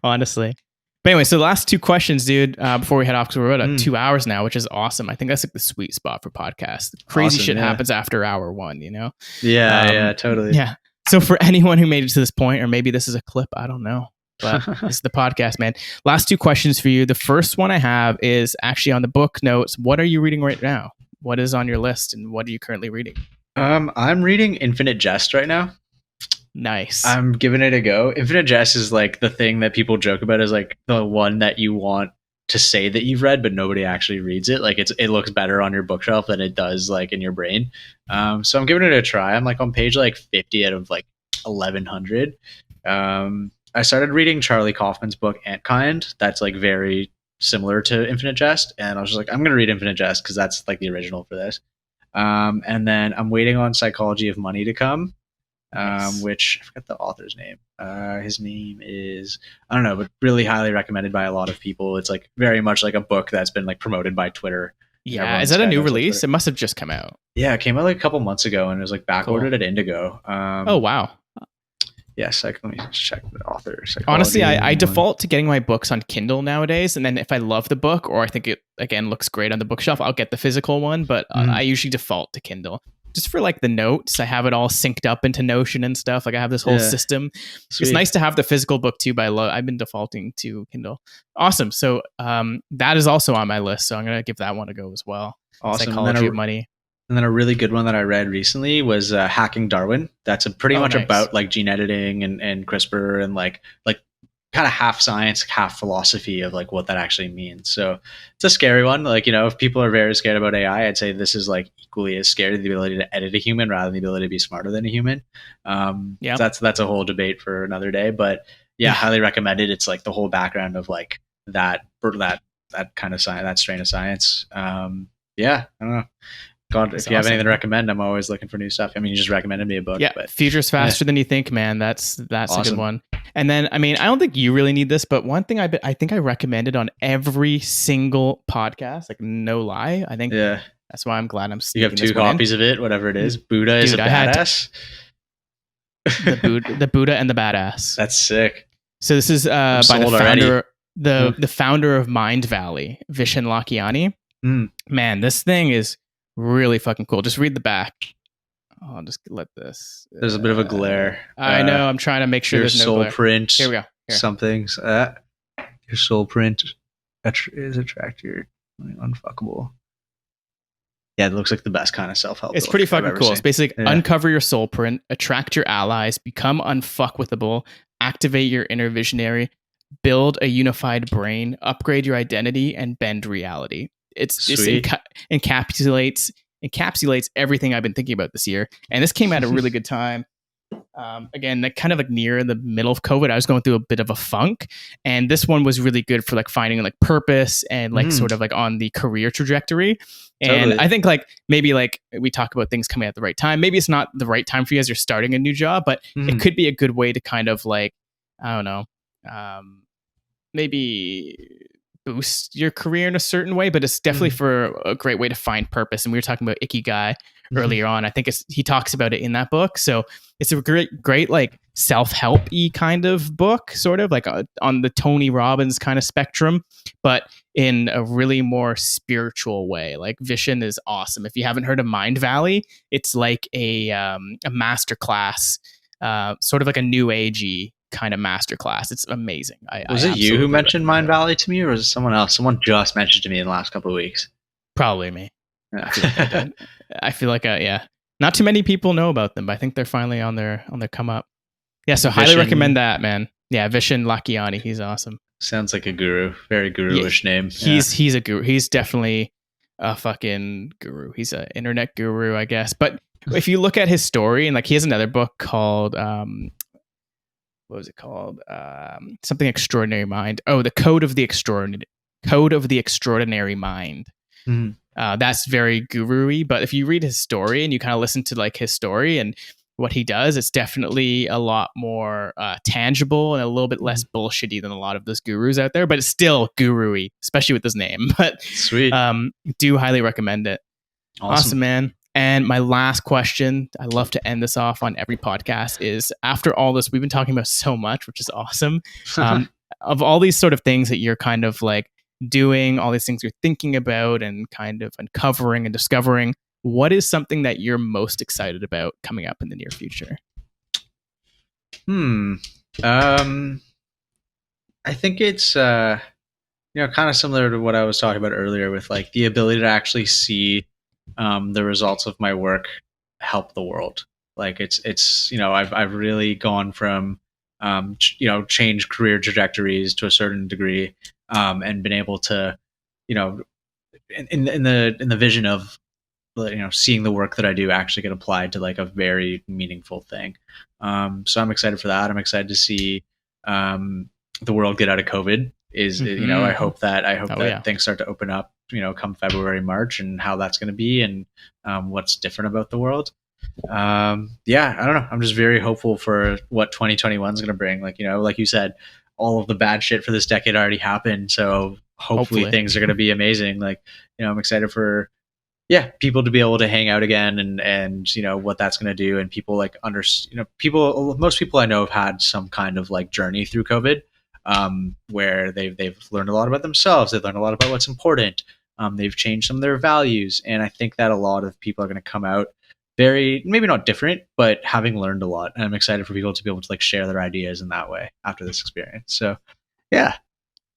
honestly. But anyway, so the last two questions, dude, before we head off, because we're about 2 hours now, which is awesome. I think that's like the sweet spot for podcasts. Crazy shit happens after hour one, you know? Yeah, totally. Yeah. So for anyone who made it to this point, or maybe this is a clip, I don't know. But it's the podcast, man. Last two questions for you. The first one I have is actually on the book notes. What are you reading right now? What is on your list, and what are you currently reading? I'm reading Infinite Jest right now. Nice. I'm giving it a go. Infinite Jest is like the thing that people joke about as like the one that you want to say that you've read, but nobody actually reads it. Like it looks better on your bookshelf than it does like in your brain. So I'm giving it a try. I'm like on page like 50 out of like 1100. I started reading Charlie Kaufman's book Antkind. That's like very similar to Infinite Jest, and I was just like, I'm gonna read Infinite Jest because that's like the original for this. And then I'm waiting on Psychology of Money to come. Nice. Which I forgot the author's name. His name is, I don't know, but really highly recommended by a lot of people. It's like very much like a book that's been like promoted by Twitter. Yeah, is that a new release? It must have just come out. Yeah, it came out like a couple months ago and it was like backordered at Indigo. Oh wow. Yes, let me check the author. Honestly, I default to getting my books on Kindle nowadays, and then if I love the book or I think it again looks great on the bookshelf, I'll get the physical one. But I usually default to Kindle. Just for like the notes, I have it all synced up into Notion and stuff. Like I have this whole system. Sweet. It's nice to have the physical book too, but I've been defaulting to Kindle. Awesome. So that is also on my list. So I'm gonna give that one a go as well. Awesome. Psychology of Money. And then a really good one that I read recently was Hacking Darwin. That's pretty much nice. About like gene editing and CRISPR and like kind of half science, half philosophy of like what that actually means. So it's a scary one. Like, you know, if people are very scared about AI, I'd say this is like equally as scary, the ability to edit a human rather than the ability to be smarter than a human. That's a whole debate for another day, but yeah, highly recommended. It's like the whole background of like that kind of science, that strain of science. I don't know. God, if you have anything to recommend, I'm always looking for new stuff. I mean, you just recommended me a book. Yeah, but future's faster than you think, man. That's awesome. A good one. And then, I mean, I don't think you really need this, but one thing I think I recommended on every single podcast, like no lie. I think that's why I'm glad I'm. You have 2 copies of it, whatever it is. Buddha is a badass. The Buddha and the Badass. That's sick. So this is by the founder, the founder of Mind Valley, Vishen Lakhiani. Man, this thing is really fucking cool. Just read the back. I'll just let this. There's a bit of a glare. I know. I'm trying to make sure there's no glare. Your soul print. Here we go. Some things. Your soul print is attractor. Unfuckable. Yeah, it looks like the best kind of self-help. It's pretty fucking cool. It's basically uncover your soul print, attract your allies, become unfuckwithable, activate your inner visionary, build a unified brain, upgrade your identity, and bend reality. It's just encapsulates everything I've been thinking about this year. And this came at a really good time. Again, like kind of like near the middle of COVID, I was going through a bit of a funk, and this one was really good for like finding like purpose and like sort of like on the career trajectory. And I think like maybe like we talk about things coming at the right time. Maybe it's not the right time for you as you're starting a new job, but it could be a good way to kind of like, I don't know, maybe boost your career in a certain way, but it's definitely for a great way to find purpose. And we were talking about Ikigai earlier on. I think he talks about it in that book. So it's a great like self-help-y kind of book, sort of like on the Tony Robbins kind of spectrum, but in a really more spiritual way. Like Vishen is awesome. If you haven't heard of Mind Valley, it's like a master class, sort of like a new agey kind of masterclass. It's amazing. Was it you who mentioned Mind Valley to me, or was it someone else? Someone just mentioned it to me in the last couple of weeks. Probably me. I feel like not too many people know about them, but I think they're finally on their come up. Yeah, so highly recommend that, man. Yeah, Vishen Lakhiani, he's awesome. Sounds like a guru. Very guru-ish name. He's a guru. He's definitely a fucking guru. He's an internet guru, I guess. But if you look at his story, and like he has another book called what was it called? Something Extraordinary Mind. Oh, the Code of the Extraordinary Mind. Mm-hmm. That's very guru-y, but if you read his story and you kind of listen to like his story and what he does, it's definitely a lot more tangible and a little bit less bullshitty than a lot of those gurus out there, but it's still guru-y, especially with his name. But sweet. Do highly recommend it. Awesome, man. And my last question, I love to end this off on every podcast, is after all this, we've been talking about so much, which is awesome. Of all these sort of things that you're kind of like doing, all these things you're thinking about and kind of uncovering and discovering, what is something that you're most excited about coming up in the near future? I think it's kind of similar to what I was talking about earlier, with like the ability to actually see the results of my work help the world. Like it's I've really gone from change career trajectories to a certain degree, and been able to in the vision of seeing the work that I do actually get applied to like a very meaningful thing. So I'm excited for that. I'm excited to see the world get out of COVID. I hope that things start to open up, come February, March, and how that's going to be, and what's different about the world. I don't know. I'm just very hopeful for what 2021 is going to bring. Like you said, all of the bad shit for this decade already happened. So hopefully things are going to be amazing. Like, I'm excited for, people to be able to hang out again, and what that's going to do. And people like most people I know have had some kind of like journey through COVID, where they've learned a lot about themselves. They've learned a lot about what's important. They've changed some of their values. And I think that a lot of people are going to come out very, maybe not different, but having learned a lot. And I'm excited for people to be able to like share their ideas in that way after this experience. So yeah.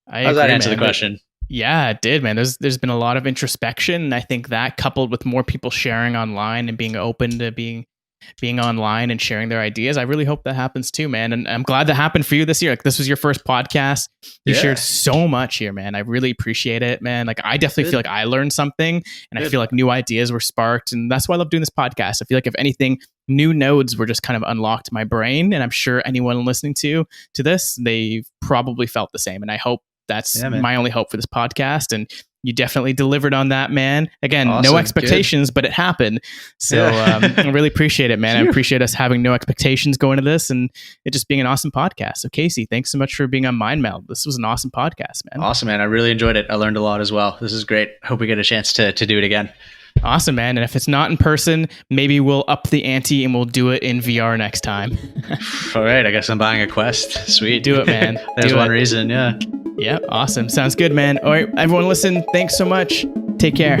How's that answer the question? Yeah, it did, man. There's been a lot of introspection. I think that, coupled with more people sharing online and being open to being online and sharing their ideas, I really hope that happens too, man. And I'm glad that happened for you this year. Like, this was your first podcast. You shared so much here, man. I really appreciate it, man. Like, I definitely feel like I learned something, and I feel like new ideas were sparked. And that's why I love doing this podcast. I feel like if anything, new nodes were just kind of unlocked in my brain. And I'm sure anyone listening to this, they've probably felt the same. And I hope that's my only hope for this podcast. And you definitely delivered on that, man. Again, no expectations, but it happened. So I really appreciate it, man. I appreciate us having no expectations going to this, and it just being an awesome podcast. So Casey, thanks so much for being on Meld. This was an awesome podcast, man. Awesome, man. I really enjoyed it. I learned a lot as well. This is great. Hope we get a chance to do it again. Awesome, man. And if it's not in person, maybe we'll up the ante and we'll do it in VR next time. All right. I guess I'm buying a Quest. Sweet. Do it, man. There's one reason. Yeah. Yeah. Awesome. Sounds good, man. All right. Everyone listen. Thanks so much. Take care.